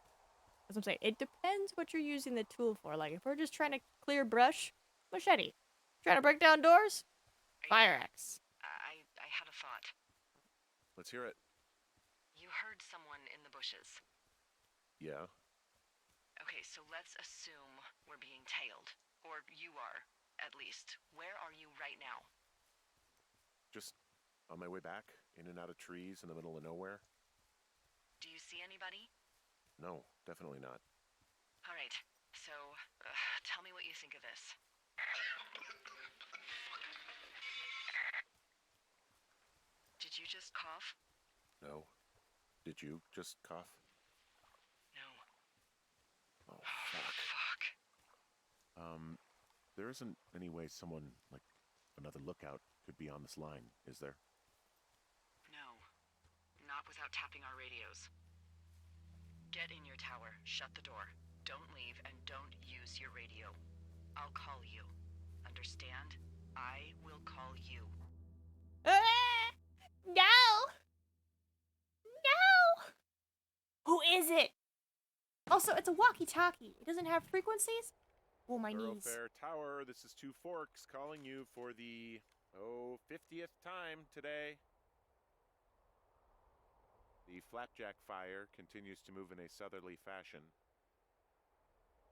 Speaker 1: That's what I'm saying. It depends what you're using the tool for. Like, if we're just trying to clear brush, machete. Trying to break down doors, fire axe.
Speaker 4: I had a thought.
Speaker 5: Let's hear it.
Speaker 4: You heard someone in the bushes.
Speaker 5: Yeah.
Speaker 4: Okay, so let's assume we're being tailed. Or you are, at least. Where are you right now?
Speaker 5: Just on my way back, in and out of trees in the middle of nowhere.
Speaker 4: Do you see anybody?
Speaker 5: No, definitely not.
Speaker 4: All right, so tell me what you think of this. Did you just cough?
Speaker 5: No. Did you just cough?
Speaker 4: No.
Speaker 5: Oh, fuck.
Speaker 4: Fuck.
Speaker 5: There isn't any way someone, like, another lookout could be on this line, is there?
Speaker 4: No. Not without tapping our radios. Get in your tower, shut the door. Don't leave, and don't use your radio. I'll call you. Understand? I will call you.
Speaker 1: No! No! Who is it? Also, it's a walkie-talkie. It doesn't have frequencies? Oh, my knees.
Speaker 5: Thoroughfare Tower, this is Two Forks calling you for the, 50th time today. The flapjack fire continues to move in a southerly fashion.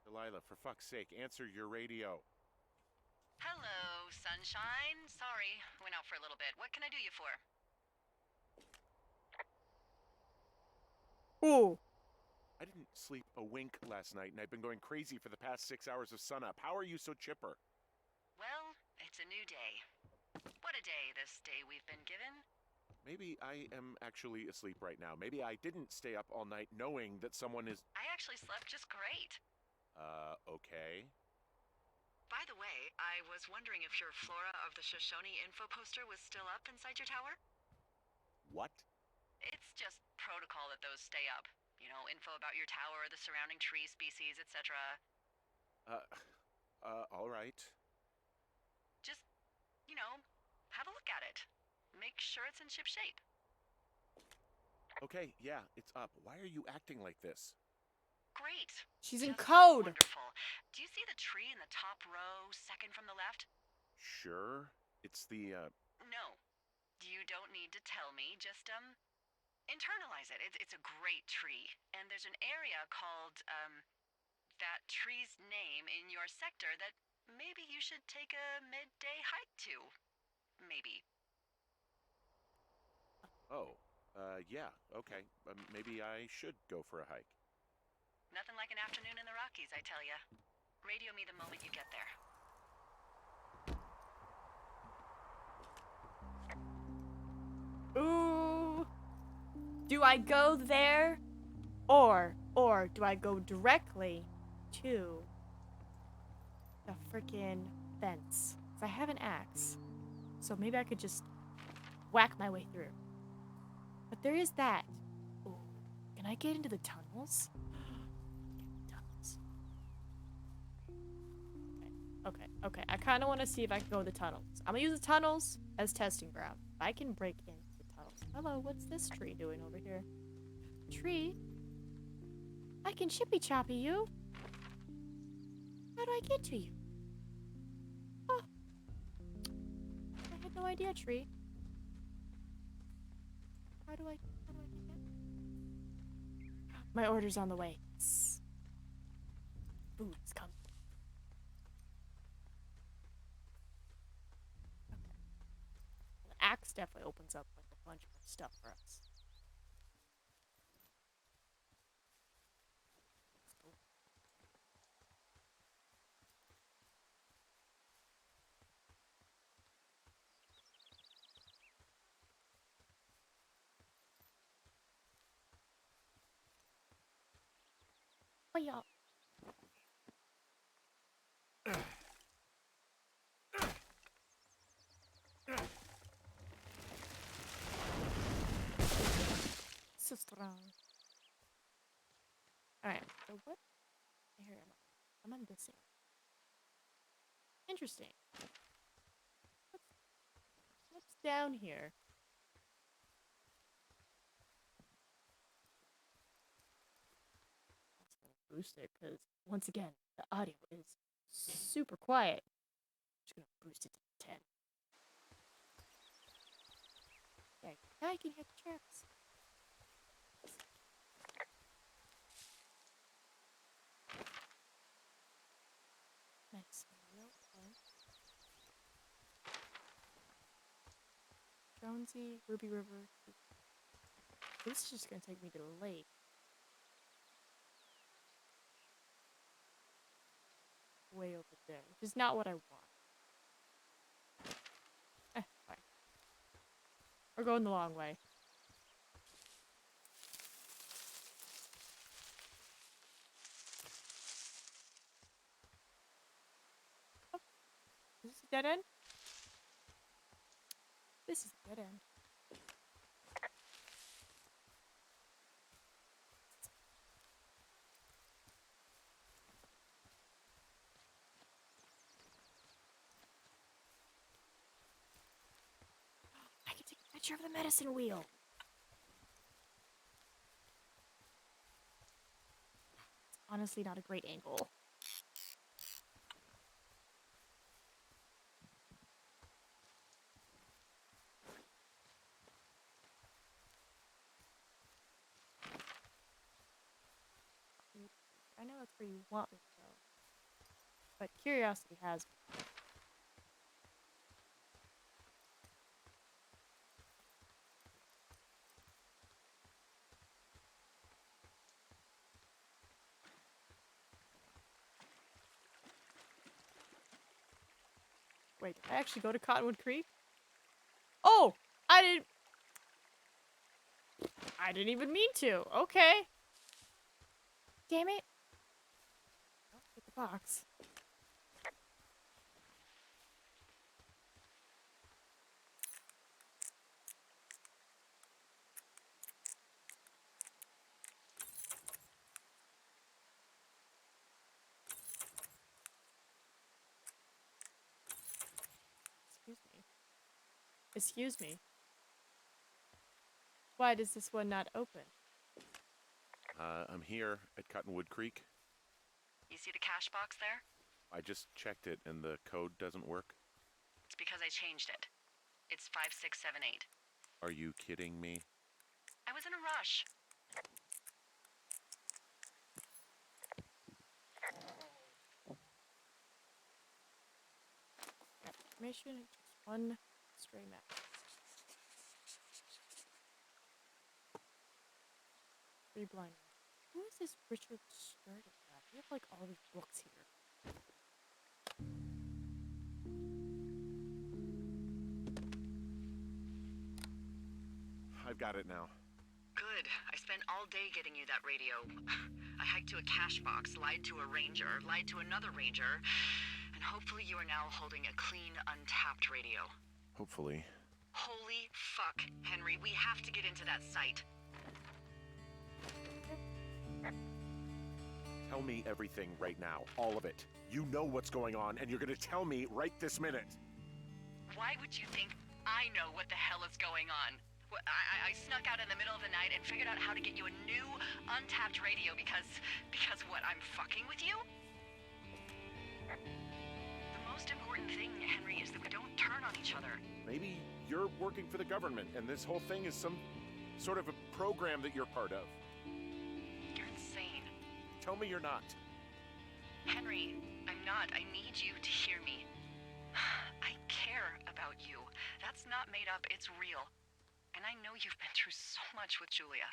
Speaker 5: Delilah, for fuck's sake, answer your radio.
Speaker 4: Hello, sunshine. Sorry, went out for a little bit. What can I do you for?
Speaker 1: Ooh.
Speaker 5: I didn't sleep a wink last night, and I've been going crazy for the past 6 hours of sunup. How are you so chipper?
Speaker 4: Well, it's a new day. What a day, this day we've been given.
Speaker 5: Maybe I am actually asleep right now. Maybe I didn't stay up all night knowing that someone is...
Speaker 4: I actually slept just great.
Speaker 5: Okay.
Speaker 4: By the way, I was wondering if your Flora of the Shoshone info poster was still up inside your tower?
Speaker 5: What?
Speaker 4: It's just protocol that those stay up. You know, info about your tower, the surrounding tree species, etc.
Speaker 5: All right.
Speaker 4: Just, you know, have a look at it. Make sure it's in ship shape.
Speaker 5: Okay, yeah, it's up. Why are you acting like this?
Speaker 4: Great.
Speaker 1: She's in
Speaker 4: Just
Speaker 1: code.
Speaker 4: Wonderful. Do you see the tree in the top row, second from the left?
Speaker 5: Sure. It's the,
Speaker 4: No. You don't need to tell me. Just, internalize it. It's a great tree. And there's an area called, that tree's name in your sector that maybe you should take a midday hike to. Maybe.
Speaker 5: Oh, yeah, okay. Maybe I should go for a hike.
Speaker 4: Nothing like an afternoon in the Rockies, I tell ya. Radio me the moment you get there.
Speaker 1: Ooh. Do I go there? Or do I go directly to the freaking fence? 'Cause I have an axe. So maybe I could just whack my way through. But there is that. Ooh. Can I get into the tunnels? Tunnels. Okay. I kind of want to see if I can go to the tunnels. I'm going to use the tunnels as testing ground. If I can break into the tunnels. Hello, what's this tree doing over here? Tree? I can chippy choppy you. How do I get to you? Oh. I had no idea, tree. How do I get it? My order's on the way. Food is coming. Okay. The axe definitely opens up like a bunch more stuff for us. Let's go. Oh, yeah. So strong. Alright, so what? Here am I? I'm on this thing. Interesting. What's down here? I'm gonna boost it because, once again, the audio is super quiet. I'm just gonna boost it to 10. Yeah, now I can hear the tracks. Nice. Jonesy, Ruby River. This is just gonna take me to the lake. Way over there, which is not what I want. Fine. We're going the long way. Oh, is this a dead end? This is a dead end. I can take a picture of the medicine wheel. It's honestly not a great angle. I know that's where you want me to go. But curiosity has me. Wait, did I actually go to Cottonwood Creek? Oh! I didn't even mean to. Okay. Damn it. Oh, get the box. Excuse me. Excuse me. Why does this one not open?
Speaker 5: I'm here at Cottonwood Creek.
Speaker 4: You see the cash box there?
Speaker 5: I just checked it and the code doesn't work.
Speaker 4: It's because I changed it. It's 5678.
Speaker 5: Are you kidding me?
Speaker 4: I was in a rush.
Speaker 1: Information, just one stray map. Three blind. Who is this Richard Sturt guy? We have like all these books here.
Speaker 5: I've got it now.
Speaker 4: Good. I spent all day getting you that radio. I hiked to a cash box, lied to a ranger, lied to another ranger, and hopefully you are now holding a clean, untapped radio.
Speaker 5: Hopefully.
Speaker 4: Holy fuck, Henry, we have to get into that site.
Speaker 5: Tell me everything right now. All of it. You know what's going on, and you're gonna tell me right this minute.
Speaker 4: Why would you think I know what the hell is going on? Well, I snuck out in the middle of the night and figured out how to get you a new, untapped radio because what, I'm fucking with you? The most important thing, Henry, is that we don't turn on each other.
Speaker 5: Maybe you're working for the government, and this whole thing is some sort of a program that you're part of.
Speaker 4: You're insane.
Speaker 5: Tell me you're not.
Speaker 4: Henry, I'm not. I need you to hear me. I care about you. That's not made up, it's real. And I know you've been through so much with Julia.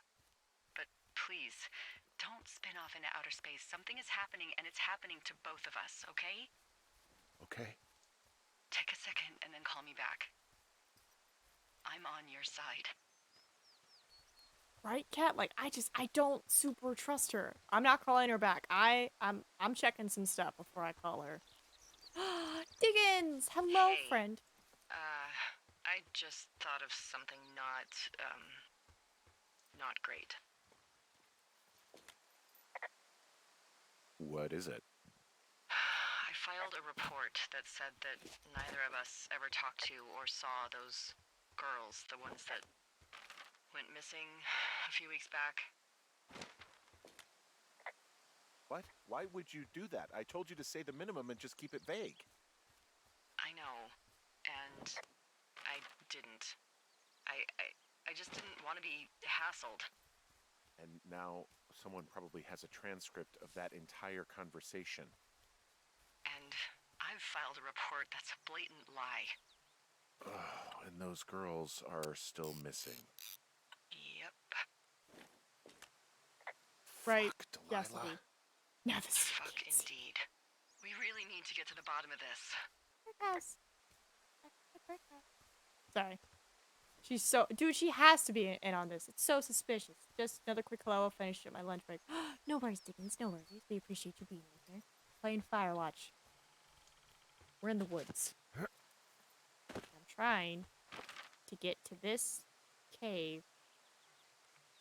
Speaker 4: But please, don't spin off into outer space. Something is happening, and it's happening to both of us, okay?
Speaker 5: Okay.
Speaker 4: Take a second and then call me back. I'm on your side.
Speaker 1: Right, Cat? Like, I don't super trust her. I'm not calling her back. I'm checking some stuff before I call her. Diggins! Hello,
Speaker 4: Hey.
Speaker 1: friend.
Speaker 4: I just thought of something not great.
Speaker 5: What is it?
Speaker 4: I filed a report that said that neither of us ever talked to or saw those girls, the ones that went missing a few weeks back.
Speaker 5: What? Why would you do that? I told you to say the minimum and just keep it vague.
Speaker 4: I know, and I didn't. I just didn't want to be hassled.
Speaker 5: And now someone probably has a transcript of that entire conversation.
Speaker 4: And I've filed a report that's a blatant lie.
Speaker 5: Oh, and those girls are still missing.
Speaker 4: Yep.
Speaker 1: Right.
Speaker 5: Fuck,
Speaker 1: Yes,
Speaker 5: Delilah.
Speaker 1: indeed. Now this is
Speaker 4: Fuck indeed. We really need to get to the bottom of this.
Speaker 1: Sorry. She's so... Dude, she has to be in on this. It's so suspicious. Just another quick hello. I'll finish at my lunch break. No worries, Dickens. No worries. We appreciate you being here. Playing Firewatch. We're in the woods. I'm trying to get to this cave.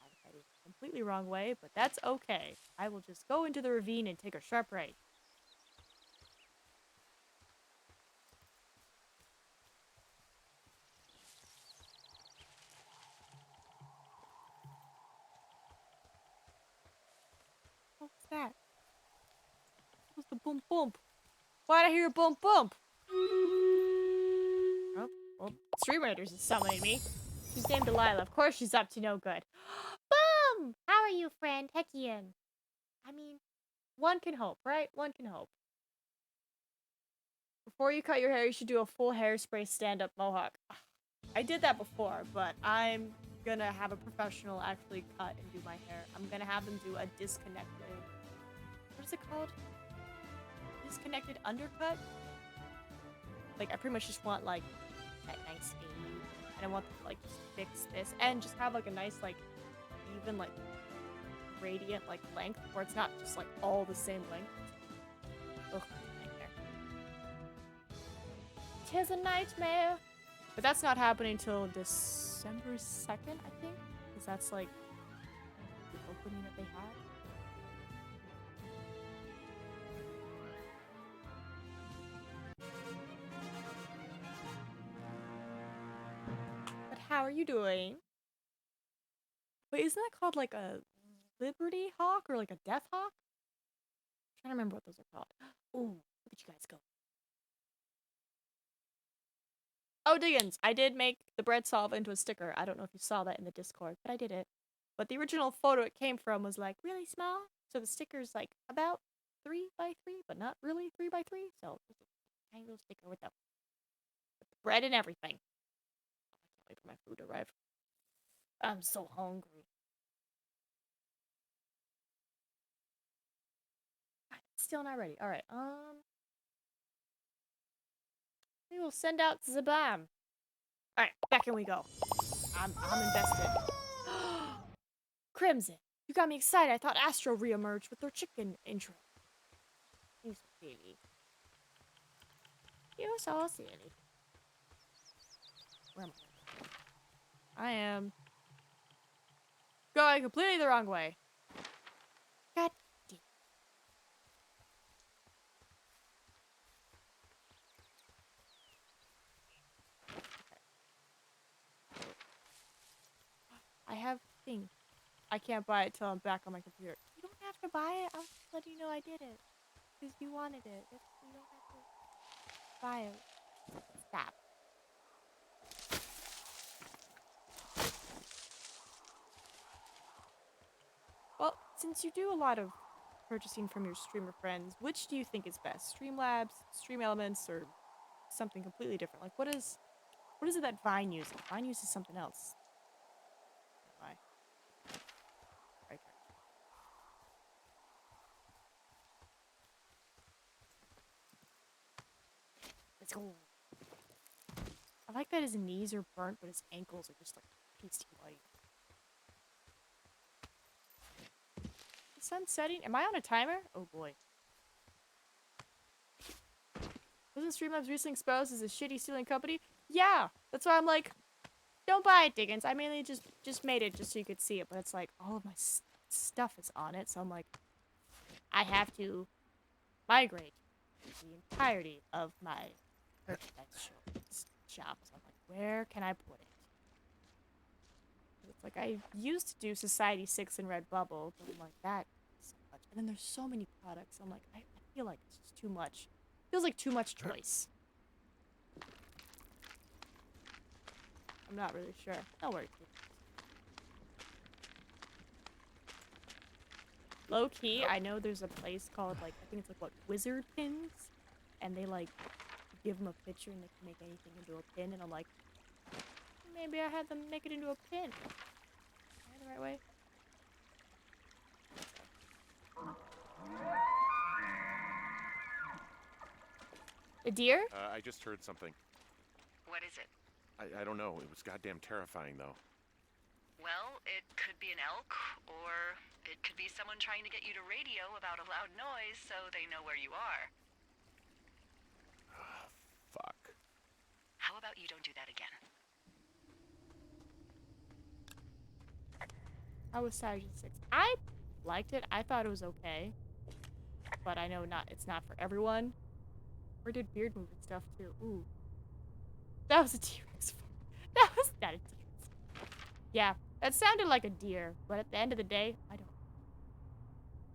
Speaker 1: I'm heading the completely wrong way, but that's okay. I will just go into the ravine and take a sharp right. What was that? What was the boom boom? Why'd I hear a boom boom? Oh, well, Stream Raiders is summoning me. She's named Delilah. Of course she's up to no good. Boom! How are you, friend? Heckian. I mean, one can hope, right? One can hope. Before you cut your hair, you should do a full hairspray stand-up mohawk. I did that before, but I'm gonna have a professional actually cut and do my hair. I'm gonna have them do a disconnected... What is it called? Disconnected undercut? Like, I pretty much just want, like, that nice fade. And I want them to, like, just fix this. And just have, like, a nice, like, even, like, gradient, like, length. Where it's not just, like, all the same length. Ugh, nightmare. 'Tis a nightmare! But that's not happening until December 2nd, I think? Because that's, like, the opening that they had. But how are you doing? Wait, isn't that called, like, a Liberty Hawk? Or, like, a Death Hawk? I'm trying to remember what those are called. Ooh, look at you guys go. Oh, Diggins, I did make the bread solve into a sticker. I don't know if you saw that in the Discord, but I did it. But the original photo it came from was like really small. So the sticker's like about 3 by 3, but not really 3 by 3. So it's a tiny little sticker with the bread and everything. I can't wait for my food to arrive. I'm so hungry. It's still not ready. Alright, we will send out Zabam. Alright, back in we go. I'm invested. Crimson, you got me excited. I thought Astro reemerged with their chicken intro. You so silly. You're so silly. Where am I? I am going completely the wrong way. God damn. I have thing. I can't buy it till I'm back on my computer. You don't have to buy it. I'll just let you know I did it. Because you wanted it. You don't have to buy it. Stop. Well, since you do a lot of purchasing from your streamer friends, which do you think is best? Streamlabs, Stream Elements, or something completely different? Like, what is it that Vine uses? Vine uses something else. Why? Right there. Let's go. I like that his knees are burnt, but his ankles are just like pasty white. The sun's setting. Am I on a timer? Oh boy. Wasn't Streamlabs recently exposed as a shitty stealing company? Yeah, that's why I'm like, don't buy it, Diggins. I mainly just made it just so you could see it, but it's like all of my stuff is on it, so I'm like, I have to migrate the entirety of my merchandise shop. So I'm like, where can I put it? It's like I used to do Society 6 and Redbubble, but I'm like, that is so much. And then there's so many products. I'm like, I feel like it's just too much. Feels like too much choice. I'm not really sure. Don't worry. Low key, I know there's a place called, like, I think it's like, what, Wizard Pins? And they, like, give them a picture and they can make anything into a pin. And I'm like, maybe I had them make it into a pin. Am I the right way? A deer?
Speaker 5: I just heard something.
Speaker 4: What is it?
Speaker 5: I don't know. It was goddamn terrifying, though.
Speaker 4: Well, it could be an elk, or it could be someone trying to get you to radio about a loud noise so they know where you are.
Speaker 5: Fuck.
Speaker 4: How about you don't do that again?
Speaker 1: How was Saturday 6? I liked it. I thought it was okay. But I know it's not for everyone. Or did Beard move and stuff too? Ooh. That was a T-Rex. That was not a T-Rex. Yeah, that sounded like a deer. But at the end of the day, I don't.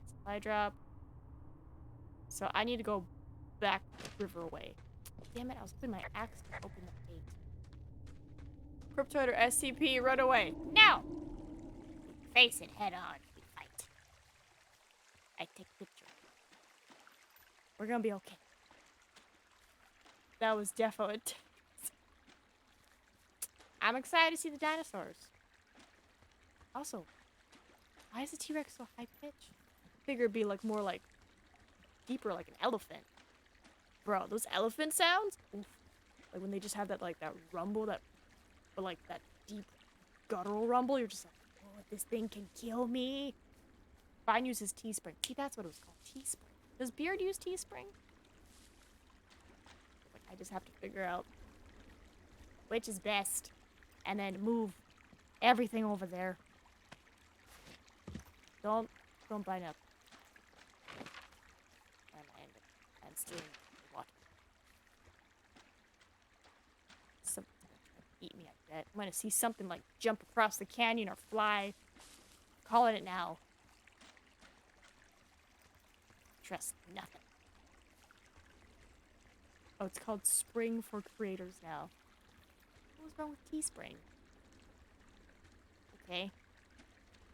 Speaker 1: Supply drop. So I need to go back river way. Damn it, I was putting my axe to open the gate. Cryptoid or SCP, run away. Now! Face it head on. We fight. I take a picture. We're gonna be okay. That was definitely. I'm excited to see the dinosaurs. Also, why is the T-Rex so high pitched? I figure it'd be like more like deeper, like an elephant. Bro, those elephant sounds? Oof. Like when they just have that like that rumble, but like that deep guttural rumble, you're just like, oh, this thing can kill me. Vine uses Teespring. See, that's what it was called. Teespring. Does Beard use Teespring? Like, I just have to figure out which is best. And then move everything over there. Don't bite up. And still walking. Something's gonna try to eat me, I bet. I'm gonna see something like jump across the canyon or fly. Calling it now. Trust nothing. Oh, it's called Spring for Creators now. What was wrong with Teespring? Okay.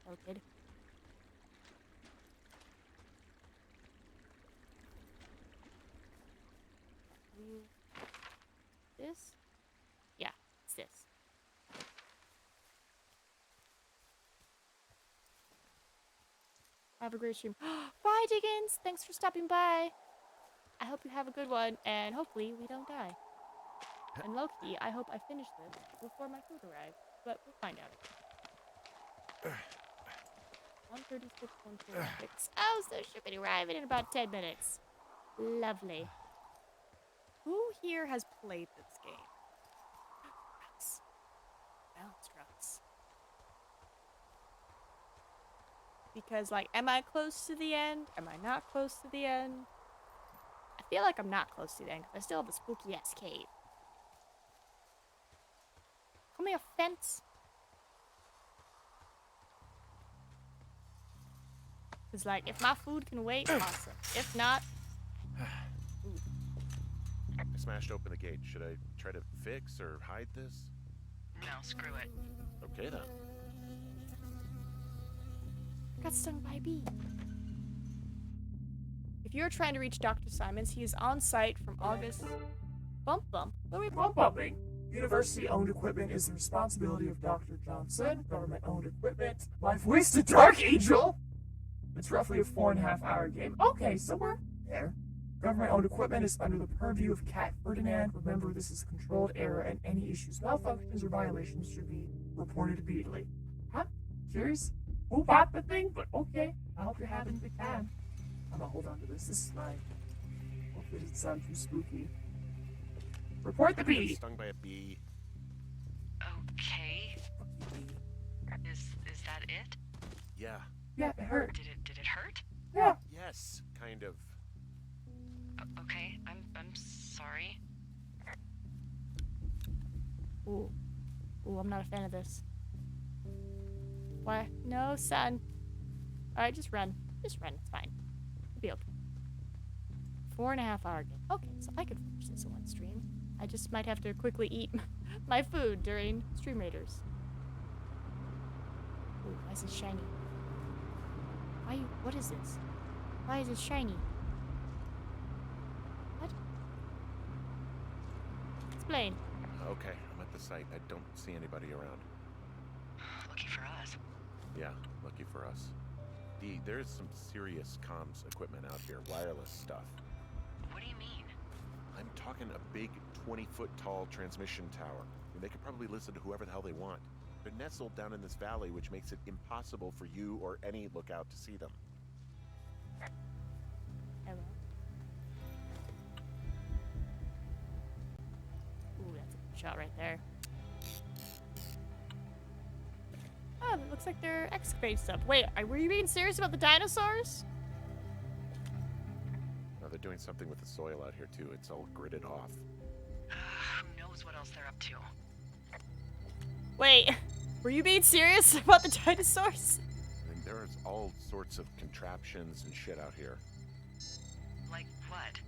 Speaker 1: Noted. This? Yeah, it's this. Have a great stream. Bye, Diggins! Thanks for stopping by. I hope you have a good one, and hopefully we don't die. And low-key, I hope I finish this before my food arrives, but we'll find out. 136, 146. Oh, so it should be arriving in about 10 minutes. Lovely. Who here has played this game? Rocks. Balance rocks. Because, like, am I close to the end? Am I not close to the end? I feel like I'm not close to the end because I still have a spooky-ass cave. Call me a fence. Because, like, if my food can wait, awesome. If not...
Speaker 5: I smashed open the gate. Should I try to fix or hide this?
Speaker 4: No, screw it.
Speaker 5: Okay, then.
Speaker 1: I got stung by a bee. If you're trying to reach Dr. Simons, he is on site from August. Bump bump. What are we
Speaker 8: Pump pumping. University-owned equipment is the responsibility of Dr. Johnson. Government-owned equipment. Life wasted, Dark Angel! It's roughly a 4.5-hour game. Okay, so we're there. Government-owned equipment is under the purview of Cat Ferdinand. Remember, this is a controlled error, and any issues, malfunctions, or violations should be reported immediately. Huh? Curious? Who bought the thing? But okay, I hope you're having a good time. I'm gonna hold on to this. This is mine. Hopefully it doesn't sound too spooky. Report the bee!
Speaker 5: Stung by a bee.
Speaker 4: Okay. Is that it?
Speaker 5: Yeah.
Speaker 8: Yeah, it hurt.
Speaker 4: Did it hurt?
Speaker 8: Yeah.
Speaker 5: Yes, kind of.
Speaker 4: Okay, I'm sorry.
Speaker 1: Ooh. Ooh, I'm not a fan of this. Why? No, son. Alright, just run. Just run. It's fine. It'll be okay. 4.5-hour game. Okay, so I could finish this in one stream. I just might have to quickly eat my food during Stream Raiders. Ooh, why is it shiny? What is this? Why is it shiny? What? Explain.
Speaker 5: Okay, I'm at the site. I don't see anybody around.
Speaker 4: Lucky for us.
Speaker 5: Yeah, lucky for us. D, there's some serious comms equipment out here, wireless stuff.
Speaker 4: What do you mean?
Speaker 5: I'm talking a big 20-foot tall transmission tower. And they could probably listen to whoever the hell they want. They're nestled down in this valley, which makes it impossible for you or any lookout to see them.
Speaker 1: Hello. Ooh, that's a good shot right there. Oh, it looks like they're excavating stuff. Wait, were you being serious about the dinosaurs?
Speaker 5: Now they're doing something with the soil out here too. It's all gridded off.
Speaker 4: Who knows what else they're up to?
Speaker 1: Wait, were you being serious about the dinosaurs?
Speaker 5: I mean, there's all sorts of contraptions and shit out here.
Speaker 4: Like what?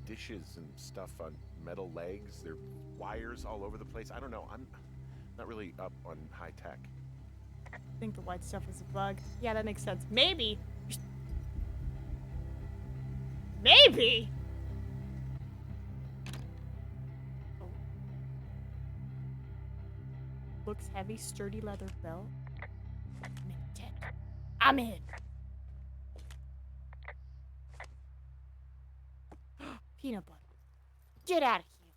Speaker 5: Dishes and stuff on metal legs. There are wires all over the place. I don't know. I'm not really up on high tech.
Speaker 1: I think the white stuff is a bug. Yeah, that makes sense. Maybe. Maybe. Oh. Looks heavy, sturdy leather belt. I'm in 10. I'm in. Peanut butter. Get out of here.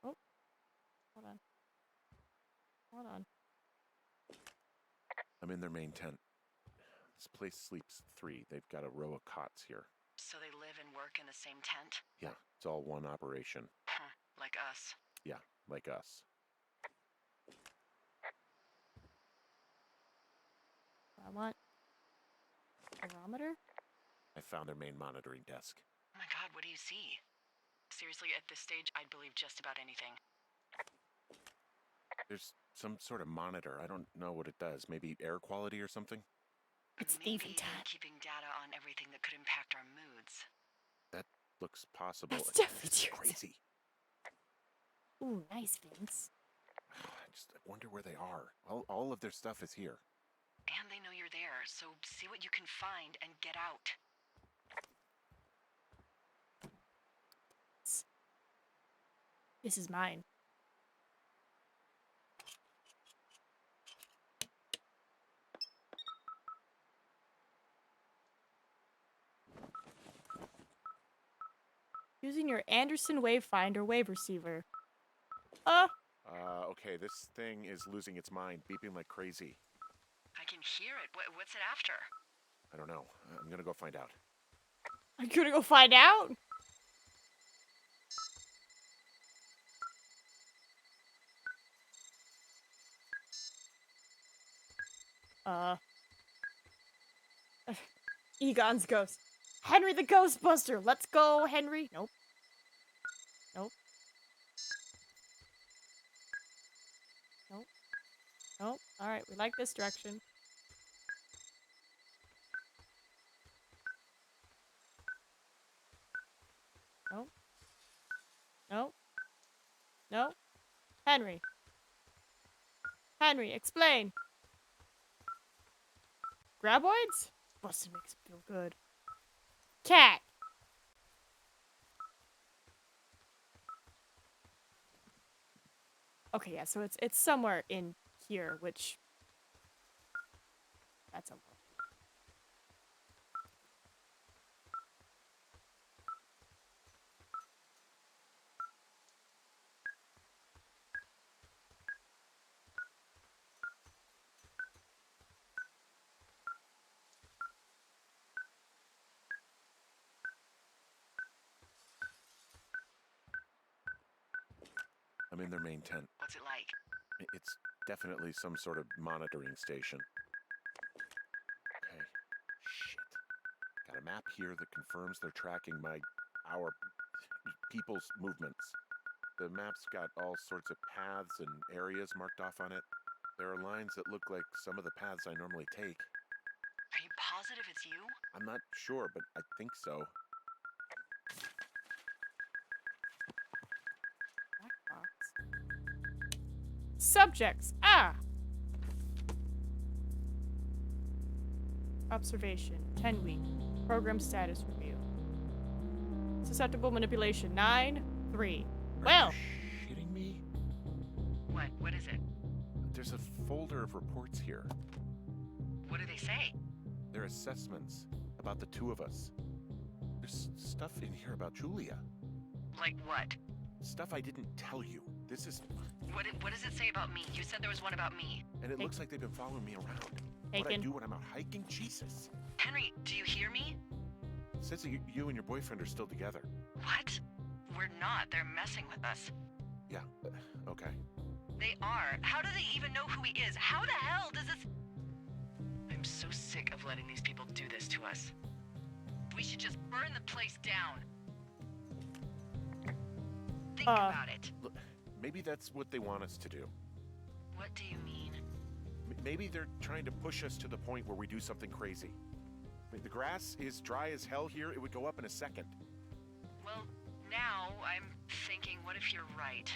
Speaker 1: Oh. Hold on. Hold on.
Speaker 5: I'm in their main tent. This place sleeps 3. They've got a row of cots here.
Speaker 4: So they live and work in the same tent?
Speaker 5: Yeah, it's all one operation.
Speaker 4: Huh, like us.
Speaker 5: Yeah, like us.
Speaker 1: I want barometer.
Speaker 5: I found their main monitoring desk.
Speaker 4: Oh my god, what do you see? Seriously, at this stage, I'd believe just about anything.
Speaker 5: There's some sort of monitor. I don't know what it does. Maybe air quality or something?
Speaker 1: It's
Speaker 4: Maybe
Speaker 1: thieving
Speaker 4: they're
Speaker 1: time.
Speaker 4: keeping data on everything that could impact our moods.
Speaker 5: That looks possible.
Speaker 1: That's definitely
Speaker 5: It's
Speaker 1: true.
Speaker 5: crazy.
Speaker 1: Ooh, nice, Vince.
Speaker 5: I wonder where they are. All of their stuff is here.
Speaker 4: And they know you're there, so see what you can find and get out.
Speaker 1: This is mine. Using your Anderson Wavefinder wave receiver.
Speaker 5: Okay, this thing is losing its mind, beeping like crazy.
Speaker 4: I can hear it. What's it after?
Speaker 5: I don't know. I'm gonna go find out.
Speaker 1: I'm gonna go find out. Egon's ghost. Henry the Ghostbuster. Let's go, Henry. Nope. Nope. Nope. Nope. Alright, we like this direction. Nope. Nope. Nope. Henry. Henry, explain. Graboids? Bustin' makes me feel good. Cat. Okay, yeah, so it's somewhere in here, which that's a lot.
Speaker 5: I'm in their main tent.
Speaker 4: What's it like?
Speaker 5: It's definitely some sort of monitoring station. Okay. Shit. Got a map here that confirms they're tracking our people's movements. The map's got all sorts of paths and areas marked off on it. There are lines that look like some of the paths I normally take.
Speaker 4: Are you positive it's you?
Speaker 5: I'm not sure, but I think so.
Speaker 1: Black box. Subjects. Ah! Observation. 10 week. Program status review. Susceptible manipulation. 9-3. Well.
Speaker 5: Are you shitting me?
Speaker 4: What? What is it?
Speaker 5: There's a folder of reports here.
Speaker 4: What do they say?
Speaker 5: They're assessments about the two of us. There's stuff in here about Julia.
Speaker 4: Like what?
Speaker 5: Stuff I didn't tell you. This is...
Speaker 4: What does it say about me? You said there was one about me.
Speaker 5: And it looks like they've been following me around. What I
Speaker 1: Taken.
Speaker 5: do when I'm out hiking? Jesus.
Speaker 4: Henry, do you hear me?
Speaker 5: It says that you and your boyfriend are still together.
Speaker 4: What? We're not. They're messing with us.
Speaker 5: Yeah, okay.
Speaker 4: They are. How do they even know who he is? How the hell does this... I'm so sick of letting these people do this to us. We should just burn the place down. Think about it.
Speaker 5: Look, maybe that's what they want us to do.
Speaker 4: What do you mean?
Speaker 5: Maybe they're trying to push us to the point where we do something crazy. I mean, the grass is dry as hell here. It would go up in a second.
Speaker 4: Well, now I'm thinking, what if you're right?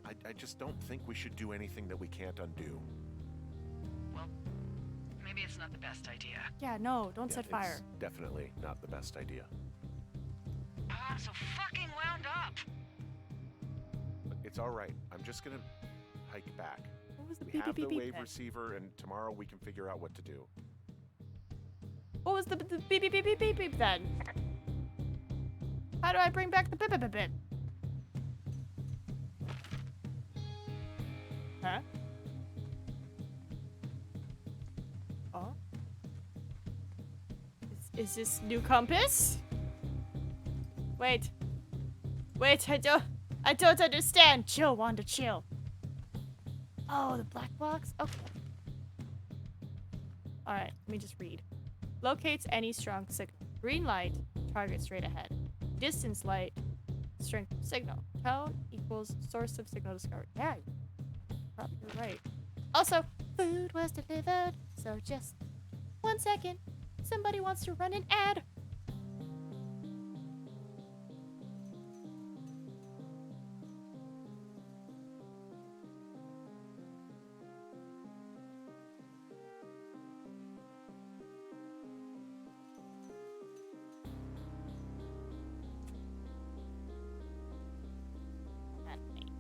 Speaker 5: I just don't think we should do anything that we can't undo.
Speaker 4: Well, maybe it's not the best idea.
Speaker 1: Yeah, no, don't set
Speaker 5: It's
Speaker 1: fire.
Speaker 5: definitely not the best idea.
Speaker 4: I'm so fucking wound up.
Speaker 5: It's all right. I'm just gonna hike back.
Speaker 1: What was the
Speaker 5: We
Speaker 1: beep
Speaker 5: have
Speaker 1: beep
Speaker 5: the
Speaker 1: beep
Speaker 5: wave
Speaker 1: then?
Speaker 5: receiver, and tomorrow we can figure out what to do.
Speaker 1: What was the beep beep beep beep beep beep then? How do I bring back the beep beep beep beep? Huh? Oh? Is this new compass? Wait. Wait, I don't understand. Chill, Wanda, chill. Oh, the black box? Okay. Alright, let me just read. Locates any strong signal. Green light, target straight ahead. Distance light, strength of signal. Tone equals source of signal discovered. Yeah, probably you're right. Also, food was delivered, so just 1 second. Somebody wants to run an ad.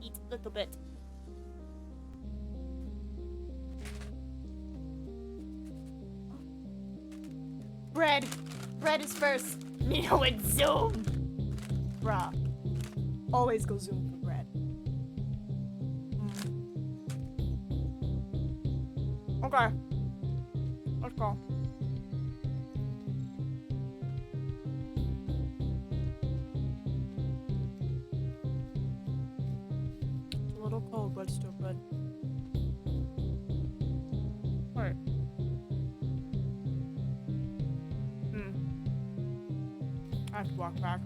Speaker 1: Eat a little bit. Bread. Bread is first. Nino and zoom. Bruh. Always go zoom for bread. Okay. Let's go. It's a little cold, but still good. Alright. I have to walk back.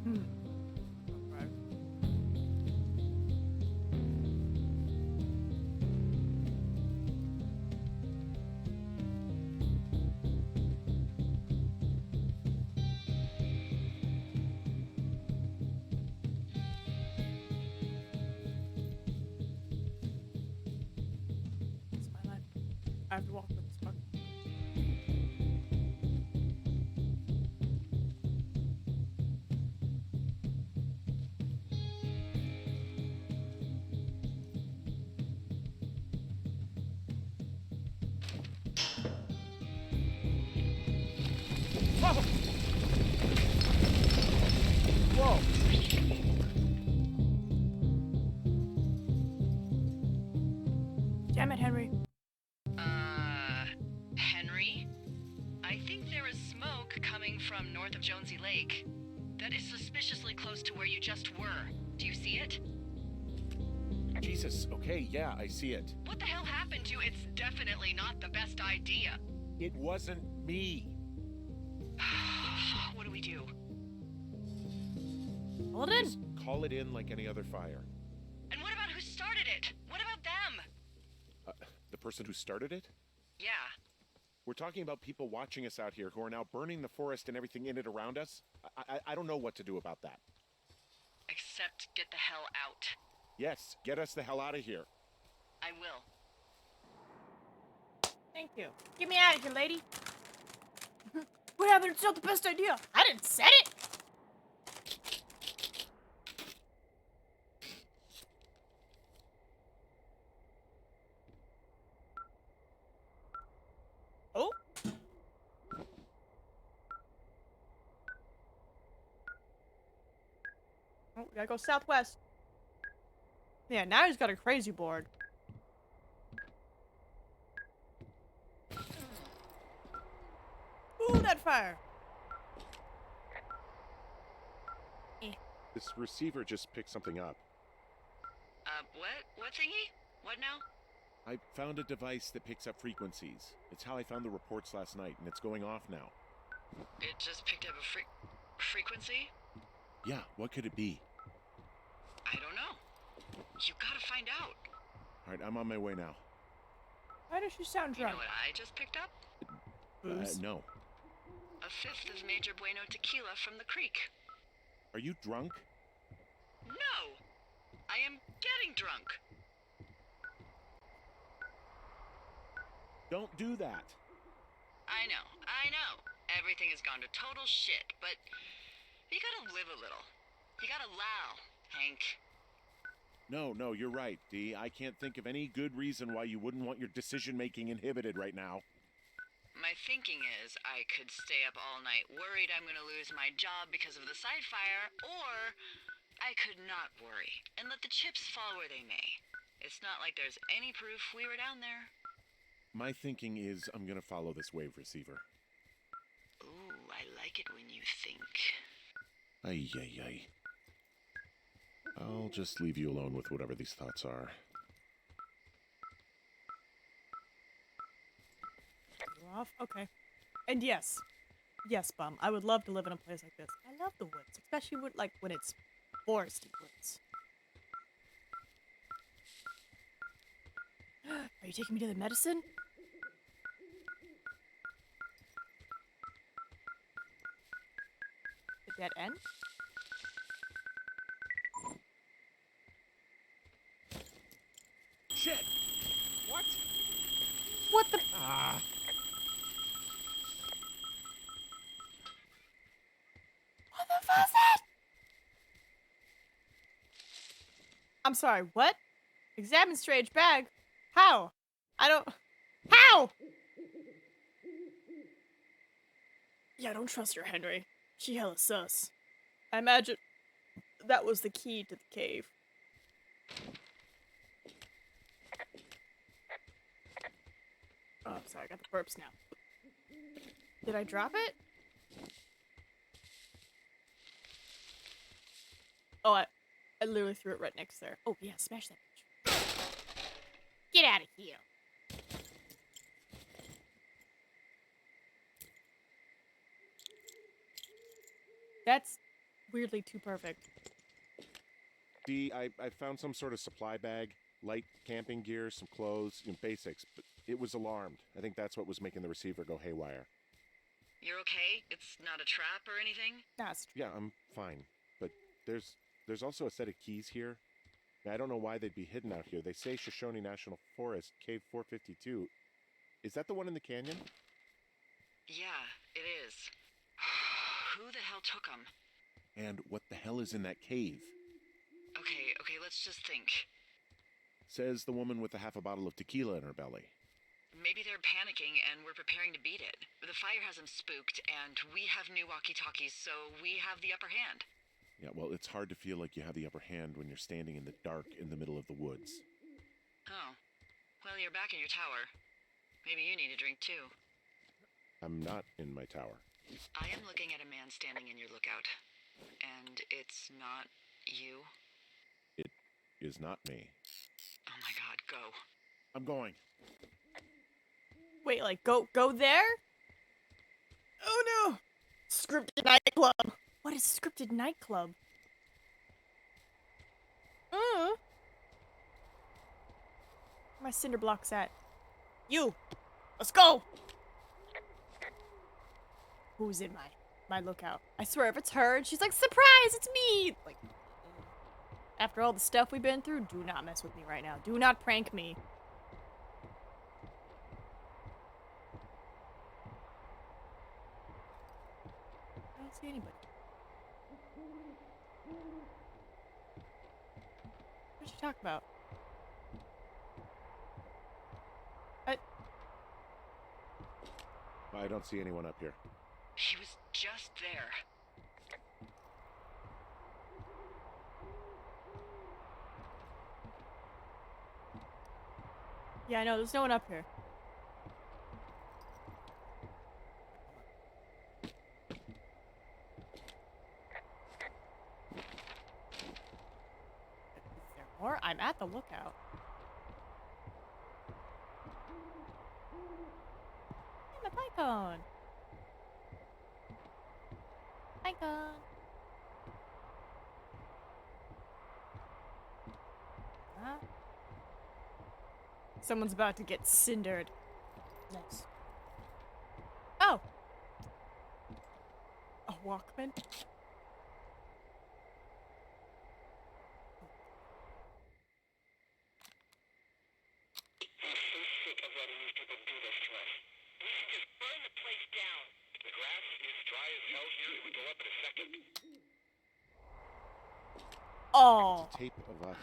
Speaker 1: Okay. I have to walk with this fuck. Whoa! Damn it, Henry.
Speaker 4: Henry? I think there is smoke coming from north of Jonesy Lake. That is suspiciously close to where you just were. Do you see it?
Speaker 5: Jesus, okay, yeah, I see it.
Speaker 4: What the hell happened to you? It's definitely not the best idea.
Speaker 5: It wasn't me.
Speaker 4: What do we do?
Speaker 1: Hold in.
Speaker 5: Just call it in like any other fire.
Speaker 4: And what about who started it? What about them?
Speaker 5: The person who started it?
Speaker 4: Yeah.
Speaker 5: We're talking about people watching us out here who are now burning the forest and everything in it around us. I don't know what to do about that.
Speaker 4: Except get the hell out.
Speaker 5: Yes, get us the hell out of here.
Speaker 4: I will.
Speaker 1: Thank you. Get me out of here, lady. What happened? It's not the best idea. I didn't set it. Oh. Oh, we gotta go southwest. Yeah, now he's got a crazy board. Ooh, that fire.
Speaker 5: This receiver just picked something up.
Speaker 4: What? What thingy? What now?
Speaker 5: I found a device that picks up frequencies. It's how I found the reports last night, and it's going off now.
Speaker 4: It just picked up a frequency?
Speaker 5: Yeah, what could it be?
Speaker 4: I don't know. You gotta find out.
Speaker 5: All right, I'm on my way now.
Speaker 1: Why does she sound
Speaker 4: You
Speaker 1: drunk?
Speaker 4: know what I just picked up?
Speaker 1: Booze.
Speaker 5: No.
Speaker 4: A fifth of Major Bueno tequila from the creek.
Speaker 5: Are you drunk?
Speaker 4: No! I am getting drunk.
Speaker 5: Don't do that.
Speaker 4: I know. Everything has gone to total shit, but you gotta live a little. You gotta allow, Hank.
Speaker 5: No, you're right, Dee. I can't think of any good reason why you wouldn't want your decision-making inhibited right now.
Speaker 4: My thinking is I could stay up all night worried I'm gonna lose my job because of the side fire, or I could not worry and let the chips fall where they may. It's not like there's any proof we were down there.
Speaker 5: My thinking is I'm gonna follow this wave receiver.
Speaker 4: Ooh, I like it when you think.
Speaker 5: Ay. I'll just leave you alone with whatever these thoughts are.
Speaker 1: You're off? Okay. And yes, Bum, I would love to live in a place like this. I love the woods, especially when it's foresty woods. Are you taking me to the medicine? The dead end?
Speaker 5: Shit! What?
Speaker 1: What the?
Speaker 5: Ah!
Speaker 1: What the fuck is that? I'm sorry, what? Examine strange bag? How? I don't... How? Yeah, don't trust her, Henry. She hella sus. I imagine that was the key to the cave. Oh, I'm sorry, I got the burps now. Did I drop it? Oh, I literally threw it right next there. Oh, yeah, smash that bitch. Get out of here. That's weirdly too perfect.
Speaker 5: Dee, I found some sort of supply bag, light camping gear, some clothes, basics, but it was alarmed. I think that's what was making the receiver go haywire.
Speaker 4: You're okay? It's not a trap or anything?
Speaker 1: That's
Speaker 5: Yeah, I'm fine. But there's also a set of keys here. I don't know why they'd be hidden out here. They say Shoshone National Forest, Cave 452. Is that the one in the canyon?
Speaker 4: Yeah, it is. Who the hell took them?
Speaker 5: And what the hell is in that cave?
Speaker 4: Okay, let's just think.
Speaker 5: Says the woman with a half a bottle of tequila in her belly.
Speaker 4: Maybe they're panicking and we're preparing to beat it. The fire has them spooked, and we have new walkie-talkies, so we have the upper hand.
Speaker 5: Yeah, well, it's hard to feel like you have the upper hand when you're standing in the dark in the middle of the woods.
Speaker 4: Oh. Well, you're back in your tower. Maybe you need a drink, too.
Speaker 5: I'm not in my tower.
Speaker 4: I am looking at a man standing in your lookout. And it's not you?
Speaker 5: It is not me.
Speaker 4: Oh my god, go.
Speaker 5: I'm going.
Speaker 1: Wait, like, go there? Oh no! Scripted nightclub. What is scripted nightclub? Where my cinder blocks at? You! Let's go! Who's in my lookout? I swear, if it's her and she's like, surprise, it's me! Like, after all the stuff we've been through, do not mess with me right now. Do not prank me. I don't see anybody. What did you talk about?
Speaker 5: I don't see anyone up here.
Speaker 4: He was just there.
Speaker 1: Yeah, I know, there's no one up here. Is there more? I'm at the lookout. Hey, my Pycon! Pycon! Huh? Someone's about to get cindered. Nice. Oh! A Walkman? Oh!
Speaker 5: It's a tape of us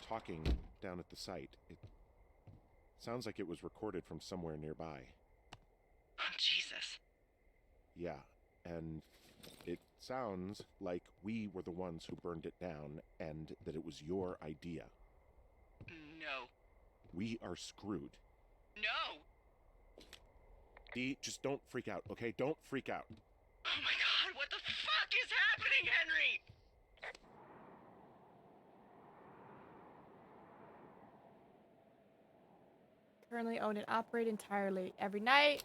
Speaker 5: talking down at the site. It sounds like it was recorded from somewhere nearby.
Speaker 4: Oh, Jesus.
Speaker 5: Yeah, and it sounds like we were the ones who burned it down and that it was your idea.
Speaker 4: No.
Speaker 5: We are screwed.
Speaker 4: No!
Speaker 5: Dee, just don't freak out, okay? Don't freak out.
Speaker 4: Oh my god, what the fuck is happening, Henry?
Speaker 1: Currently owned and operate entirely every night.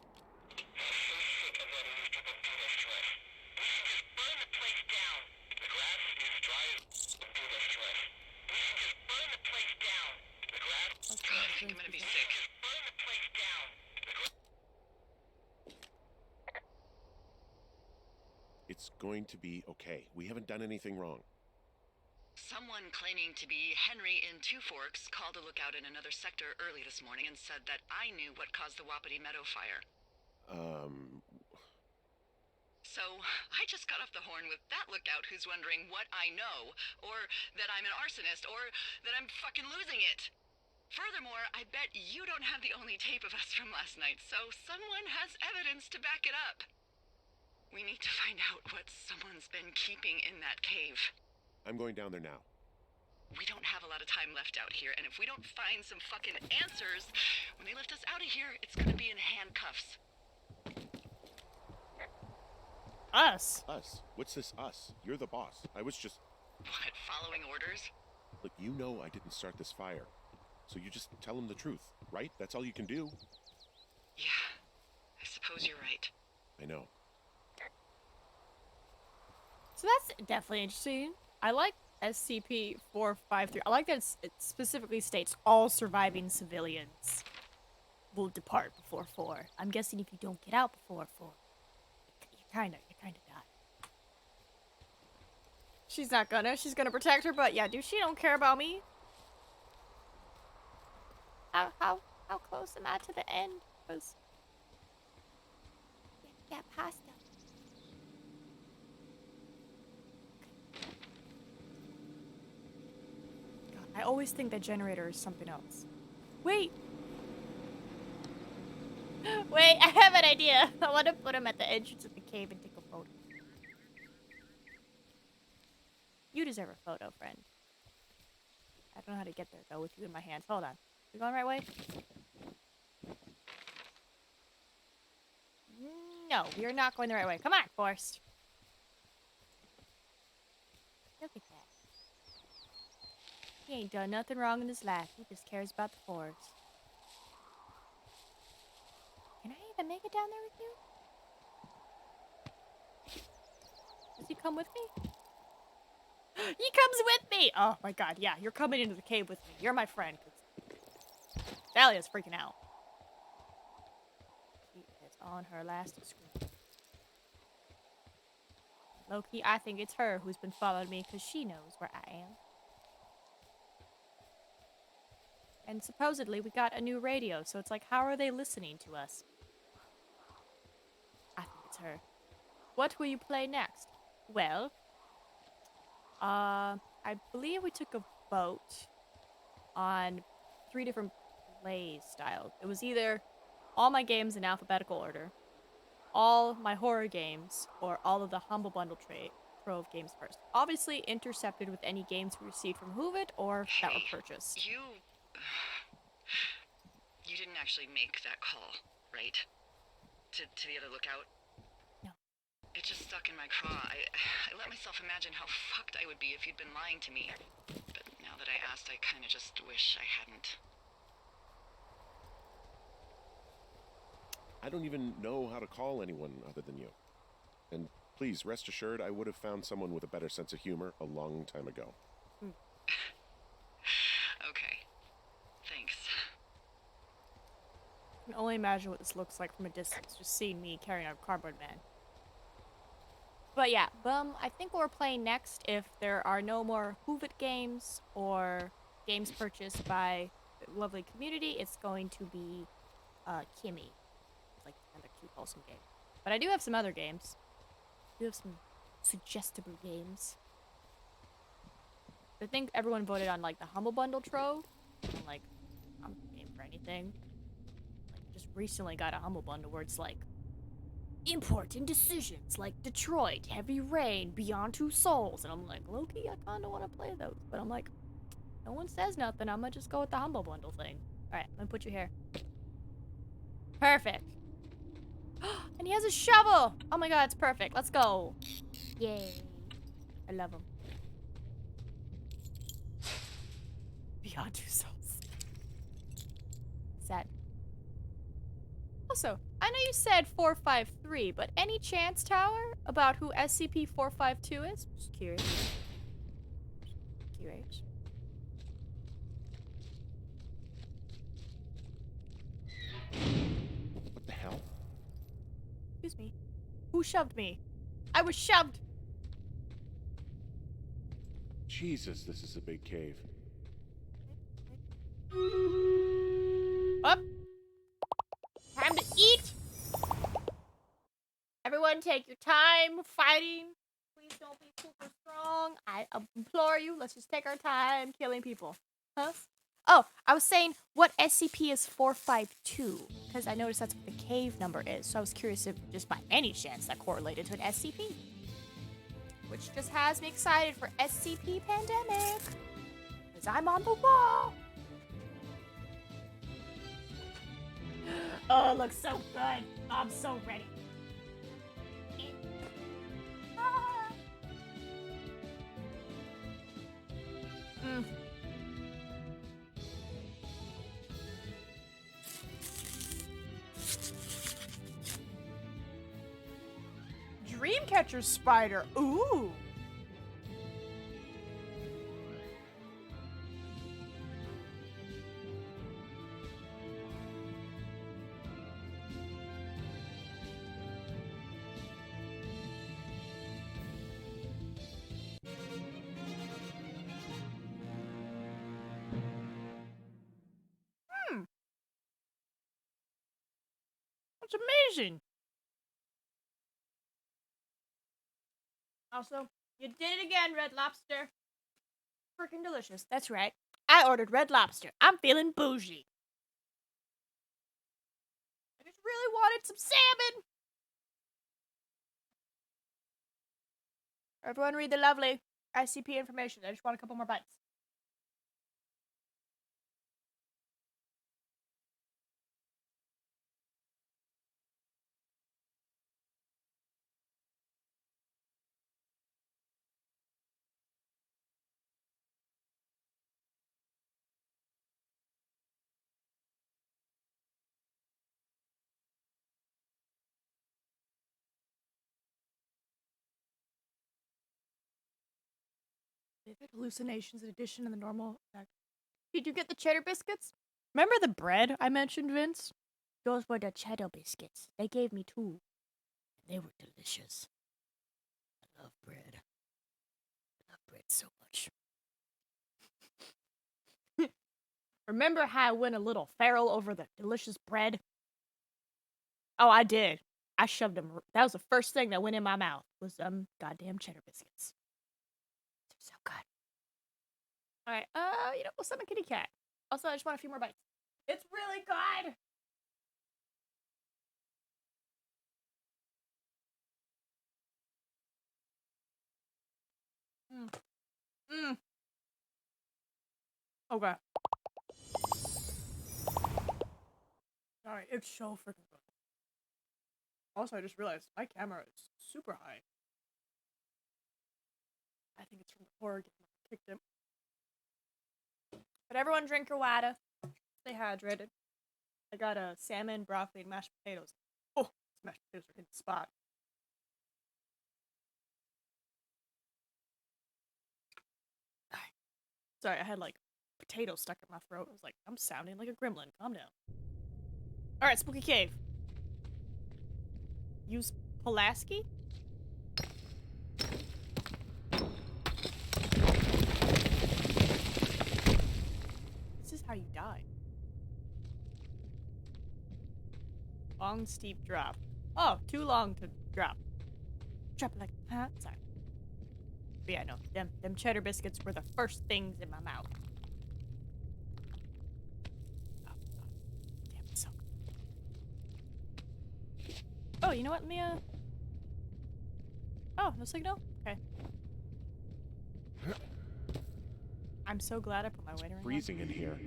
Speaker 4: I think I'm gonna be sick.
Speaker 5: It's going to be okay. We haven't done anything wrong.
Speaker 4: Someone claiming to be Henry in Two Forks called a lookout in another sector early this morning and said that I knew what caused the Wapiti Meadow fire. So, I just got off the horn with that lookout who's wondering what I know, or that I'm an arsonist, or that I'm fucking losing it. Furthermore, I bet you don't have the only tape of us from last night, so someone has evidence to back it up. We need to find out what someone's been keeping in that cave.
Speaker 5: I'm going down there now.
Speaker 4: We don't have a lot of time left out here, and if we don't find some fucking answers, when they lift us out of here, it's gonna be in handcuffs.
Speaker 1: Us?
Speaker 5: Us? What's this us? You're the boss. I was just...
Speaker 4: What, following orders?
Speaker 5: Look, you know I didn't start this fire. So you just tell him the truth, right? That's all you can do.
Speaker 4: Yeah, I suppose you're right.
Speaker 5: I know.
Speaker 1: So that's definitely interesting. I like SCP-453. I like that it specifically states all surviving civilians will depart before 4. I'm guessing if you don't get out before 4, you kinda die. She's not gonna. She's gonna protect her, but yeah, dude, she don't care about me. How close am I to the end? Because that pasta. God, I always think that generator is something else. Wait! Wait, I have an idea. I want to put him at the entrance of the cave and take a photo. You deserve a photo, friend. I don't know how to get there, though, with you in my hands. Hold on. We going the right way? No, we are not going the right way. Come on, Forrest. Look at that. He ain't done nothing wrong in his life. He just cares about the forest. Can I even make it down there with you? Does he come with me? He comes with me! Oh my god, yeah, you're coming into the cave with me. You're my friend. Dahlia's freaking out. She is on her last screen. Low-key, I think it's her who's been following me because she knows where I am. And supposedly we got a new radio, so it's like, how are they listening to us? I think it's her. What will you play next? Well, I believe we took a vote on 3 different play styles. It was either all my games in alphabetical order, all my horror games, or all of the Humble Bundle Trove games first. Obviously intercepted with any games we received from Hoovit or that were purchased.
Speaker 4: You didn't actually make that call, right? To the other lookout?
Speaker 1: No.
Speaker 4: It just stuck in my craw. I let myself imagine how fucked I would be if you'd been lying to me. But now that I asked, I kinda just wish I hadn't.
Speaker 5: I don't even know how to call anyone other than you. And please, rest assured, I would have found someone with a better sense of humor a long time ago.
Speaker 4: Okay. Thanks.
Speaker 1: I can only imagine what this looks like from a distance, just seeing me carrying a cardboard man. But yeah, I think what we're playing next, if there are no more Hoovit games or games purchased by the lovely community, it's going to be Kimmy. It's like another cute, wholesome game. But I do have some other games. I do have some suggestible games. I think everyone voted on like the Humble Bundle Trove. And like, I'm game for anything. Like, just recently got a Humble Bundle where it's like important decisions like Detroit, Heavy Rain, Beyond Two Souls, and I'm like, low-key, I kinda wanna play those, but I'm like, no one says nothing, I'm gonna just go with the Humble Bundle thing. Alright, let me put you here. Perfect. And he has a shovel! Oh my god, it's perfect. Let's go. Yay. I love him. Beyond Two Souls. Sad. Also, I know you said 453, but any chance, Tower, about who SCP-452 is? Just curious. Curious.
Speaker 5: What the hell?
Speaker 1: Excuse me. Who shoved me? I was shoved!
Speaker 5: Jesus, this is a big cave.
Speaker 1: Up! Time to eat! Everyone take your time fighting. Please don't be super strong. I implore you, let's just take our time killing people. Huh? Oh, I was saying, what SCP is 452? Because I noticed that's what the cave number is, so I was curious if just by any chance that correlated to an SCP. Which just has me excited for SCP Pandemic. Because I'm on the wall. Oh, it looks so good. I'm so ready. Ah. Dreamcatcher spider. Ooh. That's amazing. Also, you did it again, Red Lobster. Freaking delicious. That's right. I ordered Red Lobster. I'm feeling bougie. I just really wanted some salmon. Everyone read the lovely ICP information. I just want a couple more bites. Vivid hallucinations in addition to the normal effect. Did you get the cheddar biscuits? Remember the bread I mentioned, Vince? Those were the cheddar biscuits. They gave me 2. They were delicious. I love bread. I love bread so much. Remember how I went a little feral over the delicious bread? Oh, I did. I shoved them. That was the first thing that went in my mouth was goddamn cheddar biscuits. They're so good. All right, we'll summon Kitty Cat. Also, I just want a few more bites. It's really good. Okay. Alright, it's so freaking good. Also, I just realized my camera is super high. I think it's from the horror game I kicked it. But everyone drink your water. Stay hydrated. I got a salmon, broccoli, and mashed potatoes. Oh, mashed potatoes are in the spot. Sorry, I had like potato stuck in my throat. I was like, I'm sounding like a gremlin. Calm down. Alright, Spooky Cave. Use Pulaski? This is how you die. Long, steep drop. Oh, too long to drop. Drop it like, huh? Sorry. But yeah, no, them cheddar biscuits were the first things in my mouth. Oh, damn, it's so good. Oh, you know what, Mia? Oh, no signal? Okay. I'm so glad I put my waiter in.
Speaker 5: Freezing in here.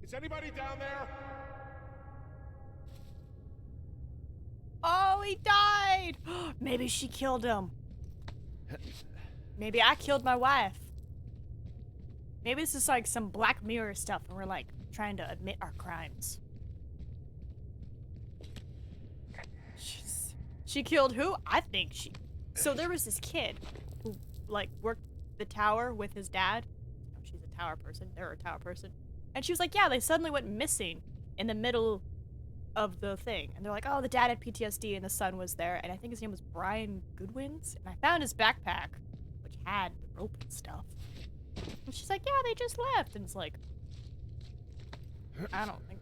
Speaker 5: Is anybody down there?
Speaker 1: Oh, he died! Maybe she killed him. Maybe I killed my wife. Maybe this is like some Black Mirror stuff and we're like trying to admit our crimes. She killed who? I think she... So there was this kid who like worked the tower with his dad. Oh, she's a tower person. They're a tower person. And she was like, yeah, they suddenly went missing in the middle of the thing. And they're like, oh, the dad had PTSD and the son was there. And I think his name was Brian Goodwins. And I found his backpack, which had the rope and stuff. And she's like, yeah, they just left. And it's like, I don't think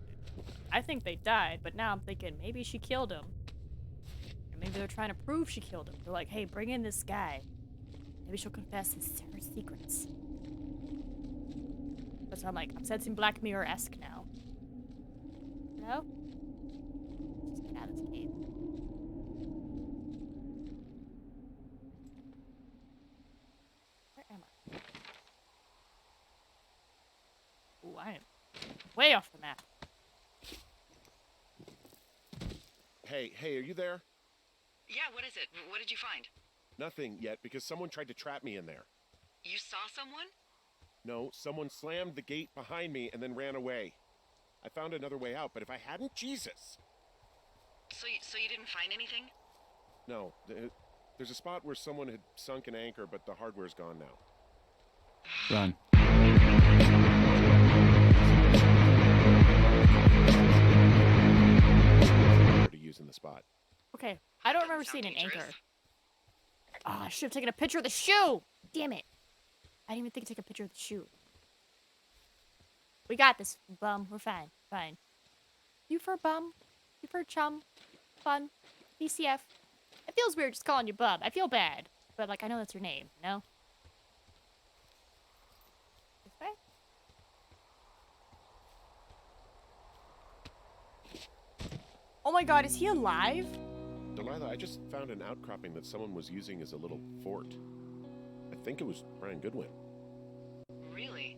Speaker 1: I think they died, but now I'm thinking maybe she killed him. And maybe they're trying to prove she killed him. They're like, hey, bring in this guy. Maybe she'll confess her secrets. But so I'm like, I'm sensing Black Mirror-esque now. Hello? Just get out of this cave. Where am I? Ooh, I am way off the map.
Speaker 5: Hey, are you there?
Speaker 4: Yeah, what is it? What did you find?
Speaker 5: Nothing yet, because someone tried to trap me in there.
Speaker 4: You saw someone?
Speaker 5: No, someone slammed the gate behind me and then ran away. I found another way out, but if I hadn't, Jesus!
Speaker 4: So you didn't find anything?
Speaker 5: No, there's a spot where someone had sunk an anchor, but the hardware's gone now.
Speaker 2: Run.
Speaker 5: To using the spot.
Speaker 1: Okay, I don't remember seeing an anchor. Oh, I should have taken a picture of the shoe! Damn it. I didn't even think to take a picture of the shoe. We got this, bum. We're fine. Fine. You for bum? You for chum? Fun? BCF? It feels weird just calling you bum. I feel bad. But, like, I know that's your name, you know? This way? Oh my god, is he alive?
Speaker 5: Delilah, I just found an outcropping that someone was using as a little fort. I think it was Brian Goodwin.
Speaker 4: Really?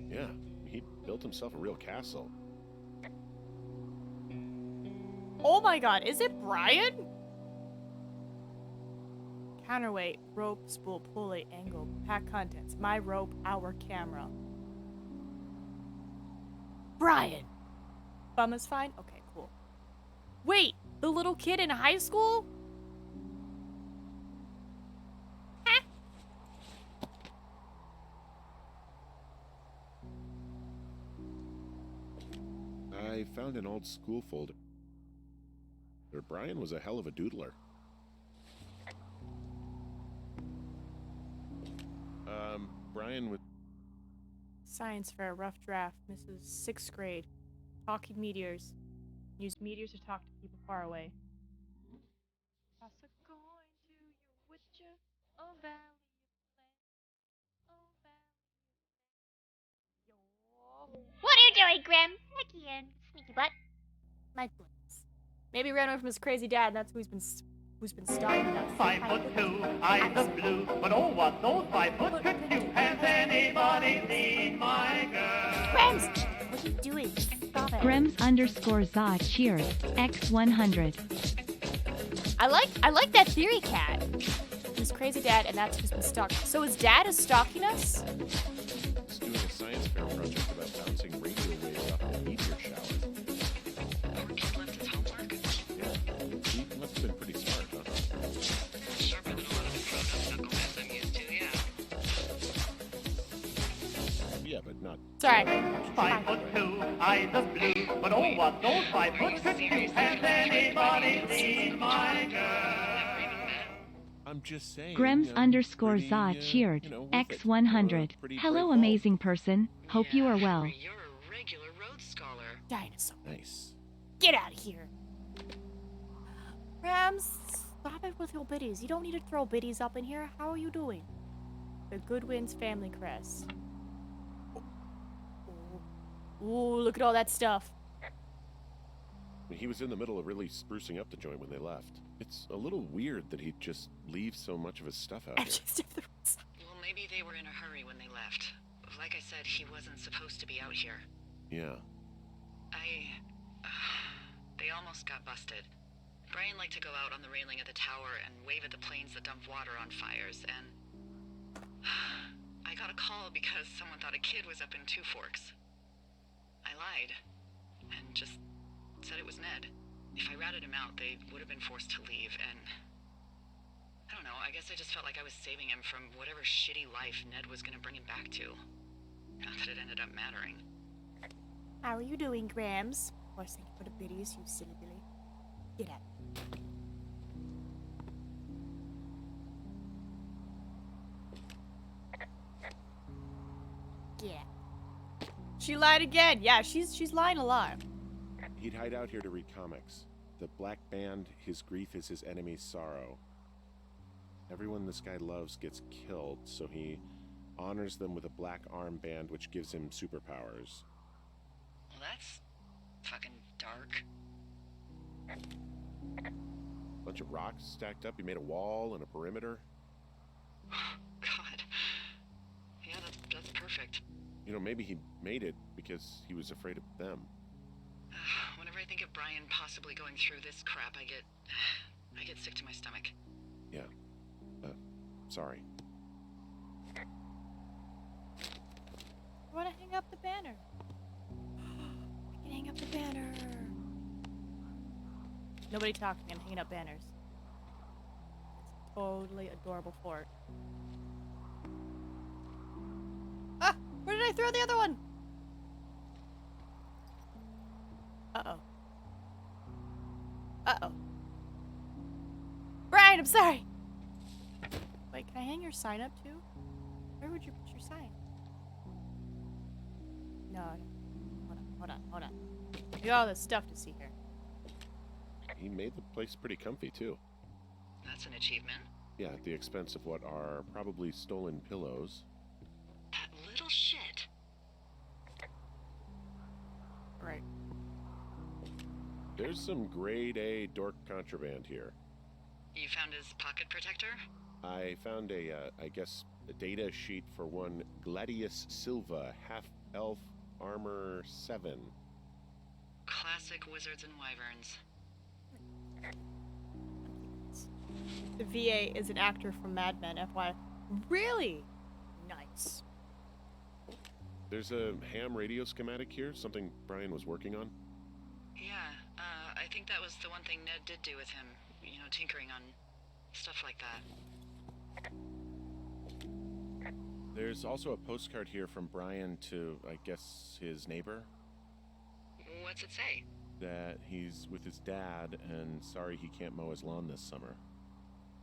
Speaker 5: Yeah, he built himself a real castle.
Speaker 1: Oh my god, is it Brian? Counterweight, rope, spool, pulley, angle, pack contents, my rope, our camera. Brian! Bum is fine? Okay, cool. Wait, the little kid in high school? Huh?
Speaker 5: I found an old school folder. Brian was a hell of a doodler. Brian would...
Speaker 1: Science fair, rough draft, Mrs. 6th grade. Talking meteors. Use meteors to talk to people far away. Toss a coin to you, would you? Oh, valley of land. Oh, valley of land.
Speaker 6: What are you doing, Grim? Heck you, sneaky butt.
Speaker 1: My goodness. Maybe he ran away from his crazy dad, and that's who's been stalking us.
Speaker 9: 5'2", eyes of blue, but oh, what those 5 foot could do. Has anybody seen my girl?
Speaker 1: Friends! What are you doing? Stop it.
Speaker 3: Grems_za cheers, X100.
Speaker 1: I like that theory, Cat. His crazy dad, and that's who's been stalking. So his dad is stalking us?
Speaker 5: He's doing a science fair project about bouncing radio waves off a meteor shower.
Speaker 4: Poor kid left his homework.
Speaker 5: Yeah, he must have been pretty smart, huh?
Speaker 4: Sharper than a lot of the grown-up knuckleheads I'm used to, yeah.
Speaker 5: Yeah, but not...
Speaker 1: Sorry.
Speaker 9: 5'2", eyes of blue, but oh, what those 5 foot could do. Has anybody seen my girl?
Speaker 5: I'm just saying...
Speaker 3: Grems_za cheered, X100. Hello, amazing person. Hope you are well.
Speaker 4: You're a regular Rhodes Scholar.
Speaker 1: Dinosaur.
Speaker 5: Nice.
Speaker 1: Get out of here. Rams, stop it with your biddies. You don't need to throw biddies up in here. How are you doing? The Goodwin's family crest. Ooh, look at all that stuff.
Speaker 5: He was in the middle of really sprucing up the joint when they left. It's a little weird that he'd just leave so much of his stuff out
Speaker 1: I'm
Speaker 5: here.
Speaker 1: just at the side.
Speaker 4: Well, maybe they were in a hurry when they left. Like I said, he wasn't supposed to be out here.
Speaker 5: Yeah.
Speaker 4: They almost got busted. Brian liked to go out on the railing of the tower and wave at the planes that dumped water on fires, and... I got a call because someone thought a kid was up in Two Forks. I lied, and just said it was Ned. If I ratted him out, they would have been forced to leave, and... I don't know, I guess I just felt like I was saving him from whatever shitty life Ned was gonna bring him back to. Not that it ended up mattering.
Speaker 1: How are you doing, Grams? Of course, thank you for the biddies, you silly Billy. Get out. Yeah. She lied again. Yeah, she's lying a lot.
Speaker 5: He'd hide out here to read comics. The Black Band, his grief is his enemy's sorrow. Everyone this guy loves gets killed, so he honors them with a black armband which gives him superpowers.
Speaker 4: Well, that's fucking dark.
Speaker 5: Bunch of rocks stacked up, he made a wall and a perimeter.
Speaker 4: God. Yeah, that's perfect.
Speaker 5: You know, maybe he made it because he was afraid of them.
Speaker 4: Whenever I think of Brian possibly going through this crap, I get sick to my stomach.
Speaker 5: Yeah. Sorry.
Speaker 1: I want to hang up the banner. I can hang up the banner. Nobody talking. I'm hanging up banners. It's a totally adorable fort. Ah! Where did I throw the other one? Uh-oh. Uh-oh. Brian, I'm sorry! Wait, can I hang your sign up too? Where would you put your sign? No. hold on. We got all this stuff to see here.
Speaker 5: He made the place pretty comfy, too.
Speaker 4: That's an achievement.
Speaker 5: Yeah, at the expense of what are probably stolen pillows.
Speaker 4: That little shit.
Speaker 1: Right.
Speaker 5: There's some grade A dork contraband here.
Speaker 4: You found his pocket protector?
Speaker 5: I found a data sheet for one Gladius Silva, half-elf armor 7.
Speaker 4: Classic wizards and wyverns.
Speaker 1: The VA is an actor from Mad Men, FY. Really? Nice.
Speaker 5: There's a ham radio schematic here, something Brian was working on.
Speaker 4: Yeah, I think that was the one thing Ned did do with him. You know, tinkering on stuff like that.
Speaker 5: There's also a postcard here from Brian to, I guess, his neighbor.
Speaker 4: What's it say?
Speaker 5: That he's with his dad and sorry he can't mow his lawn this summer.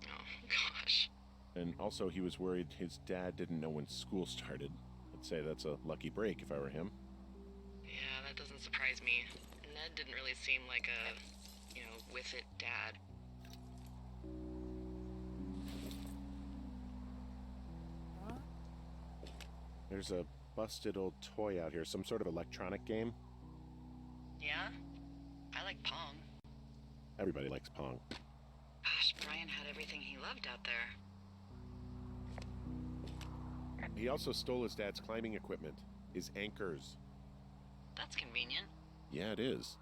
Speaker 4: Oh, gosh.
Speaker 5: And also he was worried his dad didn't know when school started. I'd say that's a lucky break if I were him.
Speaker 4: Yeah, that doesn't surprise me. Ned didn't really seem like a, you know, with it dad.
Speaker 5: There's a busted old toy out here, some sort of electronic game.
Speaker 4: Yeah? I like Pong.
Speaker 5: Everybody likes Pong.
Speaker 4: Gosh, Brian had everything he loved out there.
Speaker 5: He also stole his dad's climbing equipment, his anchors.
Speaker 4: That's convenient.
Speaker 5: Yeah, it is.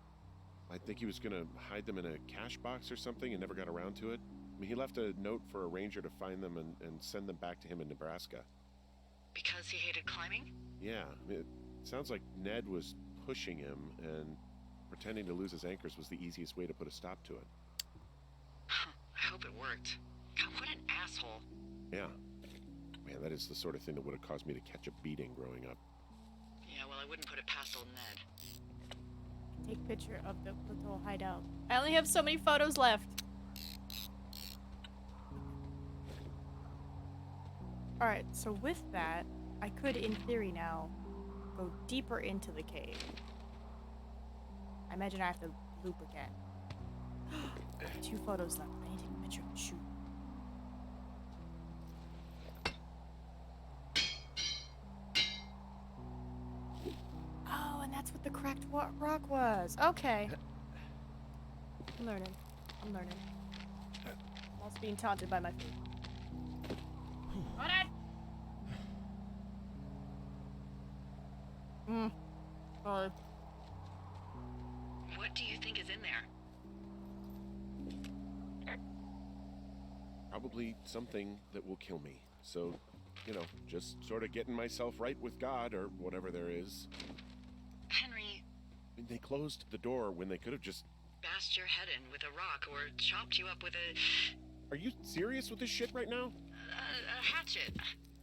Speaker 5: I think he was gonna hide them in a cash box or something and never got around to it. I mean, he left a note for a ranger to find them and send them back to him in Nebraska.
Speaker 4: Because he hated climbing?
Speaker 5: Yeah, it sounds like Ned was pushing him, and pretending to lose his anchors was the easiest way to put a stop to it.
Speaker 4: I hope it worked. God, what an asshole.
Speaker 5: Yeah. Man, that is the sort of thing that would have caused me to catch a beating growing up.
Speaker 4: Yeah, well, I wouldn't put it past old Ned.
Speaker 1: Take a picture of the little hideout. I only have so many photos left. Alright, so with that, I could, in theory now, go deeper into the cave. I imagine I have to loop again. 2 photos left. I need to take a picture of the shoe. Oh, and that's what the cracked rock was. Okay. I'm learning. I'm learning. I'm also being taunted by my food. Got it! Sorry.
Speaker 4: What do you think is in there?
Speaker 5: Probably something that will kill me. So, you know, just sort of getting myself right with God or whatever there is.
Speaker 4: Henry...
Speaker 5: I mean, they closed the door when they could have just...
Speaker 4: bashed your head in with a rock or chopped you up with a...
Speaker 5: Are you serious with this shit right now?
Speaker 4: a hatchet.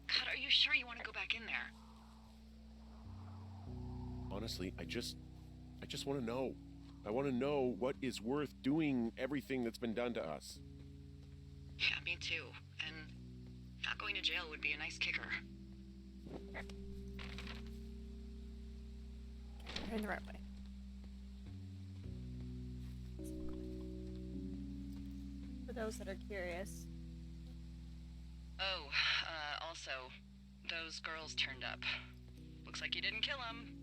Speaker 4: God, are you sure you want to go back in there?
Speaker 5: Honestly, I just want to know. I want to know what is worth doing everything that's been done to us.
Speaker 4: Yeah, me too. And not going to jail would be a nice kicker.
Speaker 1: You're in the right way. For those that are curious.
Speaker 4: Oh, also, those girls turned up. Looks like you didn't kill them.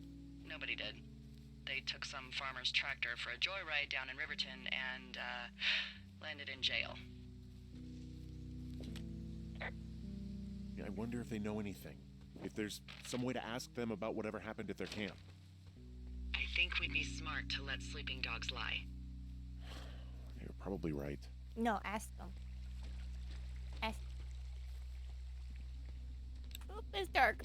Speaker 4: Nobody did. They took some farmer's tractor for a joyride down in Riverton and, landed in jail.
Speaker 5: I wonder if they know anything. If there's some way to ask them about whatever happened at their camp.
Speaker 4: I think we'd be smart to let sleeping dogs lie.
Speaker 5: You're probably right.
Speaker 1: No, ask them. Ask. Oop, it's dark.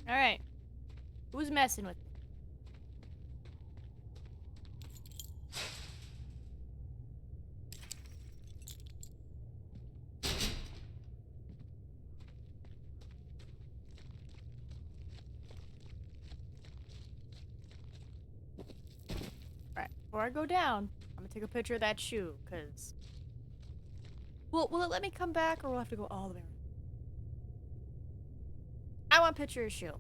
Speaker 1: Alright. Who's messing with me? Alright, before I go down, I'm gonna take a picture of that shoe, because... Will it let me come back, or will I have to go all the way around? I want a picture of shoe.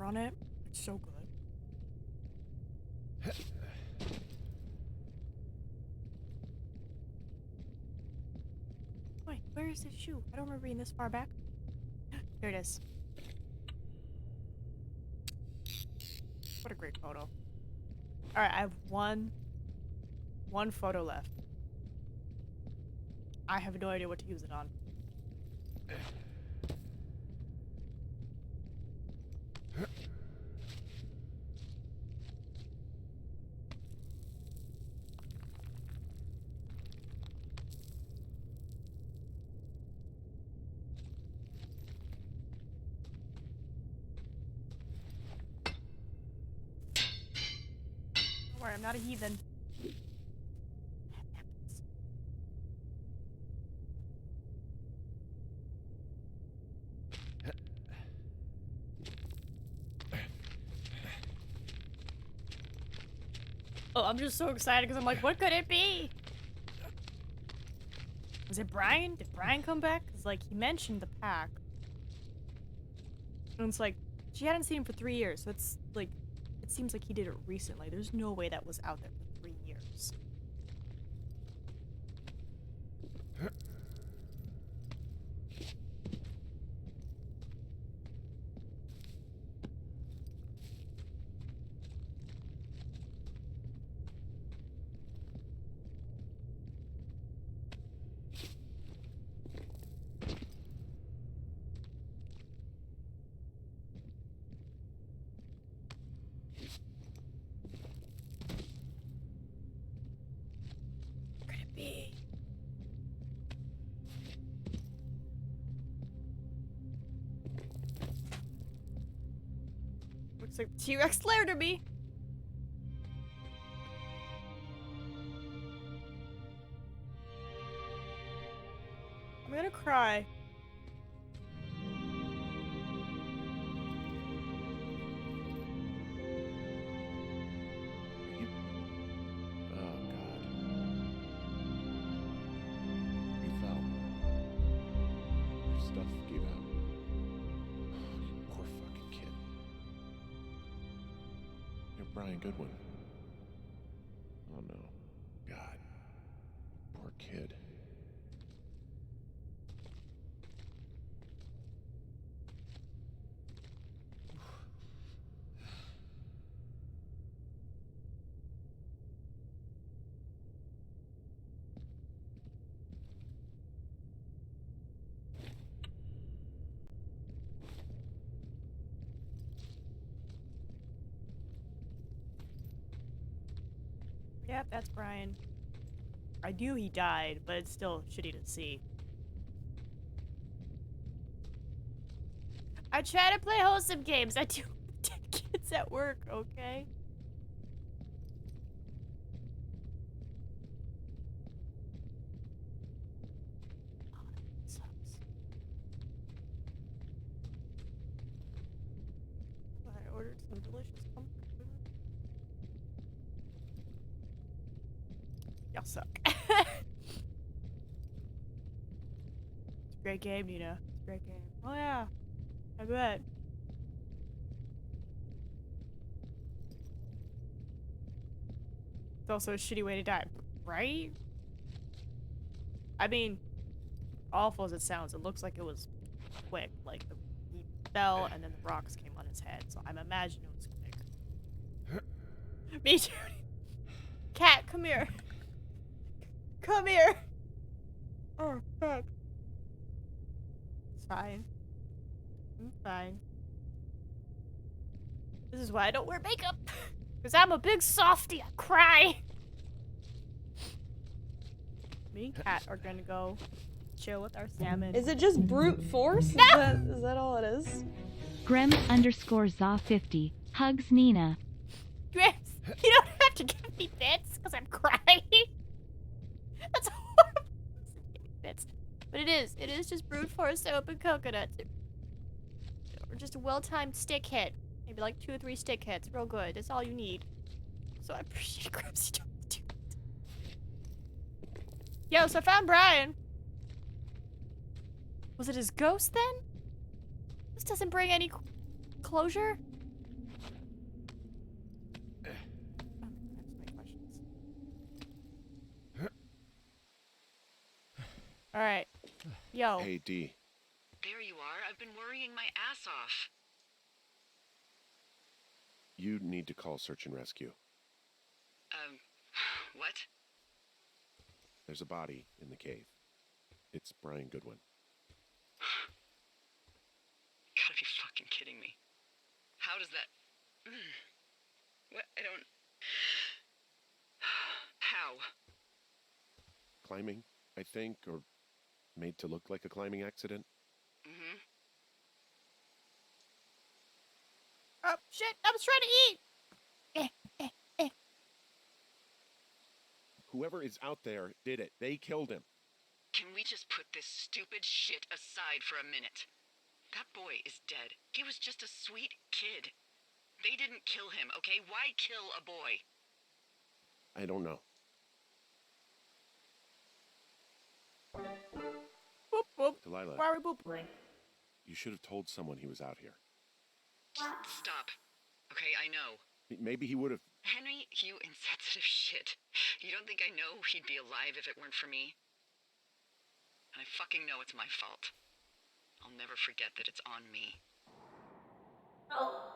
Speaker 1: water on it. It's so good. Wait, where is this shoe? I don't remember being this far back. Here it is. What a great photo. Alright, I have one photo left. I have no idea what to use it on. Don't worry, I'm not a heathen. Oh, I'm just so excited because I'm like, what could it be? Was it Brian? Did Brian come back? Because, like, he mentioned the pack. And it's like, she hadn't seen him for 3 years, so it's like, it seems like he did it recently. There's no way that was out there for 3 years. Could it be? Looks like T-Rex glared at me. I'm gonna cry.
Speaker 5: Oh, God. You fell. Your stuff gave out. You poor fucking kid. You're Brian Goodwin. Oh, no. God. Poor kid.
Speaker 1: Yep, that's Brian. I knew he died, but it's still shitty to see. I try to play wholesome games. I do with kids at work, okay? Oh, that sucks. I ordered some delicious comfort food. Y'all suck. It's a great game, Nina. It's a great game. Oh yeah, I bet. It's also a shitty way to die, right? I mean, awful as it sounds, it looks like it was quick. Like, he fell and then the rocks came on his head, so I'm imagining it was quick. Me too. Cat, come here. Come here. Oh, fuck. It's fine. I'm fine. This is why I don't wear makeup. Because I'm a big softie. I cry. Me and Cat are gonna go chill with our salmon.
Speaker 10: Is it just brute force? Is that all it is?
Speaker 3: Grems_Za50. Hugs Nina.
Speaker 1: Grims, you don't have to give me bits because I'm crying. That's horrible. Bits. But it is just brute force soap and coconuts. Or just a well-timed stick hit. Maybe like 2 or 3 stick hits. Real good. That's all you need. So I appreciate Grims. Yo, so I found Brian. Was it his ghost then? This doesn't bring any closure. Alright. Yo.
Speaker 5: Hey, D.
Speaker 4: There you are. I've been worrying my ass off.
Speaker 5: You need to call search and rescue.
Speaker 4: What?
Speaker 5: There's a body in the cave. It's Brian Goodwin.
Speaker 4: You gotta be fucking kidding me. How does that... What? I don't... How?
Speaker 5: Climbing, I think, or made to look like a climbing accident.
Speaker 4: Mm-hmm.
Speaker 1: Oh, shit! I was trying to eat!
Speaker 5: Whoever is out there did it. They killed him.
Speaker 4: Can we just put this stupid shit aside for a minute? That boy is dead. He was just a sweet kid. They didn't kill him, okay? Why kill a boy?
Speaker 5: I don't know.
Speaker 1: Boop, boop.
Speaker 5: Delilah,
Speaker 1: Why are we booping?
Speaker 5: you should have told someone he was out here.
Speaker 4: Stop. Okay, I know.
Speaker 5: Maybe he would have...
Speaker 4: Henry, you insensitive shit. You don't think I know he'd be alive if it weren't for me? And I fucking know it's my fault. I'll never forget that it's on me.
Speaker 7: Oh.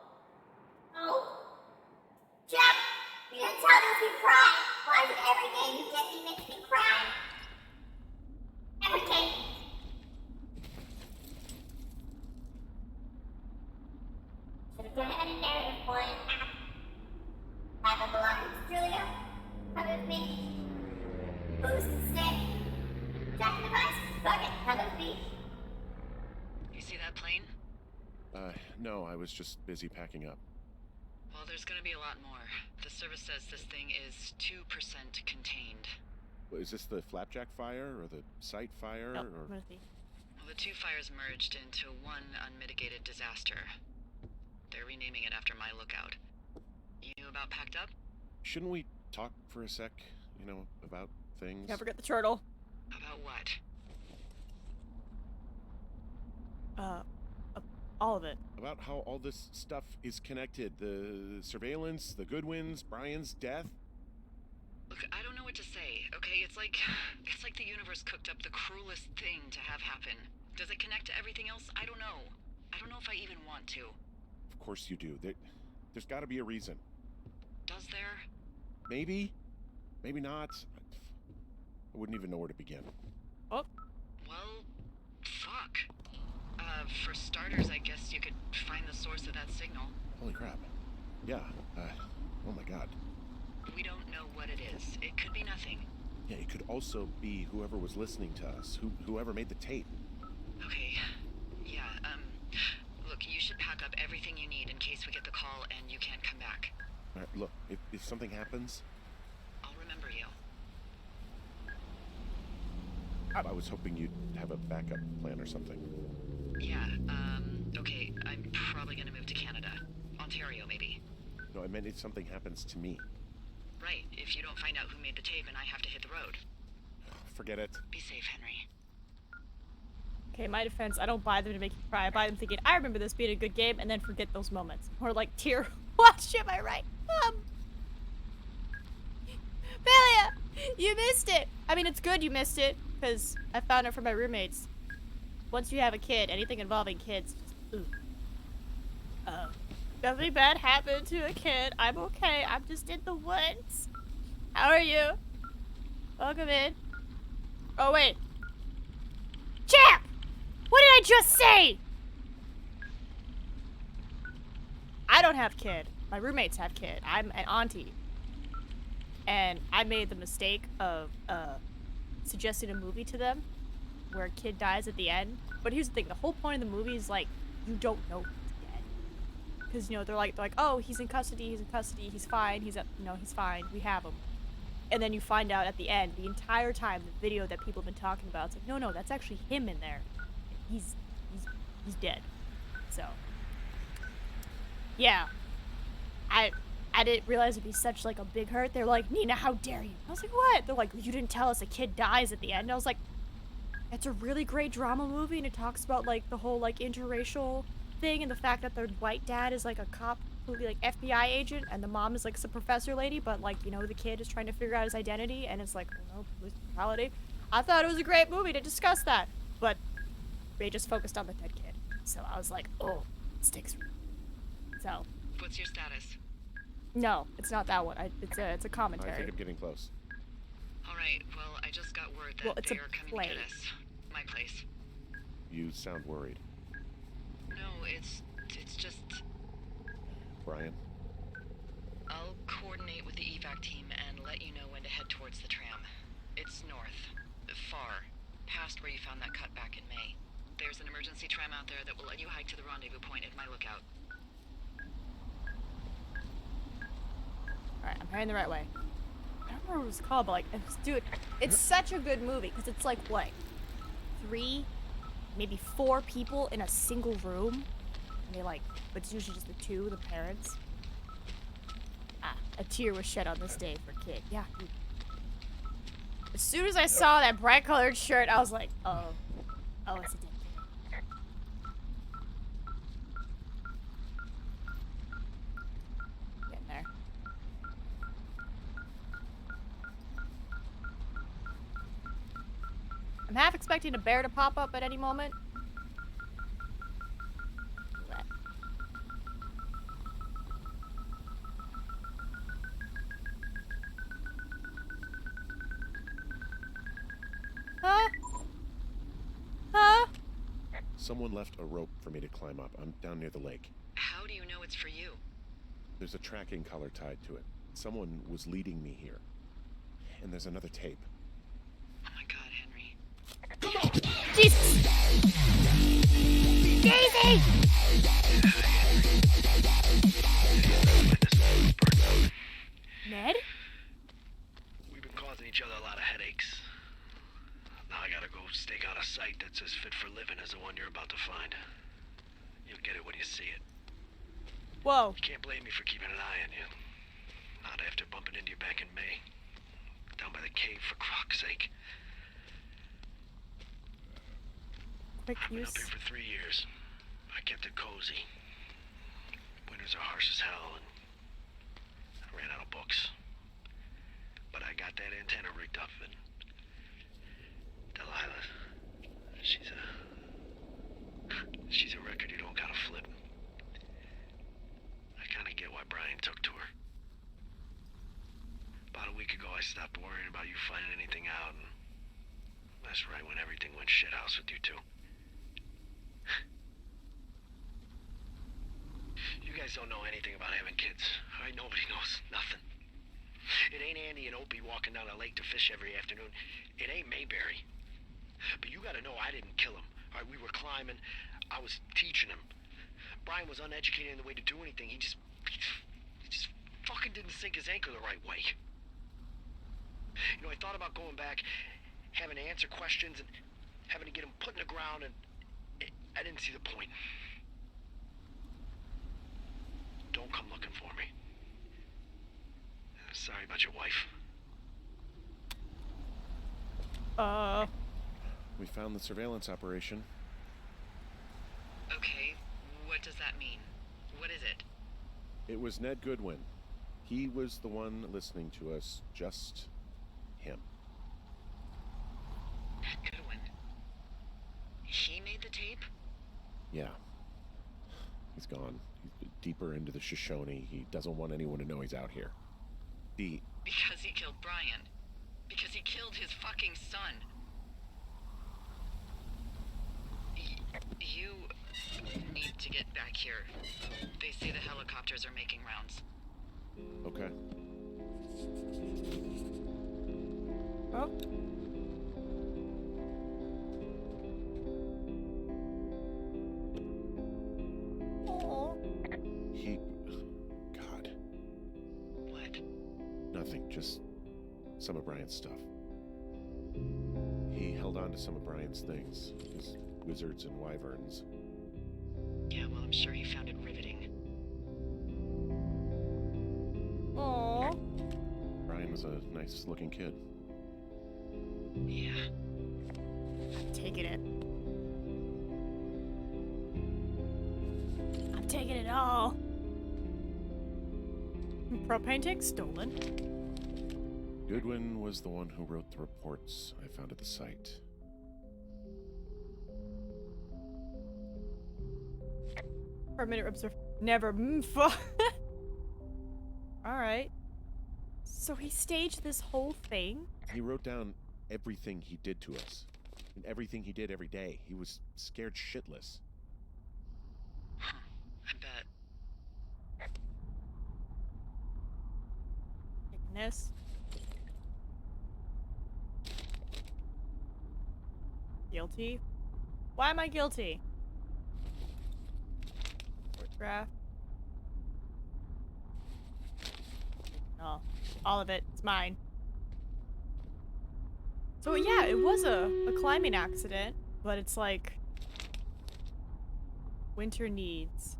Speaker 7: Jeff, you didn't tell me to cry. Why is it every day you get me makes me cry? Every day. Should have done it in a narrative form. Have a belonging to Julia. Come with me. Who's to stay? Jack in the Box. Fuck it. Come with me.
Speaker 4: You see that plane?
Speaker 5: No, I was just busy packing up.
Speaker 4: Well, there's gonna be a lot more. The service says this thing is 2% contained.
Speaker 5: Well, is this the Flapjack fire, or the site fire,
Speaker 1: Nope,
Speaker 5: or...
Speaker 1: I'm gonna see.
Speaker 4: Well, the two fires merged into one unmitigated disaster. They're renaming it after my lookout. You about packed up?
Speaker 5: Shouldn't we talk for a sec, about things?
Speaker 1: Can't forget the turtle.
Speaker 4: About what?
Speaker 1: All of it.
Speaker 5: About how all this stuff is connected. The surveillance, the Goodwins, Brian's death.
Speaker 4: Look, I don't know what to say, okay? It's like the universe cooked up the cruelest thing to have happen. Does it connect to everything else? I don't know. I don't know if I even want to.
Speaker 5: Of course you do. There's gotta be a reason.
Speaker 4: Does there?
Speaker 5: Maybe. Maybe not. I wouldn't even know where to begin.
Speaker 1: Oh.
Speaker 4: Well, fuck. For starters, I guess you could find the source of that signal.
Speaker 5: Holy crap. Yeah. Oh my god.
Speaker 4: We don't know what it is. It could be nothing.
Speaker 5: Yeah, it could also be whoever was listening to us. Whoever made the tape.
Speaker 4: Okay. Yeah, look, you should pack up everything you need in case we get the call and you can't come back.
Speaker 5: Alright, look, if something happens...
Speaker 4: I'll remember you.
Speaker 5: I was hoping you'd have a backup plan or something.
Speaker 4: Yeah, okay, I'm probably gonna move to Canada. Ontario, maybe.
Speaker 5: No, I meant if something happens to me.
Speaker 4: Right, if you don't find out who made the tape and I have to hit the road.
Speaker 5: Forget it.
Speaker 4: Be safe, Henry.
Speaker 1: Okay, my defense, I don't buy them to make you cry. I buy them thinking, I remember this being a good game, and then forget those moments. Or like tear watch, am I right? Belia, you missed it. I mean, it's good you missed it, because I found it from my roommates. Once you have a kid, anything involving kids, just, nothing bad happened to a kid. I'm okay. I'm just in the woods. How are you? Welcome in. Oh, wait. Champ! What did I just say? I don't have kid. My roommates have kid. I'm an auntie. And I made the mistake of suggesting a movie to them where a kid dies at the end. But here's the thing, the whole point of the movie is like, you don't know he's dead. Because, they're like, oh, he's in custody, he's fine, he's fine, we have him. And then you find out at the end, the entire time, the video that people have been talking about, it's like, no, that's actually him in there. He's dead. So, yeah. I didn't realize it'd be such like a big hurt. They're like, Nina, how dare you? I was like, what? They're like, you didn't tell us a kid dies at the end. And I was like, it's a really great drama movie, and it talks about like the whole like interracial thing and the fact that their white dad is like a cop, like FBI agent, and the mom is like some professor lady, but like, the kid is trying to figure out his identity, and it's like, police brutality. I thought it was a great movie to discuss that, but they just focused on the dead kid. So I was like, oh, sticks. So.
Speaker 4: What's your status?
Speaker 1: No, it's not that one. It's a
Speaker 5: I
Speaker 1: commentary.
Speaker 5: think I'm getting close.
Speaker 4: Alright, well, I just got word that
Speaker 1: it's
Speaker 4: they
Speaker 1: a
Speaker 4: are coming
Speaker 1: play.
Speaker 4: to get us. My place.
Speaker 5: You sound worried.
Speaker 4: No, it's just...
Speaker 5: Brian?
Speaker 4: I'll coordinate with the evac team and let you know when to head towards the tram. It's north. Far. Past where you found that cut back in May. There's an emergency tram out there that will let you hike to the rendezvous point at my lookout.
Speaker 1: Alright, I'm heading the right way. I don't remember what it was called, but like, dude, it's such a good movie because it's like, what? 3, maybe 4 people in a single room? And they like, but it's usually just the 2, the parents. A tear was shed on this day for kid. Yeah, dude. As soon as I saw that bright colored shirt, I was like, oh, it's a dead kid. Getting there. I'm half expecting a bear to pop up at any moment. Huh?
Speaker 5: Someone left a rope for me to climb up. I'm down near the lake.
Speaker 4: How do you know it's for you?
Speaker 5: There's a tracking collar tied to it. Someone was leading me here. And there's another tape.
Speaker 4: Oh my god, Henry.
Speaker 1: Jesus! Daisy! Ned?
Speaker 11: We've been causing each other a lot of headaches. Now I gotta go stake out a site that's as fit for living as the one you're about to find. You'll get it when you see it.
Speaker 1: Whoa.
Speaker 11: You can't blame me for keeping an eye on you. Not after bumping into you back in May. Down by the cave, for croc's sake.
Speaker 1: Quick
Speaker 11: I've been
Speaker 1: use.
Speaker 11: up here for 3 years. I kept it cozy. Winters are harsh as hell, and I ran out of books. But I got that antenna rigged up, and Delilah, she's a record you don't gotta flip. I kinda get why Brian took to her. About a week ago, I stopped worrying about you finding anything out, and that's right when everything went shithouse with you two. You guys don't know anything about having kids. All right, nobody knows nothing. It ain't Andy and Opie walking down a lake to fish every afternoon. It ain't Mayberry. But you gotta know I didn't kill him. All right, we were climbing. I was teaching him. Brian was uneducated in the way to do anything. He just fucking didn't sink his anchor the right way. You know, I thought about going back, having to answer questions, and having to get him put in the ground, and I didn't see the point. Don't come looking for me. Sorry about your wife.
Speaker 5: We found the surveillance operation.
Speaker 4: Okay, what does that mean? What is it?
Speaker 5: It was Ned Goodwin. He was the one listening to us, just him.
Speaker 4: Ned Goodwin. He made the tape?
Speaker 5: Yeah. He's gone. He's deeper into the Shoshone. He doesn't want anyone to know he's out here.
Speaker 4: Because he killed Brian. Because he killed his fucking son. You need to get back here. They say the helicopters are making rounds.
Speaker 5: Okay.
Speaker 1: Oh.
Speaker 5: God.
Speaker 4: What?
Speaker 5: Nothing, just some of Brian's stuff. He held on to some of Brian's things. His wizards and wyverns.
Speaker 4: Yeah, well, I'm sure he found it riveting.
Speaker 1: Aww.
Speaker 5: Brian was a nice-looking kid.
Speaker 4: Yeah.
Speaker 1: I'm taking it. I'm taking it all. Propane tank stolen.
Speaker 5: Goodwin was the one who wrote the reports I found at the site.
Speaker 1: For a minute, observe. Never. Alright. So he staged this whole thing?
Speaker 5: He wrote down everything he did to us. And everything he did every day. He was scared shitless.
Speaker 4: I bet.
Speaker 1: Taking this. Guilty? Why am I guilty? Photograph. Oh, all of it. It's mine. So yeah, it was a climbing accident, but it's like winter needs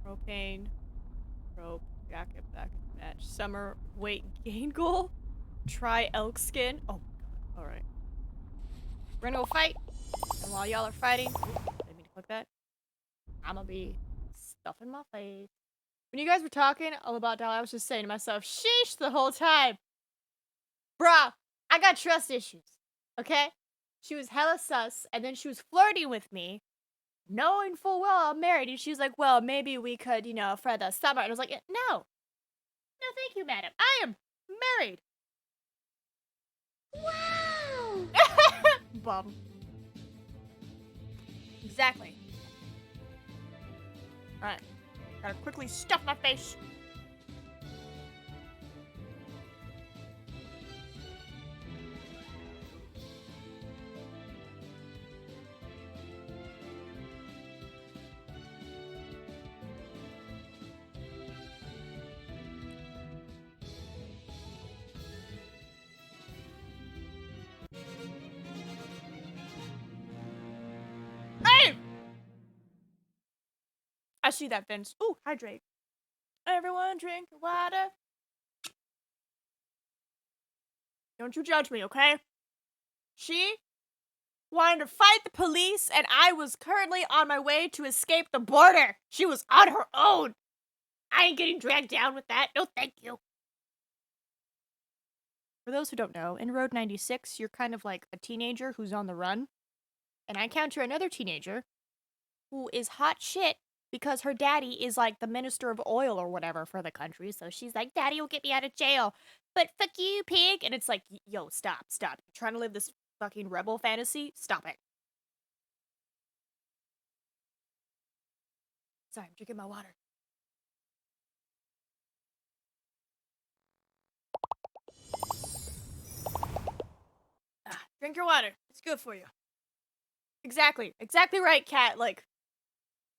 Speaker 1: propane, rope, jacket, back match, summer weight gain goal, try elk skin. Oh my god! All right, we're gonna go fight, and while y'all are fighting, I didn't mean to click that. I'm gonna be stuffing my face. When you guys were talking all about Dolly, I was just saying to myself, sheesh, the whole time. Bruh, I got trust issues, okay? She was hella sus, and then she was flirting with me, knowing full well I'm married, and she was like, well, maybe we could, you know, for the summer. And I was like, no. No, thank you, madam. I am married.
Speaker 7: Wow!
Speaker 1: Bum. Exactly. Alright. Gotta quickly stuff my face. Hey! I see that, Vince. Ooh, hydrate. Everyone drink water. Don't you judge me, okay? She wanted to fight the police, and I was currently on my way to escape the border. She was on her own. I ain't getting dragged down with that. No, thank you. For those who don't know, in Road 96, you're kind of like a teenager who's on the run. And I encounter another teenager who is hot shit because her daddy is like the minister of oil or whatever for the country. So she's like, Daddy will get me out of jail. But fuck you, pig. And it's like, yo, stop. You're trying to live this fucking rebel fantasy? Stop it. Sorry, I'm drinking my water. Drink your water. It's good for you. Exactly right, Kat. Like,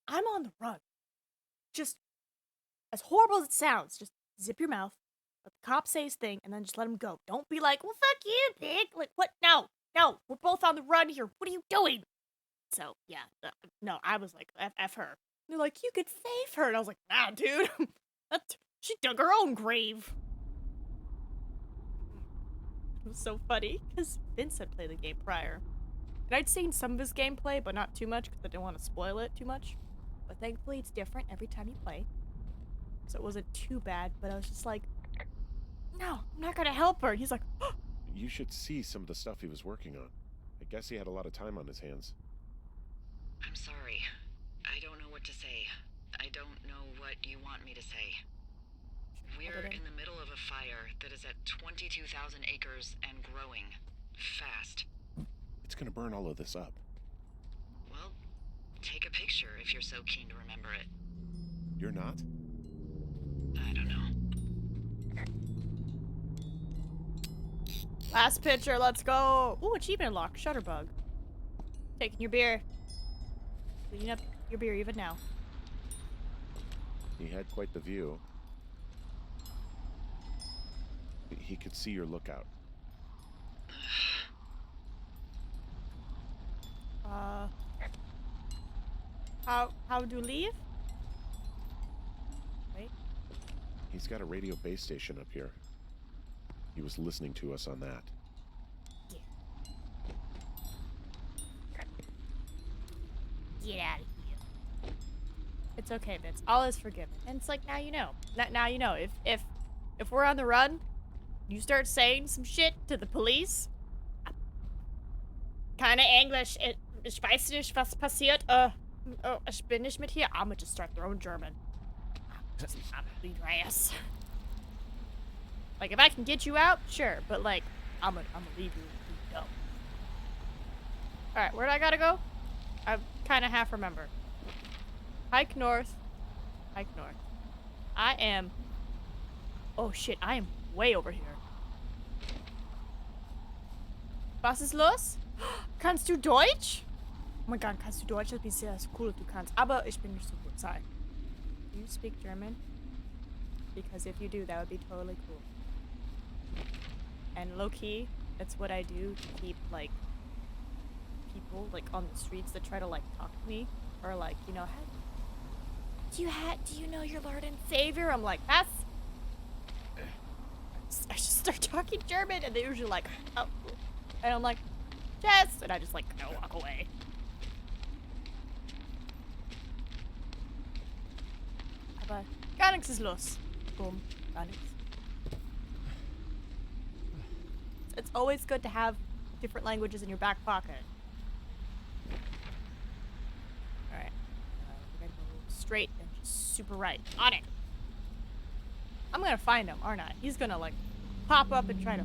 Speaker 1: I'm on the run. Just, as horrible as it sounds, just zip your mouth, let the cop say his thing, and then just let him go. Don't be like, well, fuck you, pig. Like, what? No, we're both on the run here. What are you doing? So, yeah, no, I was like, F her. And they're like, you could save her. And I was like, nah, dude. She dug her own grave. It was so funny, because Vince had played the game prior. And I'd seen some of his gameplay, but not too much, because I didn't want to spoil it too much. But thankfully, it's different every time you play. So it wasn't too bad, but I was just like, no, I'm not gonna help her. And he's like, oh.
Speaker 5: You should see some of the stuff he was working on. I guess he had a lot of time on his hands.
Speaker 4: I'm sorry. I don't know what to say. I don't know what you want me to say. We're in the middle of a fire that is at 22,000 acres and growing. Fast.
Speaker 5: It's gonna burn all of this up.
Speaker 4: Well, take a picture if you're so keen to remember it.
Speaker 5: You're not?
Speaker 4: I don't know.
Speaker 1: Last picture, let's go. Ooh, achievement lock, Shutterbug. Taking your beer. Cleaning up your beer even now.
Speaker 5: He had quite the view. He could see your lookout.
Speaker 1: How do you leave? Wait.
Speaker 5: He's got a radio base station up here. He was listening to us on that.
Speaker 1: Yeah. Get out of here. It's okay, Vince. All is forgiven. And it's like, now you know. Now you know. If we're on the run, you start saying some shit to the police, keine Englisch, ich weiß nicht, was passiert, oh, ich bin nicht mit hier, I'ma just start throwing German. I'm gonna leave your ass. Like, if I can get you out, sure, but like, I'm gonna leave you go. Alright, where do I gotta go? I kinda half remember. Hike north. Hike north. I am... Oh shit, I am way over here. Was ist los? Kannst du Deutsch? Oh mein Gott, kannst du Deutsch? Das ist sehr cool, du kannst. Aber ich bin nicht so gut. Sorry. Do you speak German? Because if you do, that would be totally cool. And low-key, that's what I do to keep, like, people, like, on the streets that try to, like, talk to me. Or, like, you know, do you know your Lord and Savior? I'm like, that's... I just start talking German, and they're usually like, oh. And I'm like, yes! And I just, like, walk away. Aber gar nichts ist los. Boom. Gar nichts. It's always good to have different languages in your back pocket. Alright. We're gonna go straight and just super right. On it! I'm gonna find him, aren't I? He's gonna, like, pop up and try to...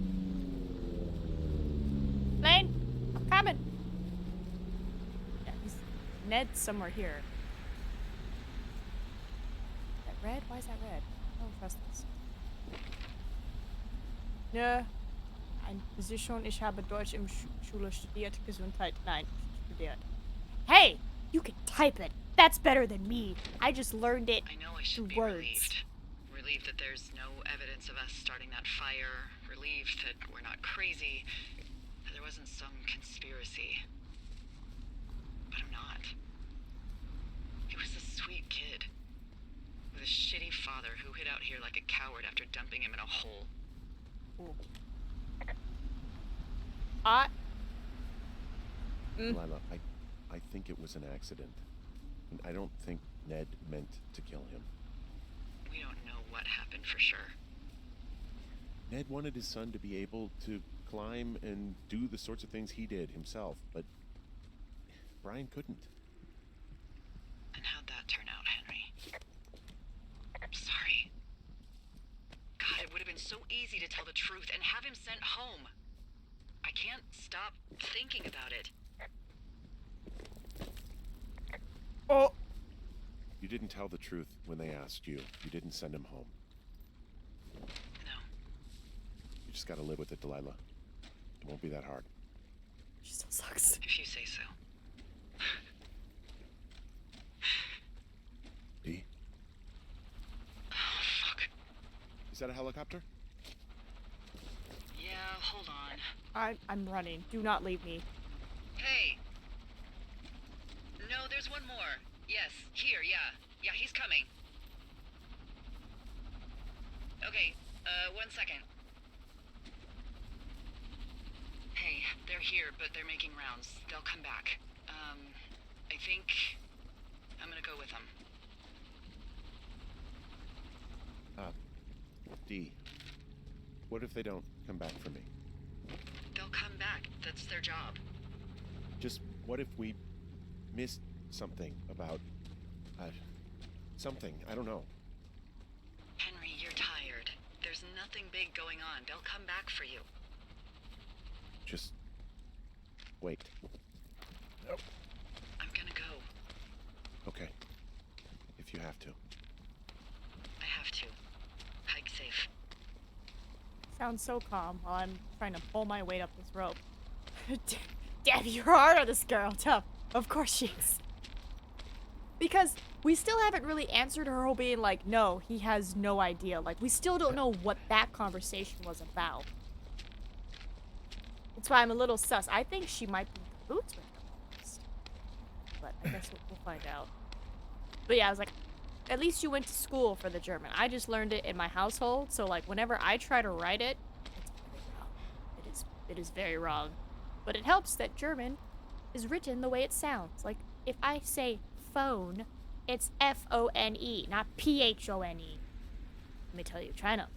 Speaker 1: Lane! I'm coming! Yeah, Ned's somewhere here. Is that red? Why is that red? I don't trust this. Nö. Eine Position, ich habe Deutsch im Schule studiert, Gesundheit, nein, studiert. Hey! You can type it! That's better than me! I just learned it
Speaker 4: I know I should be
Speaker 1: words.
Speaker 4: relieved. Relieved that there's no evidence of us starting that fire. Relieved that we're not crazy. That there wasn't some conspiracy. But I'm not. He was a sweet kid. With a shitty father who hid out here like a coward after dumping him in a hole.
Speaker 1: Ooh.
Speaker 5: Lila, I think it was an accident. And I don't think Ned meant to kill him.
Speaker 4: We don't know what happened for sure.
Speaker 5: Ned wanted his son to be able to climb and do the sorts of things he did himself, but Brian couldn't.
Speaker 4: And how'd that turn out, Henry? I'm sorry. God, it would have been so easy to tell the truth and have him sent home. I can't stop thinking about it.
Speaker 1: Oh!
Speaker 5: You didn't tell the truth when they asked you. You didn't send him home.
Speaker 4: No.
Speaker 5: You just gotta live with it, Delilah. It won't be that hard.
Speaker 1: She still sucks.
Speaker 4: If you say so.
Speaker 5: Dee?
Speaker 4: Oh, fuck.
Speaker 5: Is that a helicopter?
Speaker 4: Yeah, hold on.
Speaker 1: I'm running. Do not leave me.
Speaker 4: Hey! No, there's one more. Yes, here, yeah. Yeah, he's coming. Okay, 1 second. Hey, they're here, but they're making rounds. They'll come back. I think I'm gonna go with them.
Speaker 5: Dee, what if they don't come back for me?
Speaker 4: They'll come back. That's their job.
Speaker 5: Just what if we missed something about, something, I don't know.
Speaker 4: Henry, you're tired. There's nothing big going on. They'll come back for you.
Speaker 5: Just wait. Oh,
Speaker 4: I'm gonna go.
Speaker 5: okay. If you have to.
Speaker 4: I have to. Hike safe.
Speaker 1: Sounds so calm while I'm trying to pull my weight up this rope. Damn, you're hard on this girl. Tough. Of course she is. Because we still haven't really answered her whole being like, no, he has no idea. Like, we still don't know what that conversation was about. That's why I'm a little sus. I think she might be in cahoots with him. But I guess we'll find out. But yeah, I was like, at least you went to school for the German. I just learned it in my household, so like whenever I try to write it, it's very wrong. It is very wrong. But it helps that German is written the way it sounds. Like, if I say phone, it's F-O-N-E, not P-H-O-N-E. Let me tell you, China.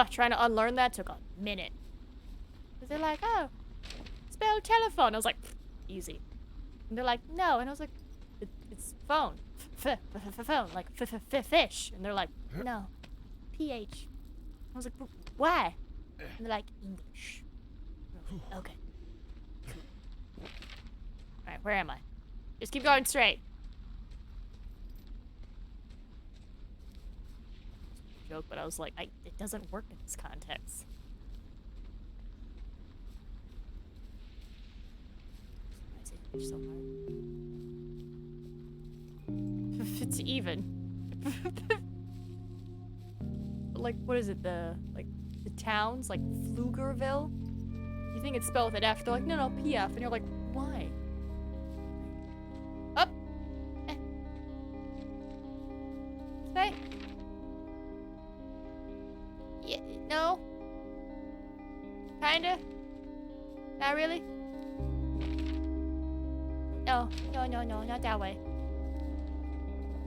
Speaker 1: trying to unlearn that took a minute. Cause they're like, oh, spell telephone. I was like, easy. And they're like, no. And I was like, it's phone. Phone. Like, fish. And they're like, no. PH. I was like, why? And they're like, English. Okay. Alright, where am I? Just keep going straight. Joke, but I was like, it doesn't work in this context. Why is it so hard? It's even. Like, what is it? The towns, like Pflugerville. You think it's spelled with an F? They're like, no, PF, and you're like, why? Up. Hey. Yeah, no. Kinda. Not really. No, not that way.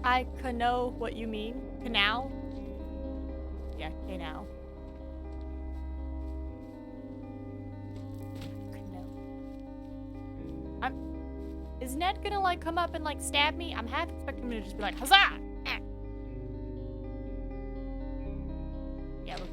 Speaker 1: I can know what you mean. Canal? Yeah, canal. Is Ned gonna like come up and like stab me? I'm half expecting him to just be like, huzzah! Eh. Yeah, look.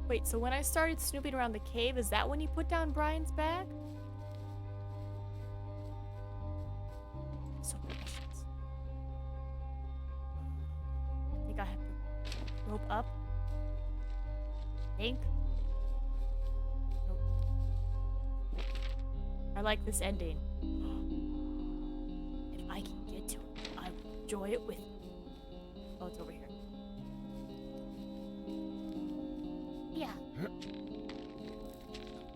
Speaker 1: Wait, so when I started snooping around the cave, is that when he put down Brian's bag? So many questions. I think I have to rope up. Think. Nope. I like this ending. If I can get to it, I will enjoy it with you. Oh, it's over here. Yeah.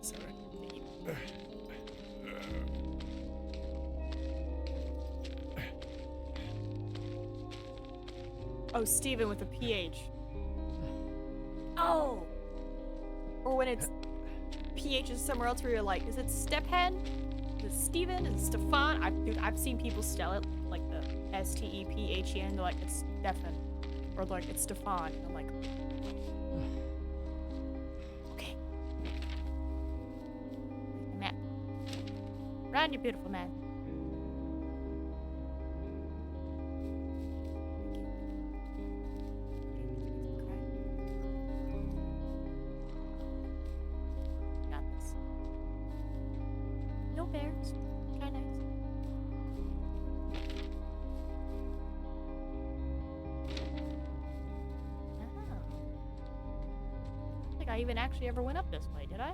Speaker 1: Sorry. Oh, Steven with a PH. Oh! Or when it's PH is somewhere else where you're like, is it Stephen? Is it Steven? Is it Stefan? I've seen people spell it like the S-T-E-P-H-E-N. They're like, it's Stefan. Or like, it's Stefan. I'm like, okay. Map. Run, you beautiful man. Bears. Try nice. Oh. I don't think I even actually ever went up this way, did I?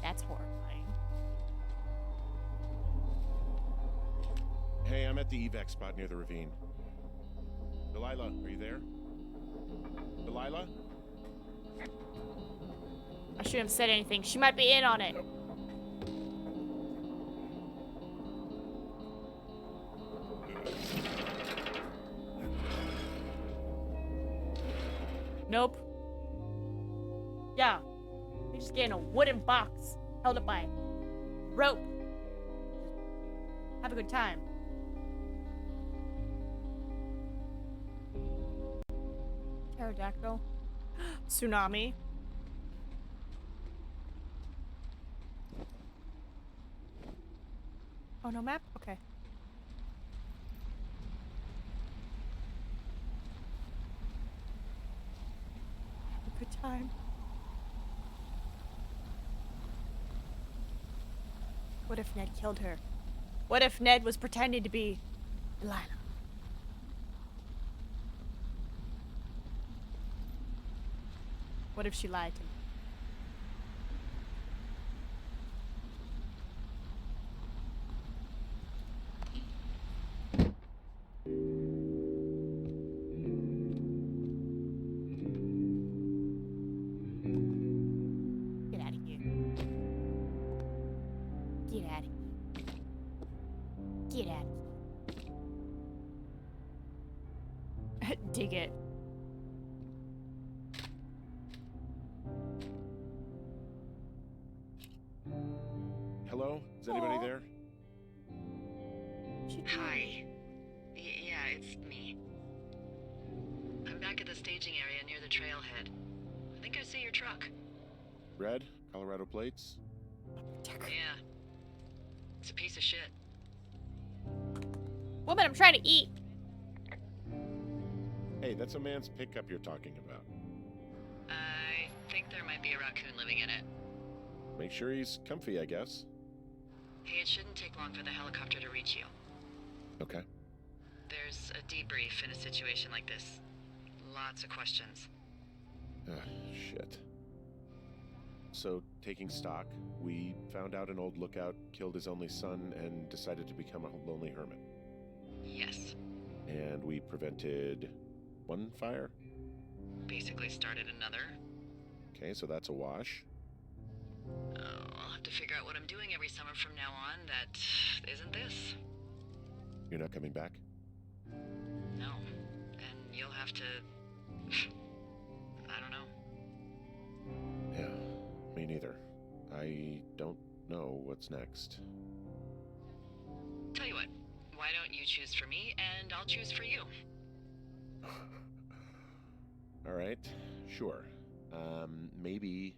Speaker 1: That's horrifying.
Speaker 5: Hey, I'm at the evac spot near the ravine. Delilah, are you there? Delilah?
Speaker 1: I shouldn't have said anything. She might be in on it. Nope. Yeah. You're just getting a wooden box held up by rope. Have a good time. Pterodactyl. Tsunami. Oh, no map? Okay. Have a good time. What if Ned killed her? What if Ned was pretending to be Delilah? What if she lied to me? Get out of here. Get out of here. Dig it.
Speaker 5: Hello? Is anybody
Speaker 1: Aw.
Speaker 5: there?
Speaker 4: Hi. Yeah, it's me. I'm back at the staging area near the trailhead. I think I see your truck.
Speaker 5: Red? Colorado plates?
Speaker 4: Yeah. It's a piece of shit.
Speaker 1: Woman, I'm trying to eat.
Speaker 5: Hey, that's a man's pickup you're talking about.
Speaker 4: I think there might be a raccoon living in it.
Speaker 5: Make sure he's comfy, I guess.
Speaker 4: Hey, it shouldn't take long for the helicopter to reach you.
Speaker 5: Okay.
Speaker 4: There's a debrief in a situation like this. Lots of questions.
Speaker 5: Shit. So, taking stock, we found out an old lookout killed his only son and decided to become a lonely hermit.
Speaker 4: Yes.
Speaker 5: And we prevented one fire?
Speaker 4: Basically started another.
Speaker 5: Okay, so that's a wash.
Speaker 4: Oh, I'll have to figure out what I'm doing every summer from now on that isn't this.
Speaker 5: You're not coming back?
Speaker 4: No. And you'll have to... I don't know.
Speaker 5: Yeah, me neither. I don't know what's next.
Speaker 4: Tell you what, why don't you choose for me and I'll choose for you?
Speaker 5: All right, sure. Maybe...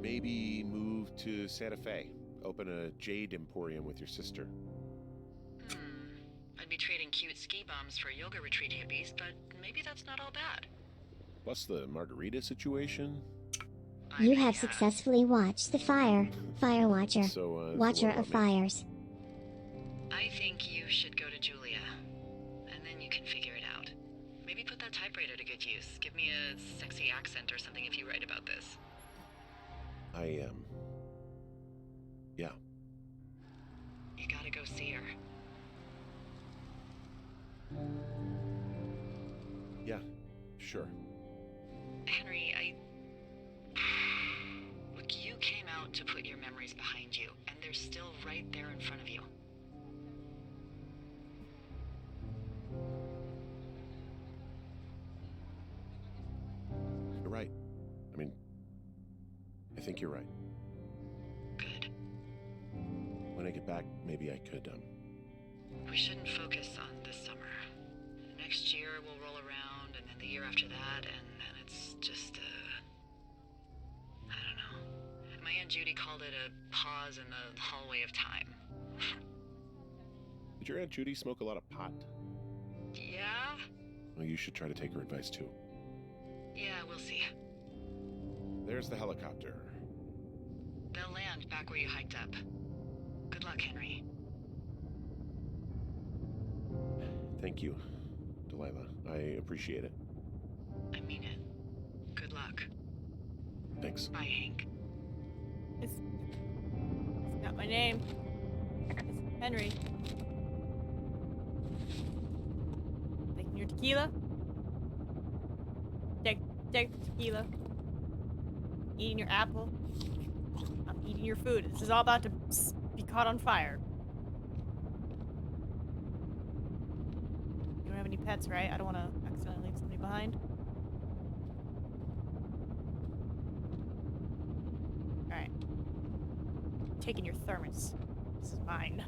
Speaker 5: Maybe move to Santa Fe. Open a jade emporium with your sister.
Speaker 4: I'd be trading cute ski bums for yoga retreat hippies, but maybe that's not all bad.
Speaker 5: Plus the margarita situation.
Speaker 7: You have successfully watched the Firewatcher.
Speaker 5: So,
Speaker 7: Watcher of Fires.
Speaker 4: I think you should go to Julia, and then you can figure it out. Maybe put that typewriter to good use. Give me a sexy accent or something if you write about this.
Speaker 5: Yeah.
Speaker 4: You gotta go see her.
Speaker 5: Yeah, sure.
Speaker 4: Henry, Look, you came out to put your memories behind you, and they're still right there in front of you.
Speaker 5: You're right. I think you're right.
Speaker 4: Good.
Speaker 5: When I get back, maybe I could,
Speaker 4: We shouldn't focus on this summer. Next year we'll roll around, and then the year after that, and then it's just, I don't know. My Aunt Judy called it a pause in the hallway of time.
Speaker 5: Did your Aunt Judy smoke a lot of pot?
Speaker 4: Yeah?
Speaker 5: Well, you should try to take her advice, too.
Speaker 4: Yeah, we'll see.
Speaker 5: There's the helicopter.
Speaker 4: They'll land back where you hiked up. Good luck, Henry.
Speaker 5: Thank you, Delilah. I appreciate it.
Speaker 4: I mean it. Good luck.
Speaker 5: Thanks.
Speaker 4: Bye, Hank.
Speaker 1: It's not my name. It's Henry. Taking your tequila? Take the tequila. Eating your apple. I'm eating your food. This is all about to be caught on fire. You don't have any pets, right? I don't want to accidentally leave somebody behind. Alright. Taking your thermos. This is mine.